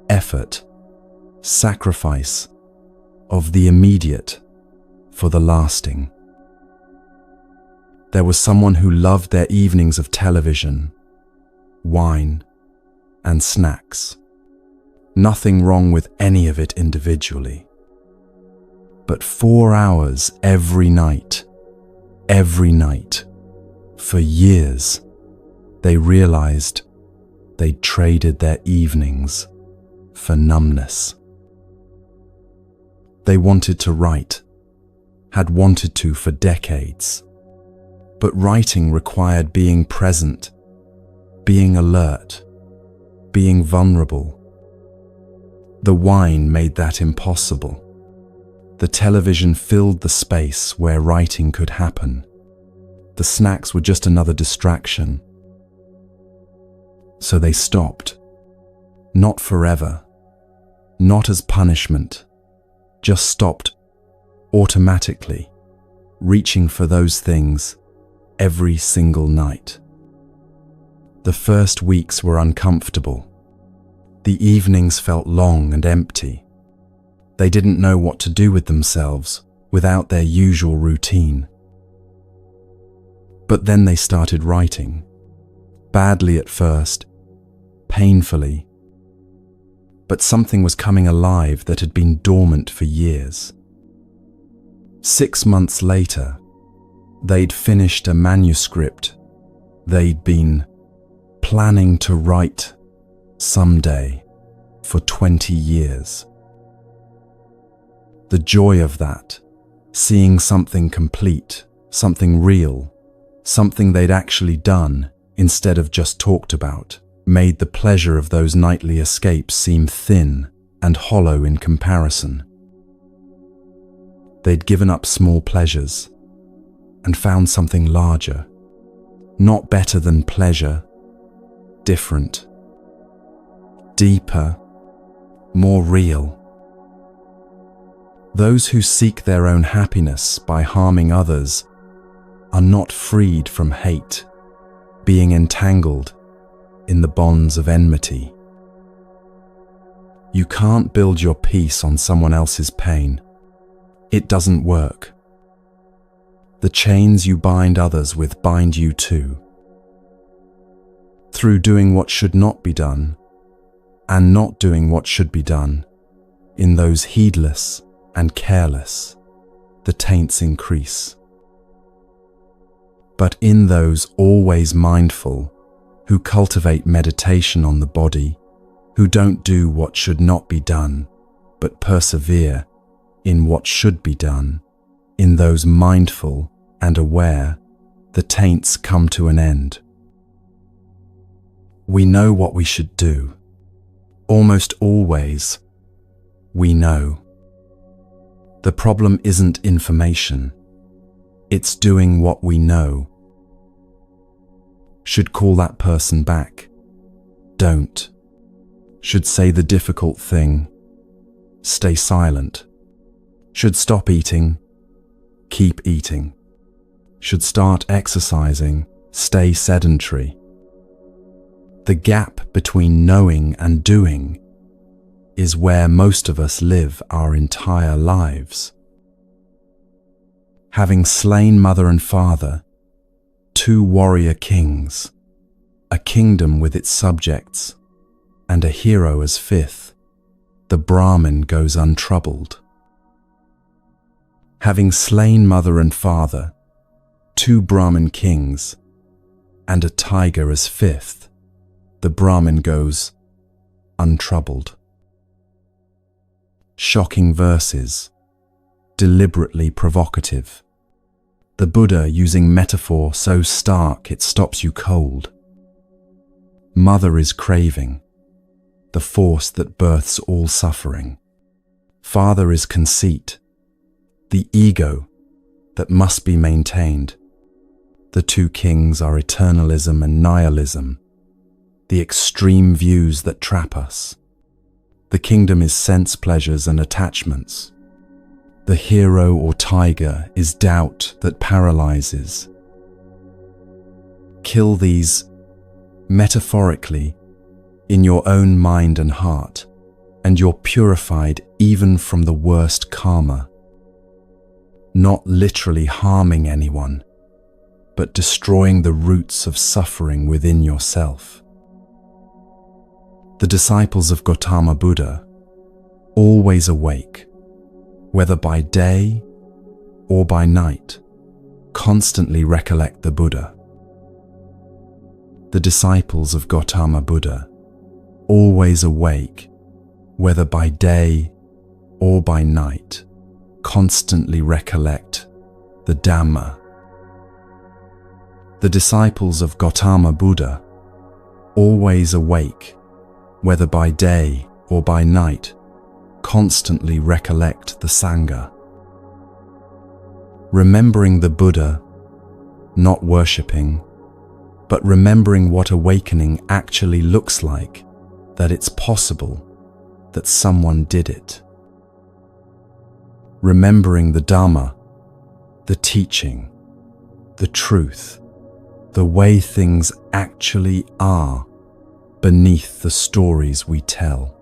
effort, sacrifice of the immediate for the lasting. There was someone who loved their evenings of television, wine, and snacks. Nothing wrong with any of it individually. But 4 hours every night, for years, they realized they'd traded their evenings for numbness. They wanted to write, had wanted to for decades. But writing required being present, being alert, being vulnerable. The wine made that impossible. The television filled the space where writing could happen. The snacks were just another distraction. So they stopped. Not forever. Not as punishment. Just stopped automatically, reaching for those things every single night. The first weeks were uncomfortable. The evenings felt long and empty. They didn't know what to do with themselves without their usual routine. But then they started writing. Badly at first, painfully. But something was coming alive that had been dormant for years. 6 months later, they'd finished a manuscript they'd been planning to write someday for 20 years. The joy of that, seeing something complete, something real, something they'd actually done instead of just talked about, made the pleasure of those nightly escapes seem thin and hollow in comparison. They'd given up small pleasures and found something larger, not better than pleasure, different, deeper, more real. Those who seek their own happiness by harming others are not freed from hate, being entangled in the bonds of enmity. You can't build your peace on someone else's pain. It doesn't work. The chains you bind others with bind you too. Through doing what should not be done, and not doing what should be done, in those heedless and careless, the taints increase. But in those always mindful, who cultivate meditation on the body, who don't do what should not be done, but persevere in what should be done, in those mindful and aware, the taints come to an end. We know what we should do. Almost always, we know. The problem isn't information. It's doing what we know. Should call that person back. Don't. Should say the difficult thing. Stay silent. Should stop eating. Keep eating. Should start exercising. Stay sedentary. The gap between knowing and doing is where most of us live our entire lives. Having slain mother and father, 2 warrior kings, a kingdom with its subjects, and a hero as 5th, the Brahmin goes untroubled. Having slain mother and father, 2 Brahmin kings, and a tiger as 5th, the Brahmin goes untroubled. Shocking verses, deliberately provocative. The Buddha using metaphor so stark it stops you cold. Mother is craving, the force that births all suffering. Father is conceit, the ego that must be maintained. The 2 kings are eternalism and nihilism, the extreme views that trap us. The kingdom is sense pleasures and attachments. The hero or tiger is doubt that paralyzes. Kill these, metaphorically, in your own mind and heart, and you're purified even from the worst karma. Not literally harming anyone, but destroying the roots of suffering within yourself. The disciples of Gautama Buddha, always awake, whether by day or by night, constantly recollect the Buddha. The disciples of Gautama Buddha, always awake, whether by day or by night, constantly recollect the Dhamma. The disciples of Gautama Buddha, always awake, whether by day or by night, constantly recollect the Sangha. Remembering the Buddha, not worshipping, but remembering what awakening actually looks like, that it's possible, that someone did it. Remembering the Dhamma, the teaching, the truth, the way things actually are, beneath the stories we tell.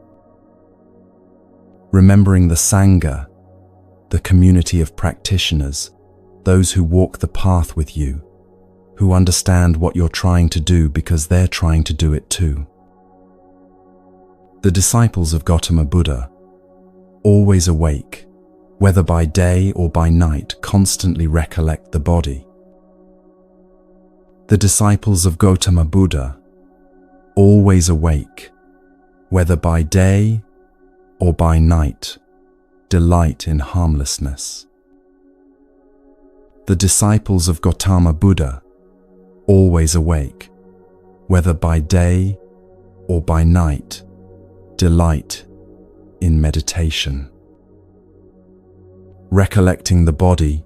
Remembering the Sangha, the community of practitioners, those who walk the path with you, who understand what you're trying to do because they're trying to do it too. The disciples of Gautama Buddha, always awake, whether by day or by night, constantly recollect the body. The disciples of Gautama Buddha, always awake, whether by day or by night, delight in harmlessness. The disciples of Gautama Buddha, always awake, whether by day or by night, delight in meditation. Recollecting the body,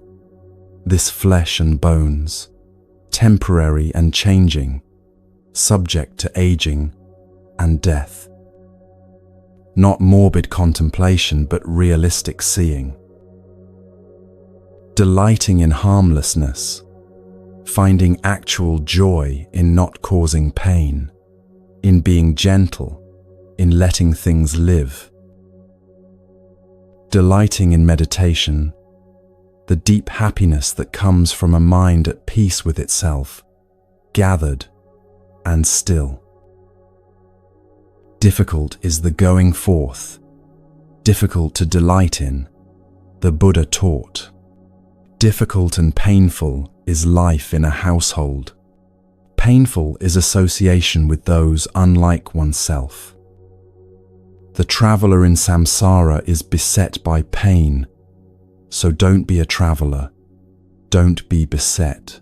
this flesh and bones, temporary and changing, subject to aging and death. Not morbid contemplation, but realistic seeing. Delighting in harmlessness, finding actual joy in not causing pain, in being gentle, in letting things live. Delighting in meditation, the deep happiness that comes from a mind at peace with itself, gathered and still. Difficult is the going forth, difficult to delight in, the Buddha taught. Difficult and painful is life in a household. Painful is association with those unlike oneself. The traveler in samsara is beset by pain, so don't be a traveler, don't be beset.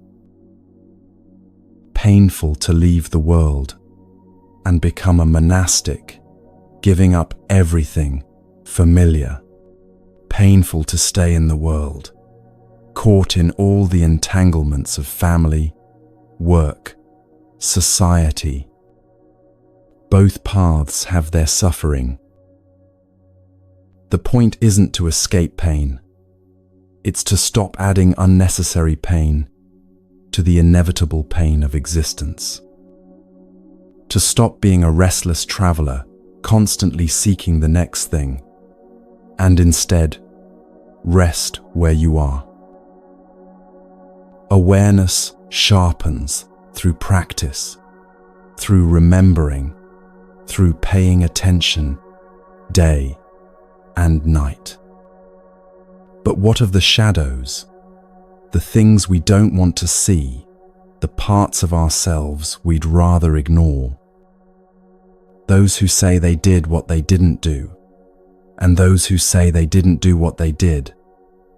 Painful to leave the world and become a monastic, giving up everything familiar. Painful to stay in the world, caught in all the entanglements of family, work, society. Both paths have their suffering. The point isn't to escape pain. It's to stop adding unnecessary pain to the inevitable pain of existence. To stop being a restless traveler, constantly seeking the next thing, and instead, rest where you are. Awareness sharpens through practice, through remembering, through paying attention, day and night. But what of the shadows, the things we don't want to see, the parts of ourselves we'd rather ignore? Those who say they did what they didn't do, and those who say they didn't do what they did,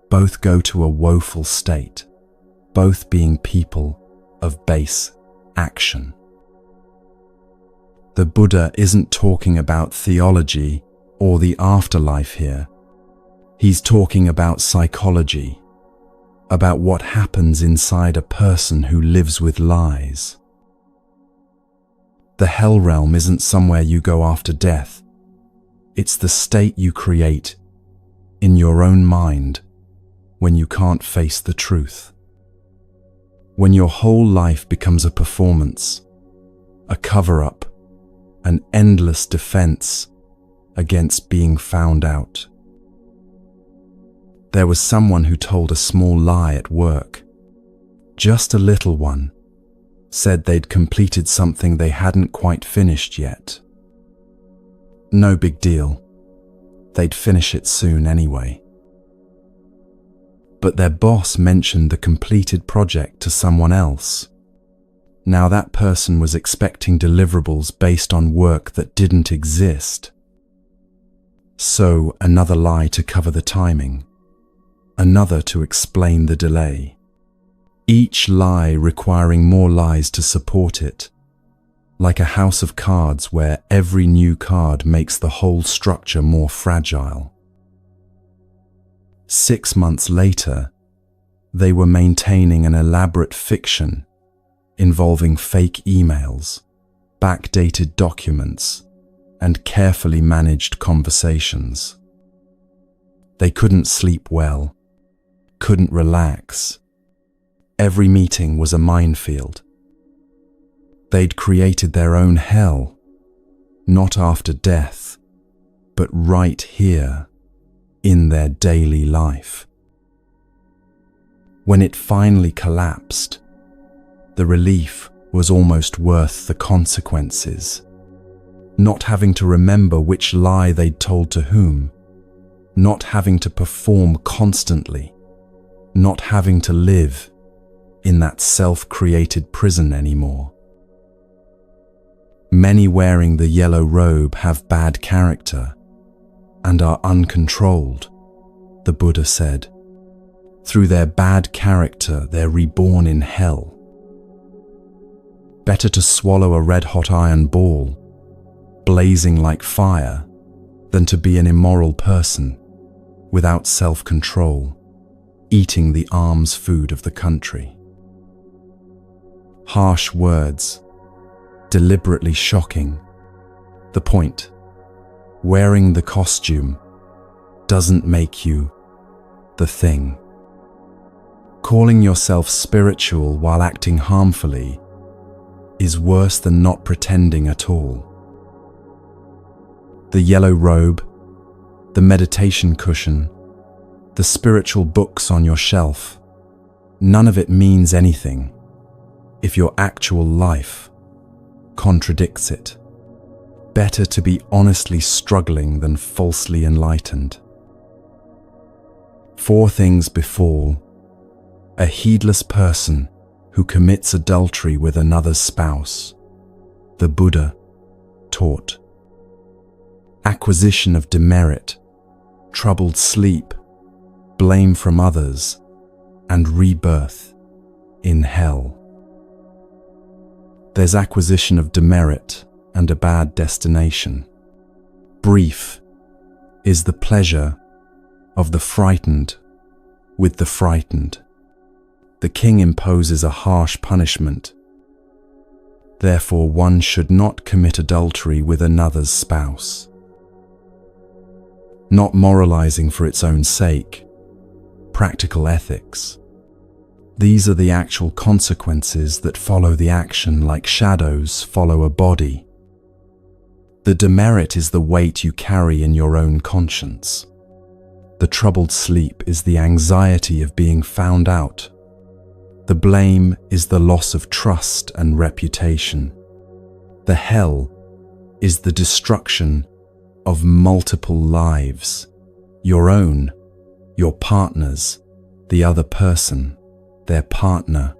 both go to a woeful state, both being people of base action. The Buddha isn't talking about theology or the afterlife here. He's talking about psychology, about what happens inside a person who lives with lies. The hell realm isn't somewhere you go after death. It's the state you create in your own mind when you can't face the truth. When your whole life becomes a performance, a cover-up, an endless defense against being found out. There was someone who told a small lie at work, just a little one, said they'd completed something they hadn't quite finished yet. No big deal, they'd finish it soon anyway. But their boss mentioned the completed project to someone else. Now that person was expecting deliverables based on work that didn't exist. So another lie to cover the timing, another to explain the delay. Each lie requiring more lies to support it, like a house of cards where every new card makes the whole structure more fragile. 6 months later, they were maintaining an elaborate fiction involving fake emails, backdated documents, and carefully managed conversations. They couldn't sleep well, couldn't relax. Every meeting was a minefield. They'd created their own hell, not after death, but right here in their daily life. When it finally collapsed, the relief was almost worth the consequences. Not having to remember which lie they'd told to whom, not having to perform constantly, not having to live in that self-created prison anymore. Many wearing the yellow robe have bad character and are uncontrolled, the Buddha said. Through their bad character, they're reborn in hell. Better to swallow a red-hot iron ball, blazing like fire, than to be an immoral person, without self-control, eating the alms food of the country. Harsh words, deliberately shocking. The point: wearing the costume doesn't make you the thing. Calling yourself spiritual while acting harmfully is worse than not pretending at all. The yellow robe, the meditation cushion, the spiritual books on your shelf, none of it means anything if your actual life contradicts it. Better to be honestly struggling than falsely enlightened. 4 things befall a heedless person who commits adultery with another's spouse, the Buddha taught. Acquisition of demerit, troubled sleep, blame from others, and rebirth in hell. There's acquisition of demerit and a bad destination. Brief is the pleasure of the frightened with the frightened. The king imposes a harsh punishment. Therefore, one should not commit adultery with another's spouse. Not moralizing for its own sake. Practical ethics. These are the actual consequences that follow the action, like shadows follow a body. The demerit is the weight you carry in your own conscience. The troubled sleep is the anxiety of being found out. The blame is the loss of trust and reputation. The hell is the destruction of multiple lives, your own, your partner's, the other person, their partner.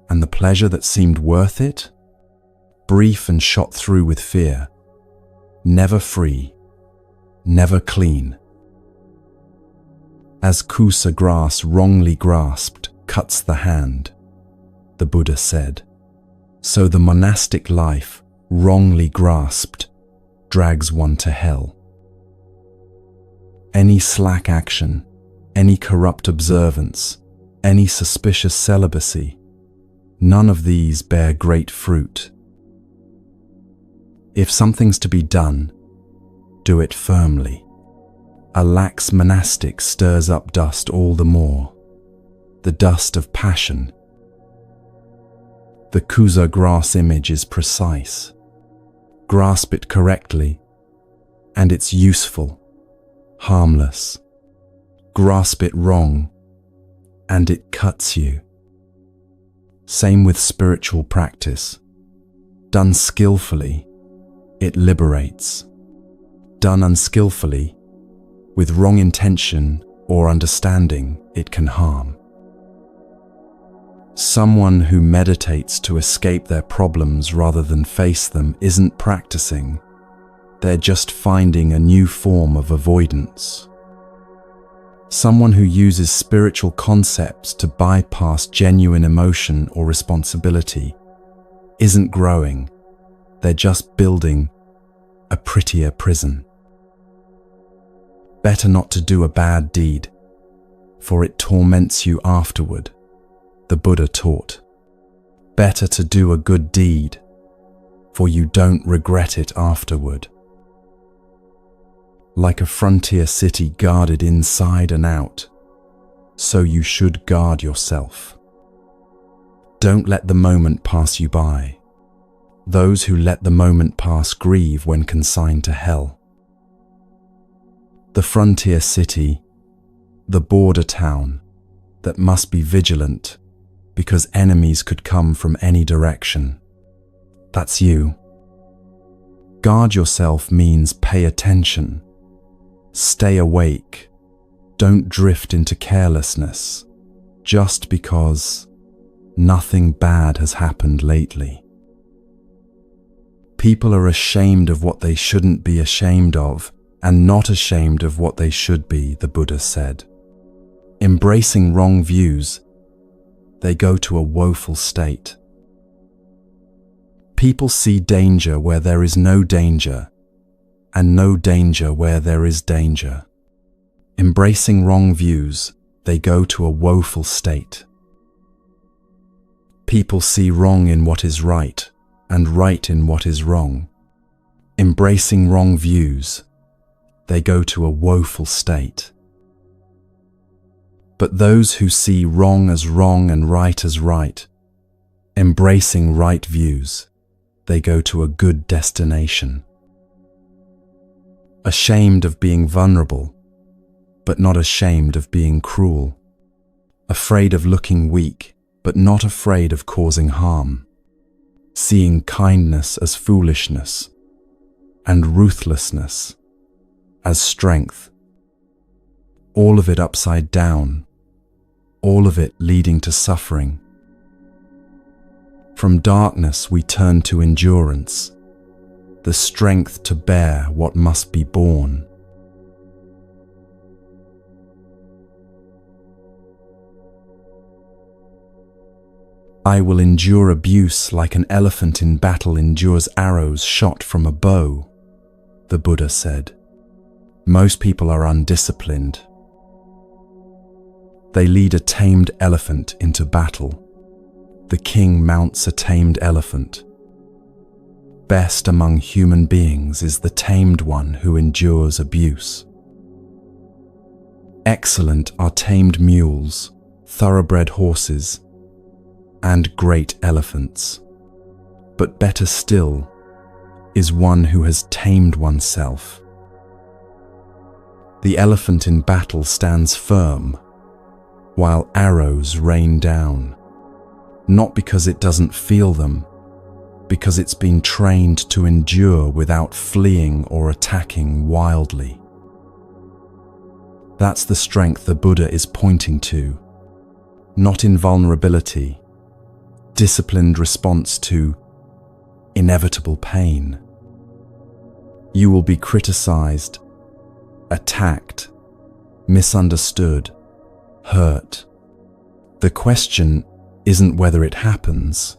And the pleasure that seemed worth it? Brief and shot through with fear, never free, never clean. As kusa grass wrongly grasped cuts the hand, the Buddha said, so the monastic life wrongly grasped drags one to hell. Any slack action, any corrupt observance, any suspicious celibacy, none of these bear great fruit. If something's to be done, do it firmly. A lax monastic stirs up dust all the more, the dust of passion. The kusa grass image is precise. Grasp it correctly, and it's useful, harmless. Grasp it wrong, and it cuts you. Same with spiritual practice. Done skillfully, it liberates. Done unskillfully, with wrong intention or understanding, it can harm. Someone who meditates to escape their problems rather than face them isn't practicing. They're just finding a new form of avoidance. Someone who uses spiritual concepts to bypass genuine emotion or responsibility isn't growing. They're just building a prettier prison. Better not to do a bad deed, for it torments you afterward, the Buddha taught. Better to do a good deed, for you don't regret it afterward. Like a frontier city guarded inside and out, so you should guard yourself. Don't let the moment pass you by. Those who let the moment pass grieve when consigned to hell. The frontier city, the border town that must be vigilant because enemies could come from any direction. That's you. Guard yourself means pay attention. Stay awake. Don't drift into carelessness just because nothing bad has happened lately. People are ashamed of what they shouldn't be ashamed of, and not ashamed of what they should be, the Buddha said. Embracing wrong views, they go to a woeful state. People see danger where there is no danger, and no danger where there is danger. Embracing wrong views, they go to a woeful state. People see wrong in what is right, and right in what is wrong. Embracing wrong views, they go to a woeful state. But those who see wrong as wrong and right as right, embracing right views, they go to a good destination. Ashamed of being vulnerable, but not ashamed of being cruel. Afraid of looking weak, but not afraid of causing harm. Seeing kindness as foolishness, and ruthlessness as strength. All of it upside down, all of it leading to suffering. From darkness we turn to endurance, the strength to bear what must be borne. I will endure abuse like an elephant in battle endures arrows shot from a bow, the Buddha said. Most people are undisciplined. They lead a tamed elephant into battle. The king mounts a tamed elephant. Best among human beings is the tamed one who endures abuse. Excellent are tamed mules, thoroughbred horses, and great elephants. But better still is one who has tamed oneself. The elephant in battle stands firm, while arrows rain down, not because it doesn't feel them, because it's been trained to endure without fleeing or attacking wildly. That's the strength the Buddha is pointing to, not invulnerability, disciplined response to inevitable pain. You will be criticized, attacked, misunderstood, hurt. The question isn't whether it happens,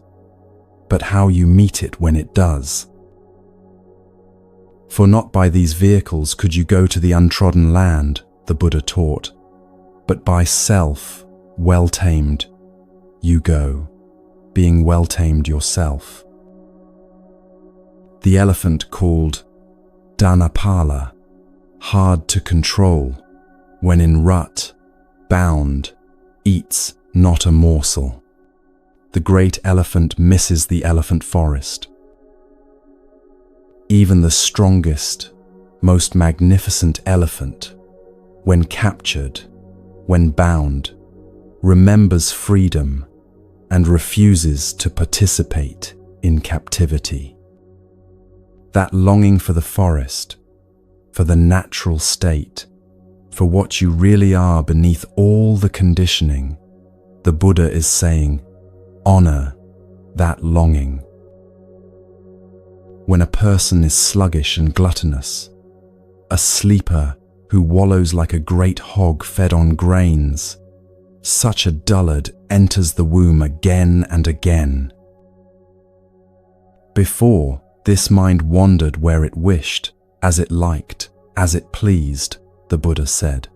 but how you meet it when it does. For not by these vehicles could you go to the untrodden land, the Buddha taught, but by self, well-tamed, you go, being well-tamed yourself. The elephant called Dhammapada, hard to control, when in rut, bound, eats not a morsel. The great elephant misses the elephant forest. Even the strongest, most magnificent elephant, when captured, when bound, remembers freedom and refuses to participate in captivity. That longing for the forest, for the natural state, for what you really are beneath all the conditioning, the Buddha is saying, honor that longing. When a person is sluggish and gluttonous, a sleeper who wallows like a great hog fed on grains, such a dullard enters the womb again and again. Before, this mind wandered where it wished, as it liked, as it pleased, the Buddha said.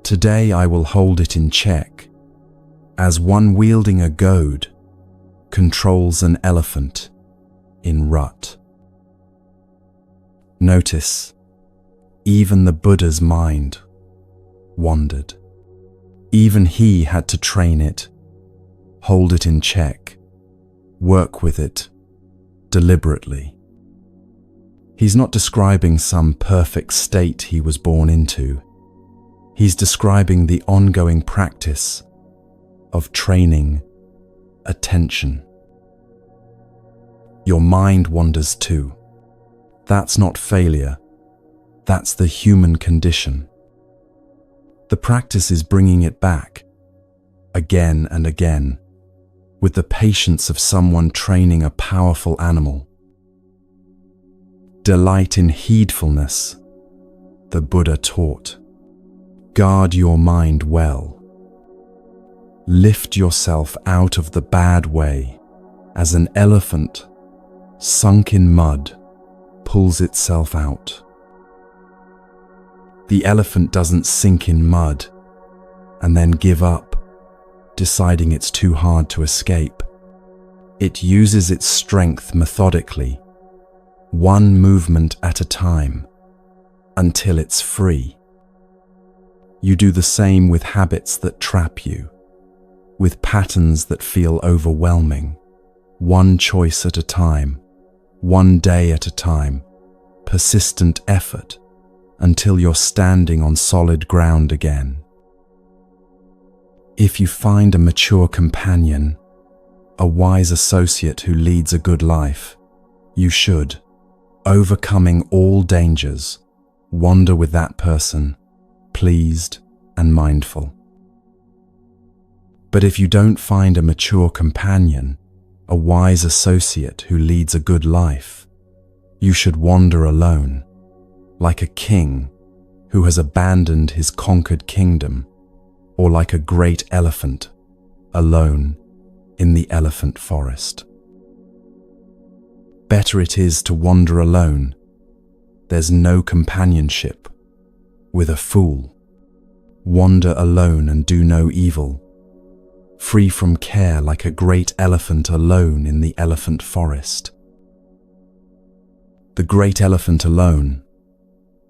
Today I will hold it in check, as one wielding a goad controls an elephant in rut. Notice, even the Buddha's mind wandered. Even he had to train it, hold it in check, work with it deliberately. He's not describing some perfect state he was born into. He's describing the ongoing practice of training attention. Your mind wanders too. That's not failure. That's the human condition. The practice is bringing it back, again and again, with the patience of someone training a powerful animal. Delight in heedfulness, the Buddha taught. Guard your mind well. Lift yourself out of the bad way as an elephant sunk in mud pulls itself out. The elephant doesn't sink in mud and then give up, deciding it's too hard to escape. It uses its strength methodically, one movement at a time, until it's free. You do the same with habits that trap you, with patterns that feel overwhelming, one choice at a time, one day at a time, persistent effort, until you're standing on solid ground again. If you find a mature companion, a wise associate who leads a good life, you should, overcoming all dangers, wander with that person, pleased and mindful. But if you don't find a mature companion, a wise associate who leads a good life, you should wander alone, like a king who has abandoned his conquered kingdom, or like a great elephant, alone in the elephant forest. Better it is to wander alone. There's no companionship with a fool. Wander alone and do no evil, free from care like a great elephant alone in the elephant forest. The great elephant alone,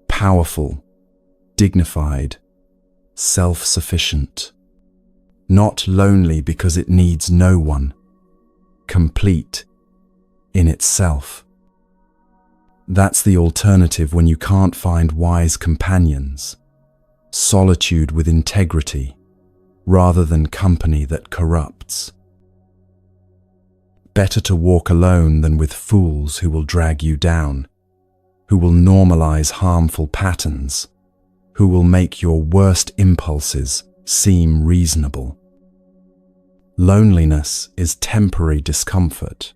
powerful, dignified, self-sufficient, not lonely because it needs no one, complete in itself. That's the alternative when you can't find wise companions, solitude with integrity, rather than company that corrupts. Better to walk alone than with fools who will drag you down, who will normalize harmful patterns, who will make your worst impulses seem reasonable. Loneliness is temporary discomfort.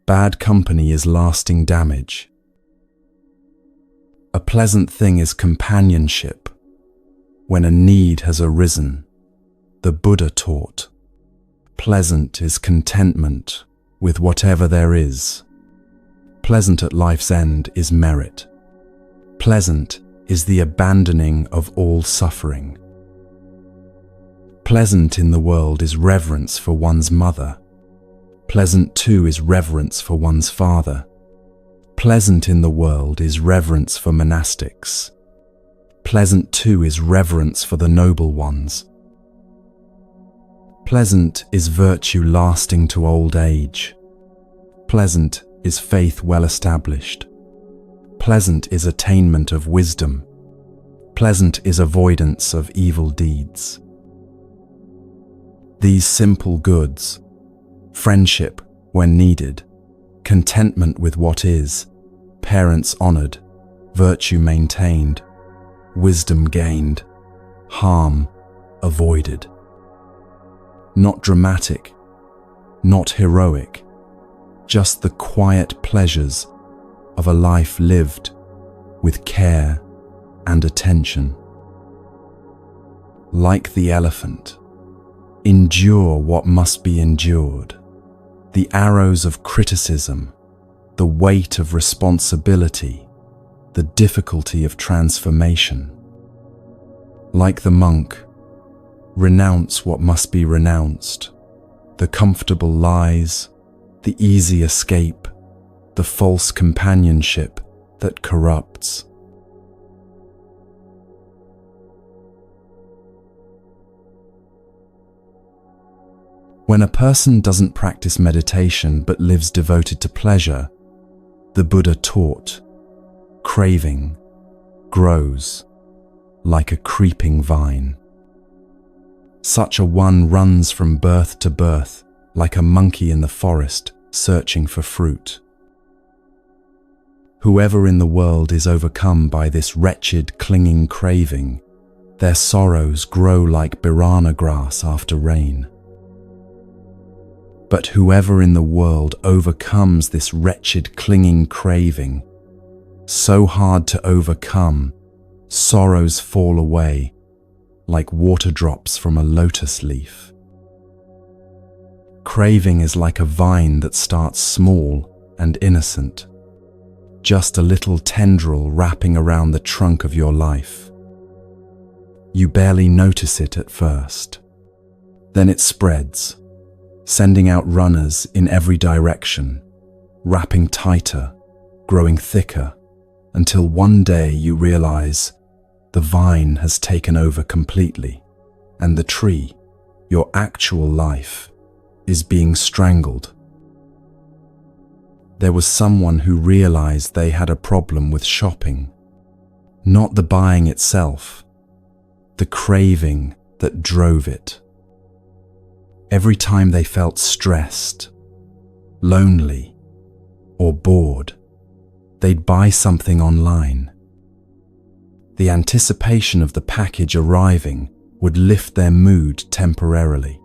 Bad company is lasting damage. A pleasant thing is companionship when a need has arisen, the Buddha taught. Pleasant is contentment with whatever there is. Pleasant at life's end is merit. Pleasant is the abandoning of all suffering. Pleasant in the world is reverence for one's mother. Pleasant too is reverence for one's father. Pleasant in the world is reverence for monastics. Pleasant too is reverence for the noble ones. Pleasant is virtue lasting to old age. Pleasant is faith well established. Pleasant is attainment of wisdom. Pleasant is avoidance of evil deeds. These simple goods, friendship when needed, contentment with what is, parents honored, virtue maintained, wisdom gained, harm avoided. Not dramatic, not heroic, just the quiet pleasures of a life lived with care and attention. Like the elephant, endure what must be endured. The arrows of criticism, the weight of responsibility, the difficulty of transformation. Like the monk, renounce what must be renounced, the comfortable lies, the easy escape, the false companionship that corrupts. When a person doesn't practice meditation but lives devoted to pleasure, the Buddha taught, craving grows like a creeping vine. Such a one runs from birth to birth like a monkey in the forest searching for fruit. Whoever in the world is overcome by this wretched clinging craving, their sorrows grow like birana grass after rain. But whoever in the world overcomes this wretched clinging craving, so hard to overcome, sorrows fall away like water drops from a lotus leaf. Craving is like a vine that starts small and innocent, just a little tendril wrapping around the trunk of your life. You barely notice it at first. Then it spreads, sending out runners in every direction, wrapping tighter, growing thicker, until one day you realize the vine has taken over completely, and the tree, your actual life, is being strangled. There was someone who realized they had a problem with shopping, not the buying itself, the craving that drove it. Every time they felt stressed, lonely, or bored, they'd buy something online. The anticipation of the package arriving would lift their mood temporarily.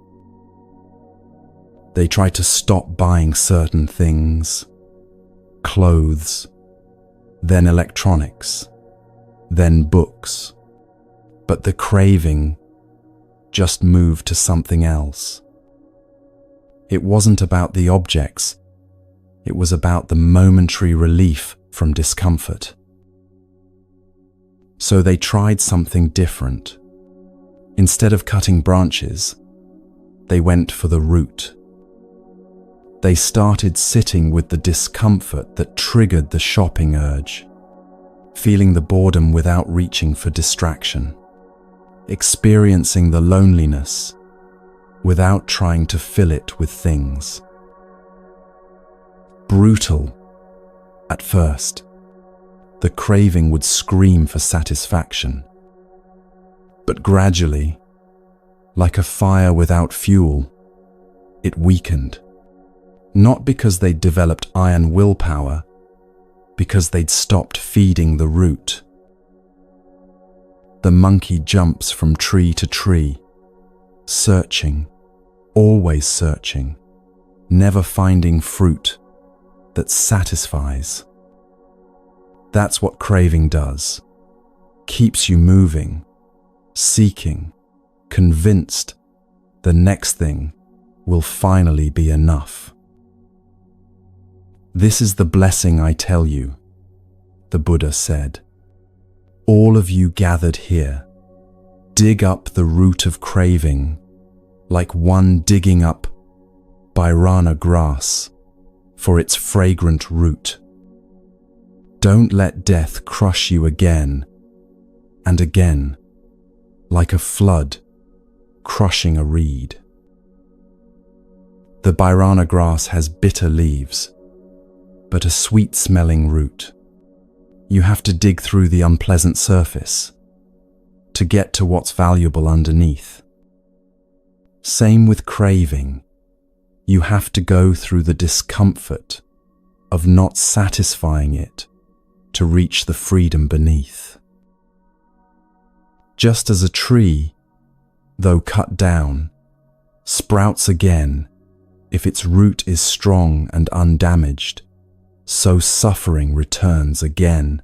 They tried to stop buying certain things, clothes, then electronics, then books, but the craving just moved to something else. It wasn't about the objects, it was about the momentary relief from discomfort. So they tried something different. Instead of cutting branches, they went for the root. They started sitting with the discomfort that triggered the shopping urge, feeling the boredom without reaching for distraction, experiencing the loneliness without trying to fill it with things. Brutal at first. The craving would scream for satisfaction. But gradually, like a fire without fuel, it weakened. Not because they'd developed iron willpower, because they'd stopped feeding the root. The monkey jumps from tree to tree, searching, always searching, never finding fruit that satisfies. That's what craving does. Keeps you moving, seeking, convinced the next thing will finally be enough. This is the blessing I tell you, the Buddha said. All of you gathered here, dig up the root of craving, like one digging up Bairana grass for its fragrant root. Don't let death crush you again and again, like a flood crushing a reed. The Bairana grass has bitter leaves, but a sweet-smelling root. You have to dig through the unpleasant surface to get to what's valuable underneath. Same with craving. You have to go through the discomfort of not satisfying it to reach the freedom beneath. Just as a tree, though cut down, sprouts again if its root is strong and undamaged, so suffering returns again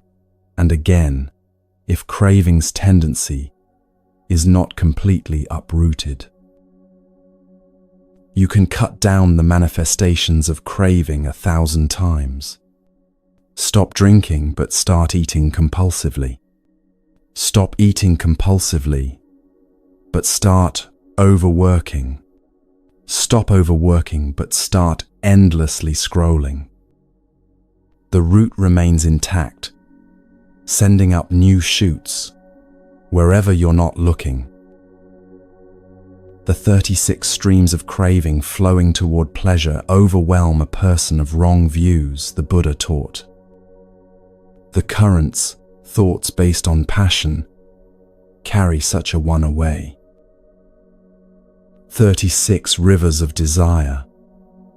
and again if craving's tendency is not completely uprooted. You can cut down the manifestations of craving 1,000 times. Stop drinking but start eating compulsively. Stop eating compulsively but start overworking. Stop overworking but start endlessly scrolling. The root remains intact, sending up new shoots wherever you're not looking. The 36 streams of craving flowing toward pleasure overwhelm a person of wrong views, the Buddha taught. The currents, thoughts based on passion, carry such a one away. 36 rivers of desire,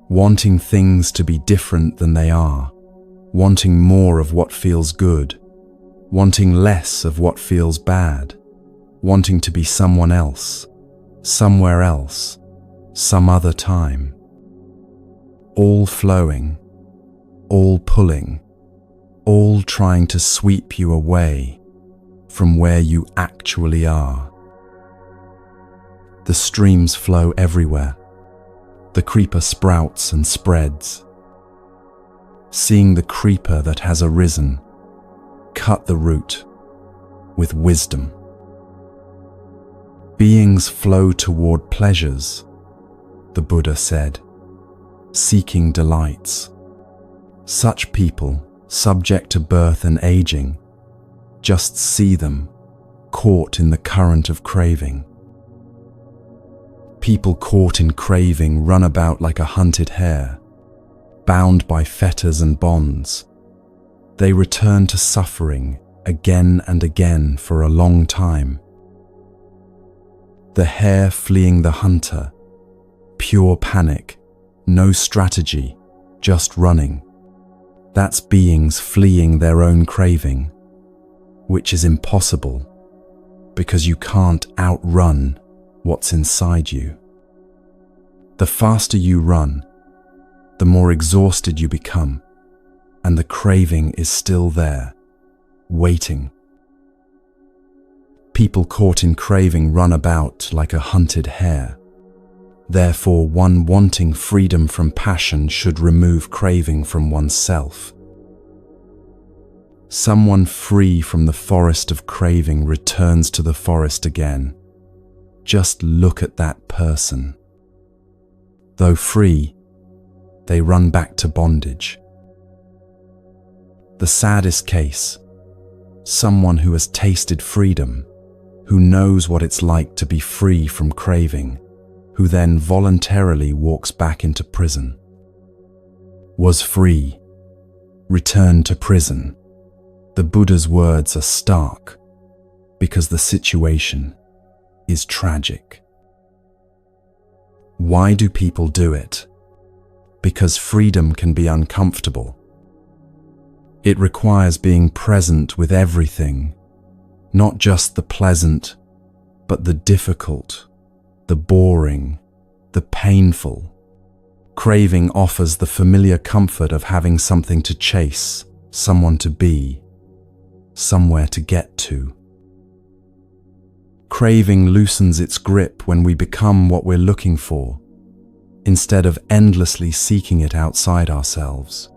wanting things to be different than they are, wanting more of what feels good, wanting less of what feels bad, wanting to be someone else, somewhere else, some other time. All flowing, all pulling, all trying to sweep you away from where you actually are. The streams flow everywhere. The creeper sprouts and spreads. Seeing the creeper that has arisen, cut the root with wisdom. Beings flow toward pleasures, the Buddha said, seeking delights. Such people, subject to birth and aging, just see them, caught in the current of craving. People caught in craving run about like a hunted hare, bound by fetters and bonds. They return to suffering again and again for a long time. The hare fleeing the hunter, pure panic, no strategy, just running. That's beings fleeing their own craving, which is impossible because you can't outrun what's inside you. The faster you run, the more exhausted you become, and the craving is still there, waiting. People caught in craving run about like a hunted hare. Therefore, one wanting freedom from passion should remove craving from oneself. Someone free from the forest of craving returns to the forest again. Just look at that person. Though free, they run back to bondage. The saddest case, someone who has tasted freedom, who knows what it's like to be free from craving, who then voluntarily walks back into prison. Was free, returned to prison. The Buddha's words are stark because the situation is tragic. Why do people do it? Because freedom can be uncomfortable. It requires being present with everything, not just the pleasant, but the difficult, the boring, the painful. Craving offers the familiar comfort of having something to chase, someone to be, somewhere to get to. Craving loosens its grip when we become what we're looking for, instead of endlessly seeking it outside ourselves.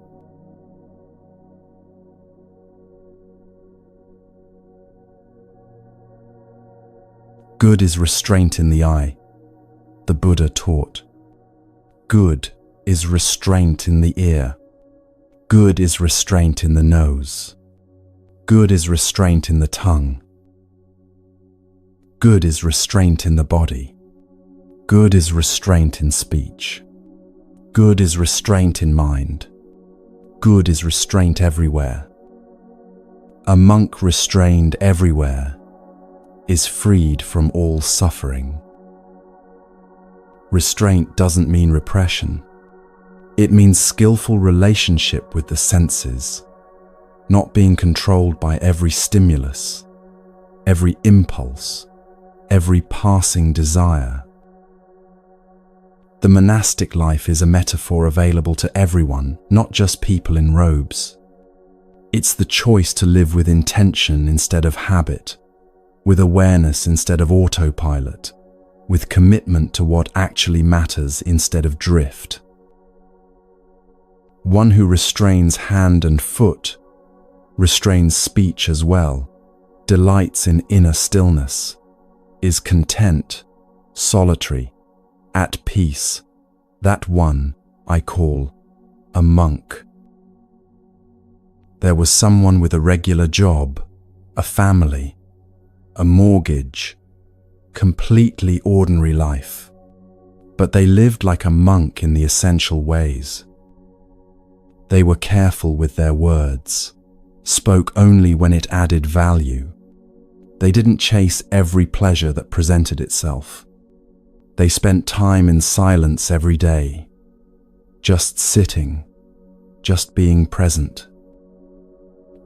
Good is restraint in the eye, the Buddha taught. Good is restraint in the ear. Good is restraint in the nose. Good is restraint in the tongue. Good is restraint in the body. Good is restraint in speech. Good is restraint in mind. Good is restraint everywhere. A monk restrained everywhere is freed from all suffering. Restraint doesn't mean repression. It means skillful relationship with the senses, not being controlled by every stimulus, every impulse, every passing desire. The monastic life is a metaphor available to everyone, not just people in robes. It's the choice to live with intention instead of habit, with awareness instead of autopilot, with commitment to what actually matters instead of drift. One who restrains hand and foot, restrains speech as well, delights in inner stillness, is content, solitary, at peace. That one I call a monk. There was someone with a regular job, a family, a mortgage, completely ordinary life, but they lived like a monk in the essential ways. They were careful with their words, spoke only when it added value. They didn't chase every pleasure that presented itself. They spent time in silence every day, just sitting, just being present.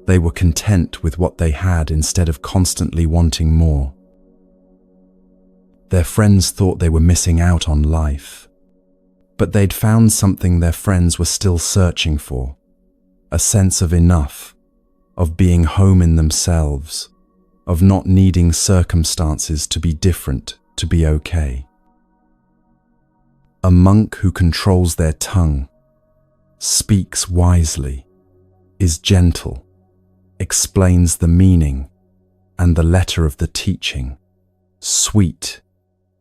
They were content with what they had instead of constantly wanting more. Their friends thought they were missing out on life, but they'd found something their friends were still searching for, a sense of enough, of being home in themselves, of not needing circumstances to be different to be okay. A monk who controls their tongue, speaks wisely, is gentle, explains the meaning and the letter of the teaching. Sweet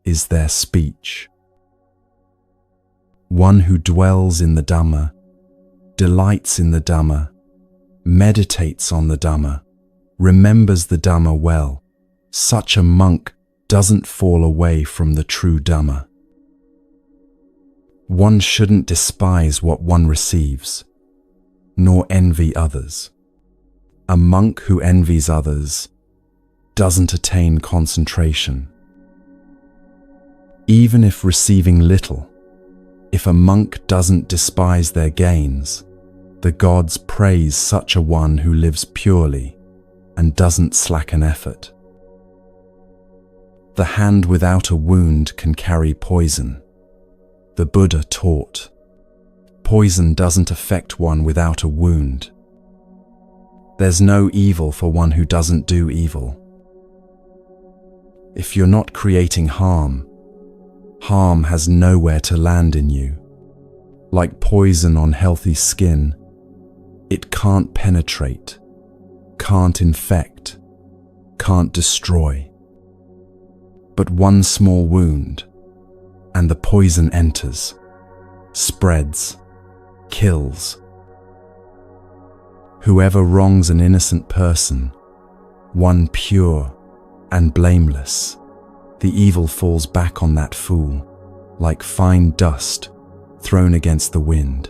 is their speech. One who dwells in the Dhamma, delights in the Dhamma, meditates on the Dhamma, remembers the Dhamma well. Such a monk doesn't fall away from the true Dhamma. One shouldn't despise what one receives, nor envy others. A monk who envies others doesn't attain concentration. Even if receiving little, if a monk doesn't despise their gains, the gods praise such a one who lives purely and doesn't slacken effort. The hand without a wound can carry poison. The Buddha taught, poison doesn't affect one without a wound. There's no evil for one who doesn't do evil. If you're not creating harm, harm has nowhere to land in you. Like poison on healthy skin, it can't penetrate, can't infect, can't destroy. But one small wound, and the poison enters, spreads, kills. Whoever wrongs an innocent person, one pure and blameless, the evil falls back on that fool, like fine dust thrown against the wind.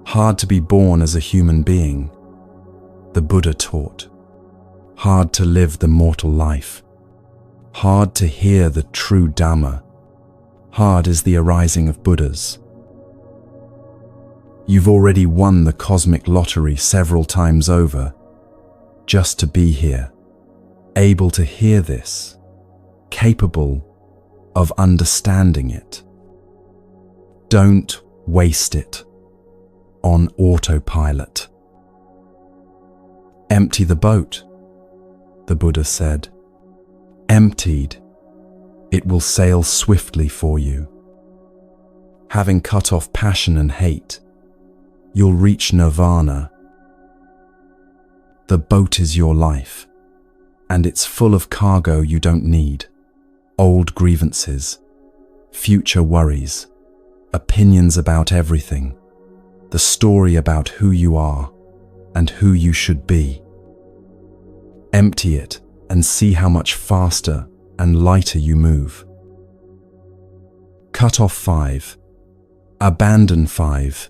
Hard to be born as a human being, the Buddha taught. Hard to live the mortal life. Hard to hear the true Dhamma. Hard is the arising of Buddhas. You've already won the cosmic lottery several times over, just to be here, able to hear this, capable of understanding it. Don't waste it on autopilot. Empty the boat, the Buddha said. Emptied, it will sail swiftly for you. Having cut off passion and hate, you'll reach nirvana. The boat is your life, and it's full of cargo you don't need. Old grievances, future worries, opinions about everything, the story about who you are and who you should be. Empty it and see how much faster and lighter you move. Cut off 5, abandon 5,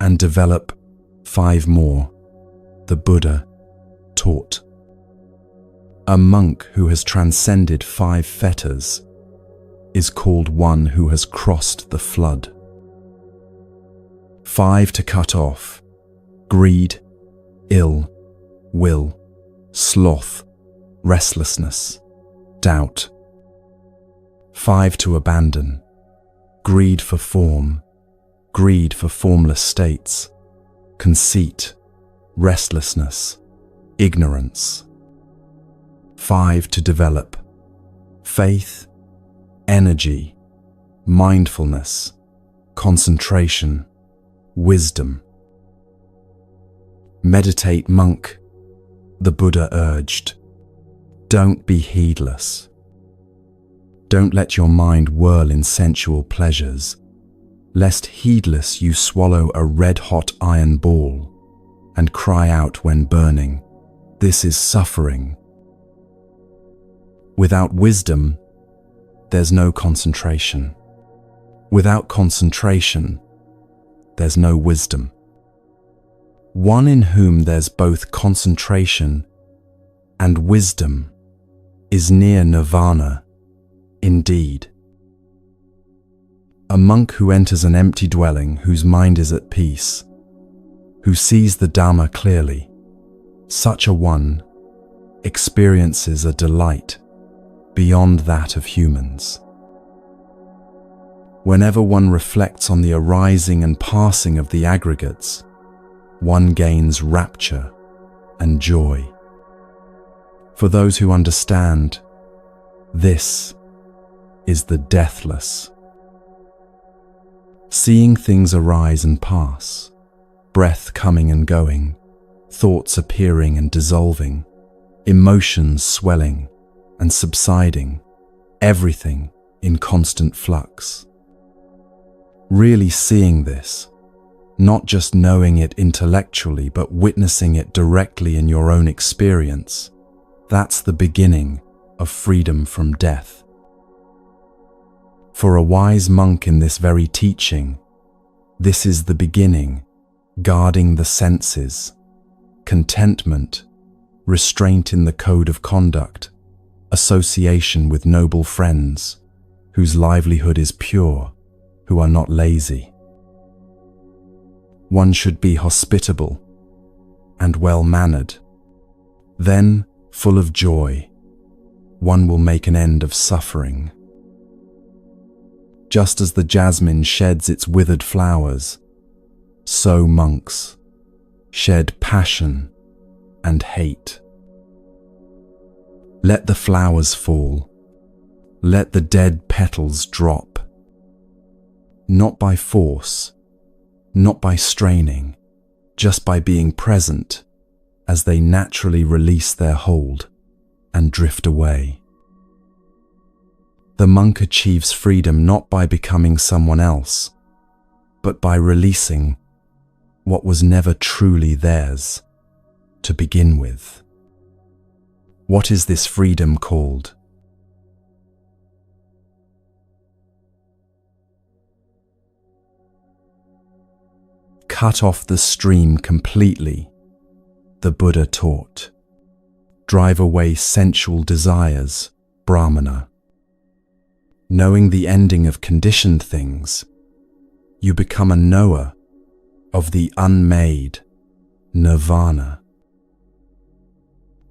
and develop 5 more, the Buddha taught. A monk who has transcended 5 fetters is called one who has crossed the flood. 5 to cut off: greed, ill will, sloth, restlessness, doubt. 5 to abandon: greed for form, greed for formless states, conceit, restlessness, ignorance. 5 to develop: faith, energy, mindfulness, concentration, wisdom. Meditate, monk, the Buddha urged. Don't be heedless. Don't let your mind whirl in sensual pleasures, lest heedless you swallow a red-hot iron ball and cry out when burning, "This is suffering." Without wisdom, there's no concentration. Without concentration, there's no wisdom. One in whom there's both concentration and wisdom is near nirvana, indeed. A monk who enters an empty dwelling, whose mind is at peace, who sees the Dhamma clearly, such a one experiences a delight beyond that of humans. Whenever one reflects on the arising and passing of the aggregates, one gains rapture and joy. For those who understand, this is the deathless. Seeing things arise and pass, breath coming and going, thoughts appearing and dissolving, emotions swelling and subsiding, everything in constant flux. Really seeing this, not just knowing it intellectually, but witnessing it directly in your own experience, that's the beginning of freedom from death. For a wise monk in this very teaching, this is the beginning, guarding the senses, contentment, restraint in the code of conduct, association with noble friends, whose livelihood is pure, who are not lazy. One should be hospitable and well-mannered. Then, full of joy, one will make an end of suffering. Just as the jasmine sheds its withered flowers, so monks shed passion and hate. Let the flowers fall. Let the dead petals drop. Not by force, not by straining, just by being present as they naturally release their hold and drift away. The monk achieves freedom not by becoming someone else, but by releasing what was never truly theirs to begin with. What is this freedom called? Cut off the stream completely, the Buddha taught. Drive away sensual desires, Brahmana. Knowing the ending of conditioned things, you become a knower of the unmade, nirvana.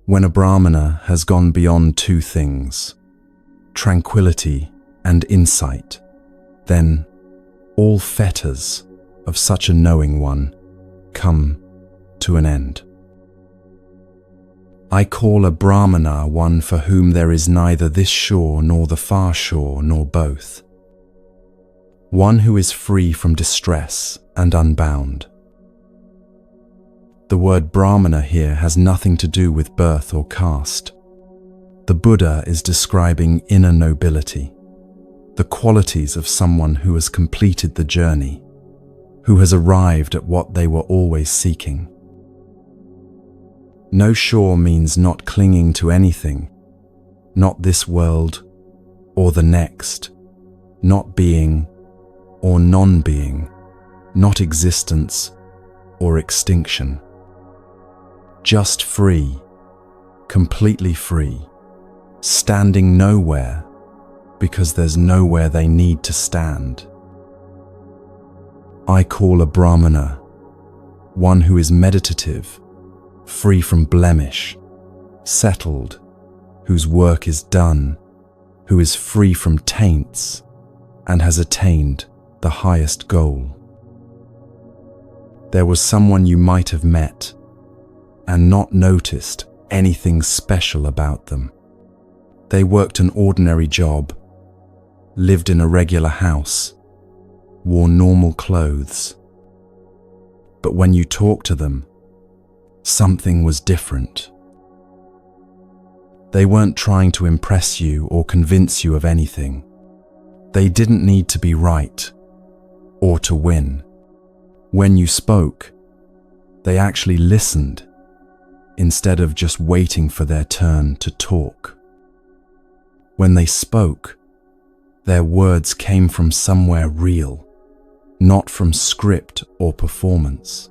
When a Brahmana has gone beyond two things, tranquility and insight, then all fetters of such a knowing one come to an end. I call a Brahmana one for whom there is neither this shore nor the far shore nor both. One who is free from distress and unbound. The word Brahmana here has nothing to do with birth or caste. The Buddha is describing inner nobility, the qualities of someone who has completed the journey, who has arrived at what they were always seeking. No shore means not clinging to anything, not this world or the next, not being or non-being, not existence or extinction. Just free, completely free, standing nowhere because there's nowhere they need to stand. I call a Brahmana one who is meditative, free from blemish, settled, whose work is done, who is free from taints and has attained the highest goal. There was someone you might have met and not noticed anything special about them. They worked an ordinary job, lived in a regular house, wore normal clothes. But when you talked to them, something was different. They weren't trying to impress you or convince you of anything. They didn't need to be right or to win. When you spoke, they actually listened instead of just waiting for their turn to talk. When they spoke, their words came from somewhere real, not from script or performance.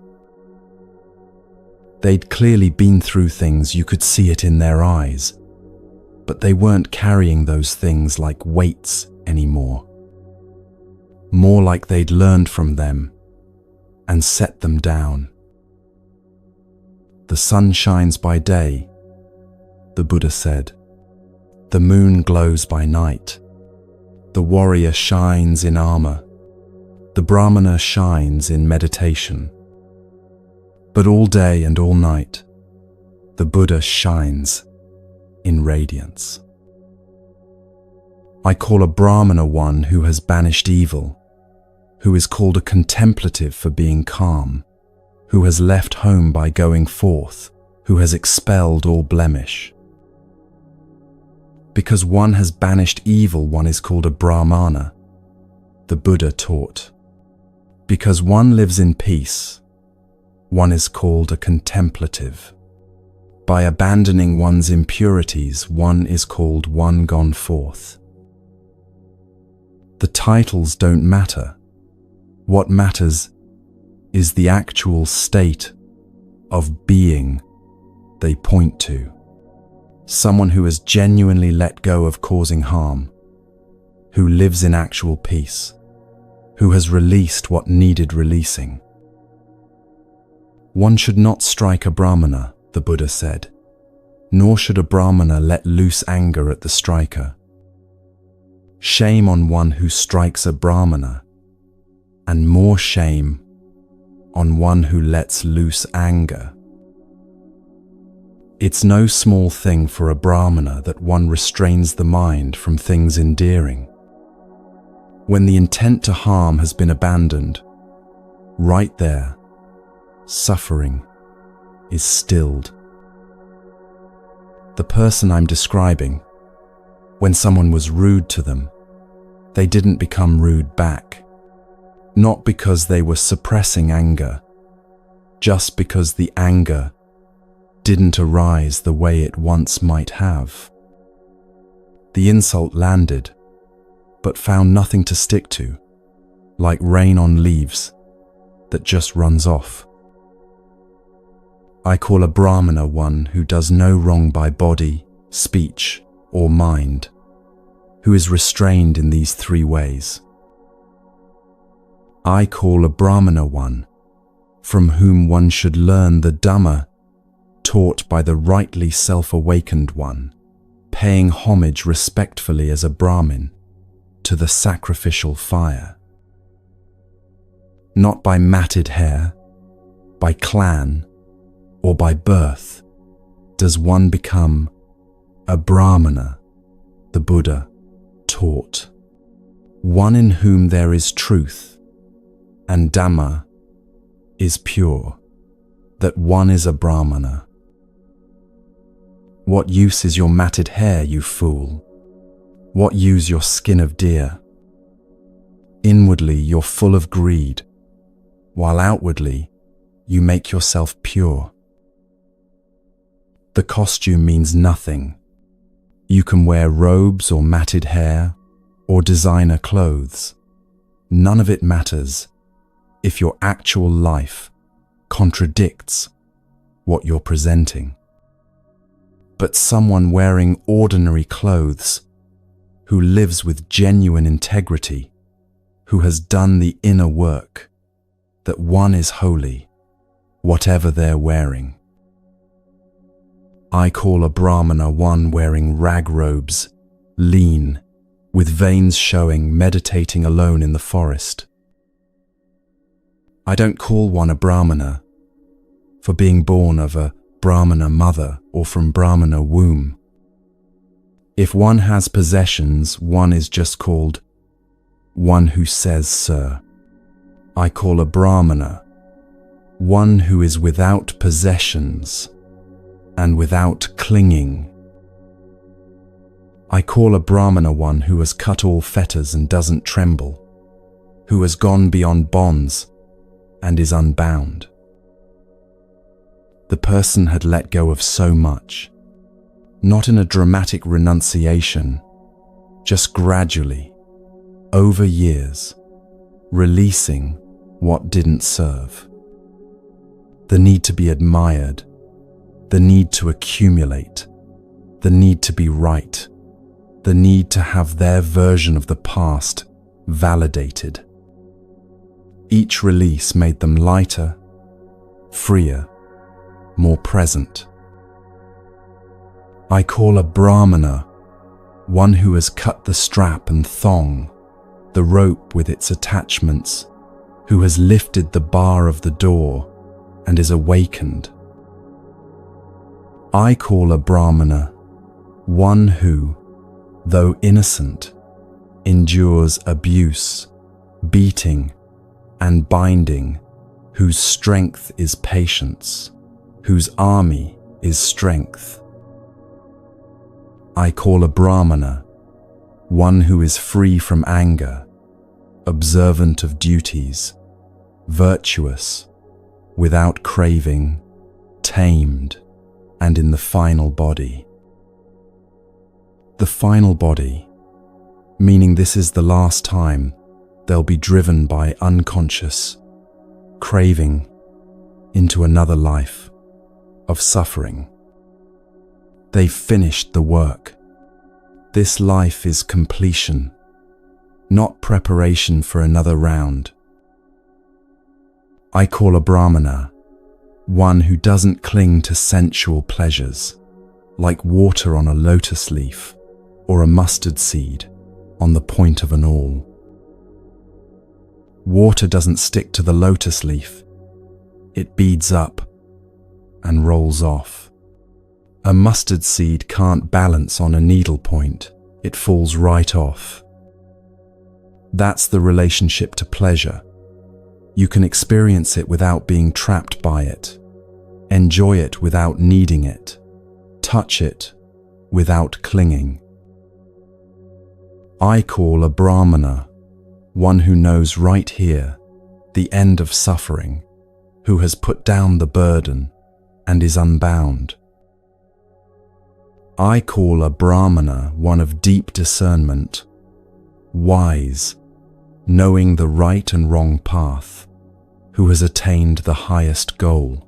They'd clearly been through things, you could see it in their eyes, but they weren't carrying those things like weights anymore. More like they'd learned from them and set them down. The sun shines by day, the Buddha said. The moon glows by night. The warrior shines in armor. The Brahmana shines in meditation. But all day and all night, the Buddha shines in radiance. I call a Brahmana one who has banished evil, who is called a contemplative for being calm, who has left home by going forth, who has expelled all blemish. Because one has banished evil, one is called a Brahmana, the Buddha taught. Because one lives in peace, one is called a contemplative. By abandoning one's impurities, one is called one gone forth. The titles don't matter. What matters is the actual state of being they point to. Someone who has genuinely let go of causing harm, who lives in actual peace, who has released what needed releasing. One should not strike a Brahmana, the Buddha said, nor should a Brahmana let loose anger at the striker. Shame on one who strikes a Brahmana, and more shame on one who lets loose anger. It's no small thing for a Brahmana that one restrains the mind from things endearing. When the intent to harm has been abandoned, right there, suffering is stilled. The person I'm describing, when someone was rude to them, they didn't become rude back. Not because they were suppressing anger, just because the anger didn't arise the way it once might have. The insult landed, but found nothing to stick to, like rain on leaves that just runs off. I call a Brahmana one who does no wrong by body, speech, or mind, who is restrained in these three ways. I call a Brahmana one from whom one should learn the Dhamma taught by the rightly self-awakened one, paying homage respectfully as a Brahmin to the sacrificial fire. Not by matted hair, by clan, or by birth does one become a Brahmana, the Buddha taught. One in whom there is truth and Dhamma is pure, that one is a Brahmana. What use is your matted hair, you fool? What use your skin of deer? Inwardly you're full of greed, while outwardly you make yourself pure. The costume means nothing. You can wear robes or matted hair or designer clothes. None of it matters if your actual life contradicts what you're presenting. But someone wearing ordinary clothes, who lives with genuine integrity, who has done the inner work, that one is holy, whatever they're wearing. I call a Brahmana one wearing rag robes, lean, with veins showing, meditating alone in the forest. I don't call one a Brahmana for being born of a Brahmana mother or from Brahmana womb. If one has possessions, one is just called one who says, sir. I call a Brahmana one who is without possessions and without clinging. I call a Brahmana one who has cut all fetters and doesn't tremble, who has gone beyond bonds and is unbound. The person had let go of so much, not in a dramatic renunciation, just gradually, over years, releasing what didn't serve. The need to be admired, the need to accumulate, the need to be right, the need to have their version of the past validated. Each release made them lighter, freer, more present. I call a Brahmana one who has cut the strap and thong, the rope with its attachments, who has lifted the bar of the door and is awakened. I call a Brahmana one who, though innocent, endures abuse, beating, and binding, whose strength is patience, whose army is strength. I call a Brahmana one who is free from anger, observant of duties, virtuous, without craving, tamed, and in the final body. The final body, meaning this is the last time they'll be driven by unconscious craving into another life of suffering. They've finished the work. This life is completion, not preparation for another round. I call a Brahmana one who doesn't cling to sensual pleasures, like water on a lotus leaf or a mustard seed on the point of an awl. Water doesn't stick to the lotus leaf. It beads up and rolls off. A mustard seed can't balance on a needle point. It falls right off. That's the relationship to pleasure. You can experience it without being trapped by it, enjoy it without needing it, touch it without clinging. I call a Brahmana one who knows right here the end of suffering, who has put down the burden and is unbound. I call a Brahmana one of deep discernment, wise, knowing the right and wrong path, who has attained the highest goal.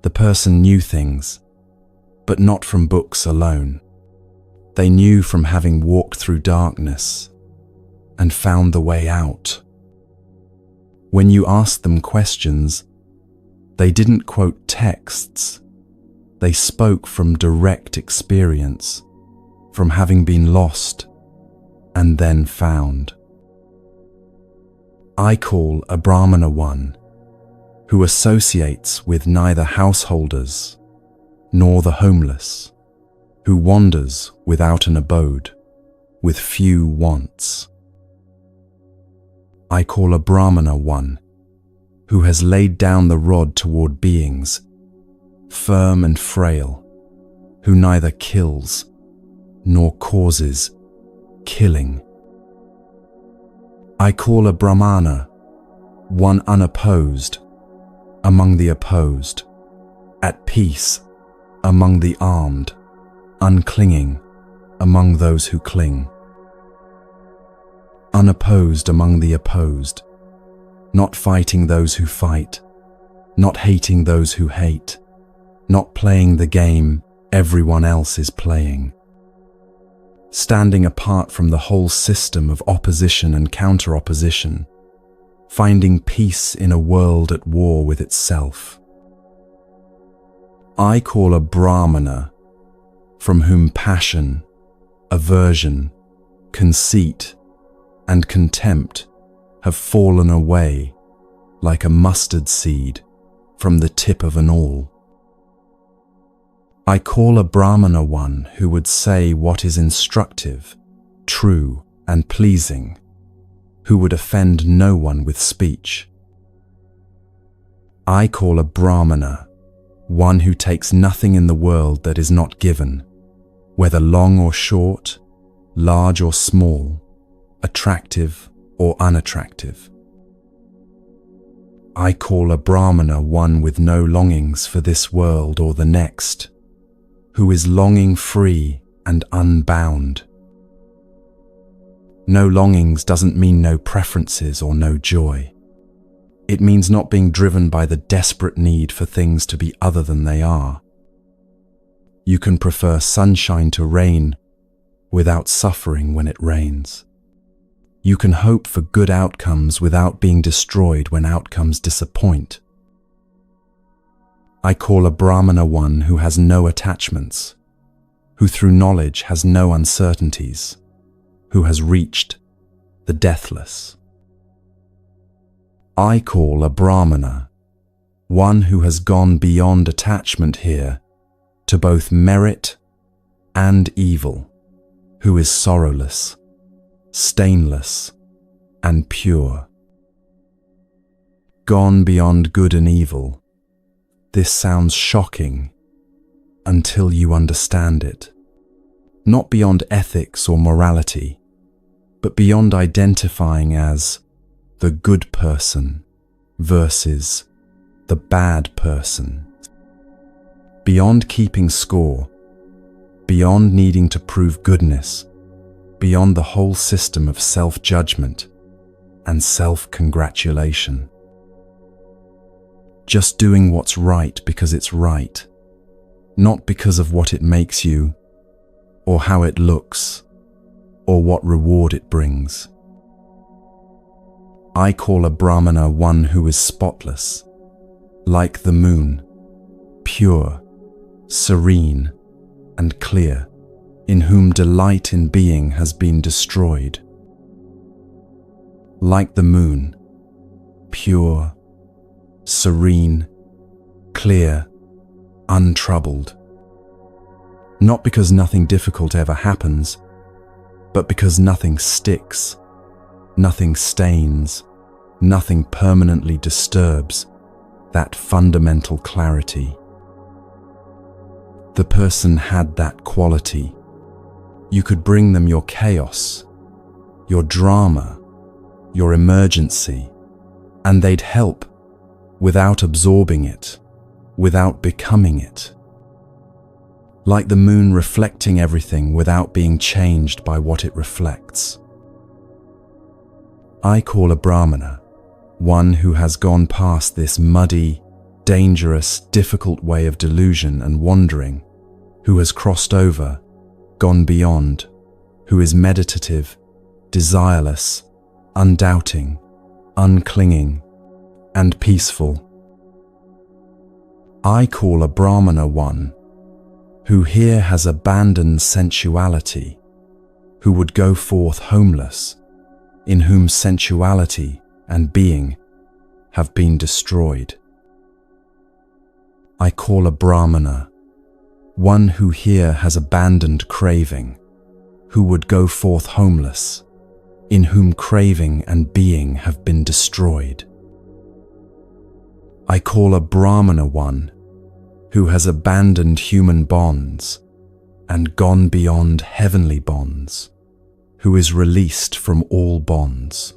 The person knew things, but not from books alone. They knew from having walked through darkness and found the way out. When you asked them questions, they didn't quote texts. They spoke from direct experience, from having been lost and then found. I call a Brahmana one who associates with neither householders nor the homeless, who wanders without an abode, with few wants. I call a Brahmana one who has laid down the rod toward beings, firm and frail, who neither kills nor causes killing. I call a Brahmana one unopposed among the opposed, at peace among the armed, unclinging among those who cling. Unopposed among the opposed, not fighting those who fight, not hating those who hate, not playing the game everyone else is playing. Standing apart from the whole system of opposition and counter-opposition, finding peace in a world at war with itself. I call a Brahmana from whom passion, aversion, conceit, and contempt have fallen away like a mustard seed from the tip of an awl. I call a Brahmana one who would say what is instructive, true, and pleasing, who would offend no one with speech. I call a Brahmana one who takes nothing in the world that is not given, whether long or short, large or small, attractive or unattractive. I call a Brahmana one with no longings for this world or the next, who is longing free and unbound. No longings doesn't mean no preferences or no joy. It means not being driven by the desperate need for things to be other than they are. You can prefer sunshine to rain without suffering when it rains. You can hope for good outcomes without being destroyed when outcomes disappoint. I call a Brahmana one who has no attachments, who through knowledge has no uncertainties, who has reached the deathless. I call a Brahmana one who has gone beyond attachment here to both merit and evil, who is sorrowless, stainless, and pure. Gone beyond good and evil. This sounds shocking until you understand it. Not beyond ethics or morality, but beyond identifying as the good person versus the bad person. Beyond keeping score, beyond needing to prove goodness, beyond the whole system of self-judgment and self-congratulation. Just doing what's right because it's right, not because of what it makes you, or how it looks, or what reward it brings. I call a Brahmana one who is spotless, like the moon, pure, serene, and clear, in whom delight in being has been destroyed. Like the moon, pure, serene, clear, untroubled. Not because nothing difficult ever happens, but because nothing sticks, nothing stains, nothing permanently disturbs that fundamental clarity. The person had that quality. You could bring them your chaos, your drama, your emergency, and they'd help without absorbing it, without becoming it. Like the moon reflecting everything without being changed by what it reflects. I call a Brahmana one who has gone past this muddy, dangerous, difficult way of delusion and wandering, who has crossed over, gone beyond, who is meditative, desireless, undoubting, unclinging, and peaceful. I call a Brahmana one who here has abandoned sensuality, who would go forth homeless, in whom sensuality and being have been destroyed. I call a Brahmana one who here has abandoned craving, who would go forth homeless, in whom craving and being have been destroyed. I call a Brahmana one who has abandoned human bonds and gone beyond heavenly bonds, who is released from all bonds.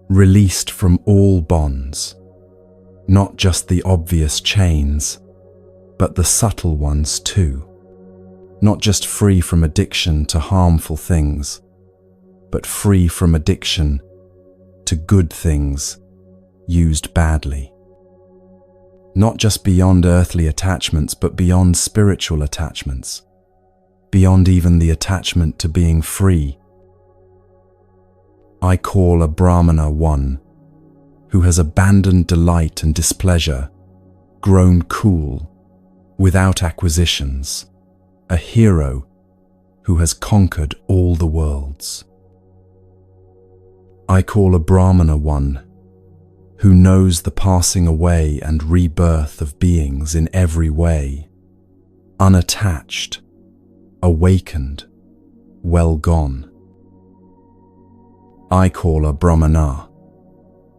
Released from all bonds, not just the obvious chains, but the subtle ones too. Not just free from addiction to harmful things, but free from addiction to good things used badly. Not just beyond earthly attachments, but beyond spiritual attachments, beyond even the attachment to being free. I call a Brahmana one who has abandoned delight and displeasure, grown cool, without acquisitions, a hero who has conquered all the worlds. I call a Brahmana one who knows the passing away and rebirth of beings in every way, unattached, awakened, well gone. I call a Brahmana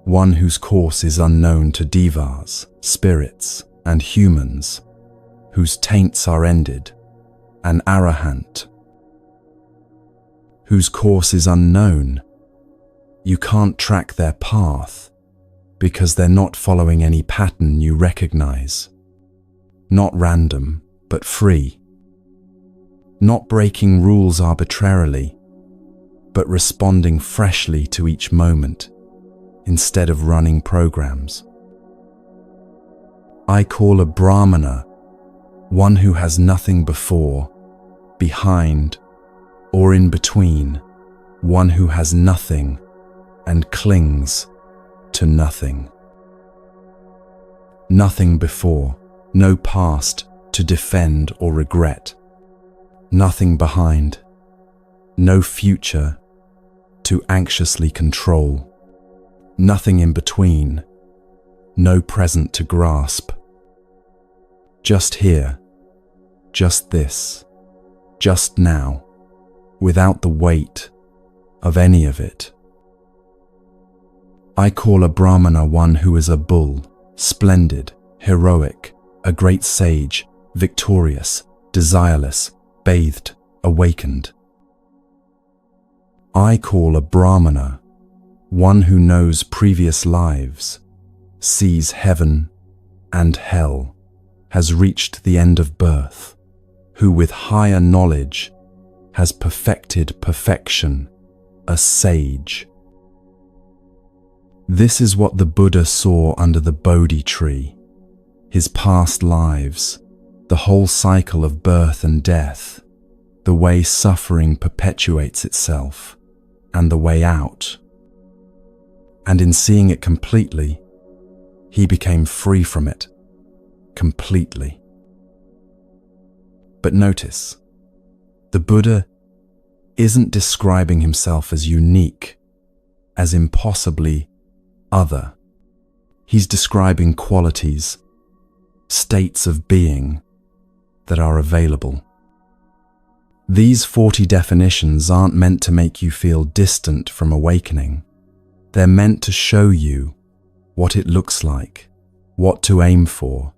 one whose course is unknown to devas, spirits, and humans, whose taints are ended, an arahant, whose course is unknown. You can't track their path because they're not following any pattern you recognize. Not random, but free. Not breaking rules arbitrarily, but responding freshly to each moment instead of running programs. I call a Brahmana one who has nothing before, behind, or in between, one who has nothing and clings to nothing. Nothing before, no past to defend or regret. Nothing behind, no future to anxiously control. Nothing in between, no present to grasp. Just here, just this, just now, without the weight of any of it. I call a Brahmana one who is a bull, splendid, heroic, a great sage, victorious, desireless, bathed, awakened. I call a Brahmana one who knows previous lives, sees heaven and hell, has reached the end of birth, who with higher knowledge has perfected perfection, a sage. This is what the Buddha saw under the Bodhi tree, his past lives, the whole cycle of birth and death, the way suffering perpetuates itself, and the way out. And in seeing it completely, he became free from it, completely. But notice, the Buddha isn't describing himself as unique, as impossibly other. He's describing qualities, states of being that are available. These 40 definitions aren't meant to make you feel distant from awakening. They're meant to show you what it looks like, what to aim for,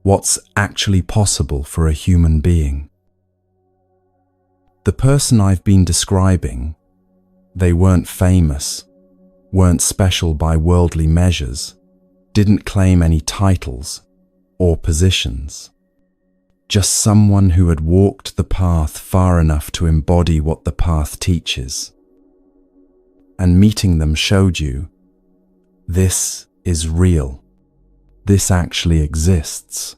what's actually possible for a human being. The person I've been describing, they weren't famous, weren't special by worldly measures, didn't claim any titles or positions. Just someone who had walked the path far enough to embody what the path teaches. And meeting them showed you, this is real. This actually exists.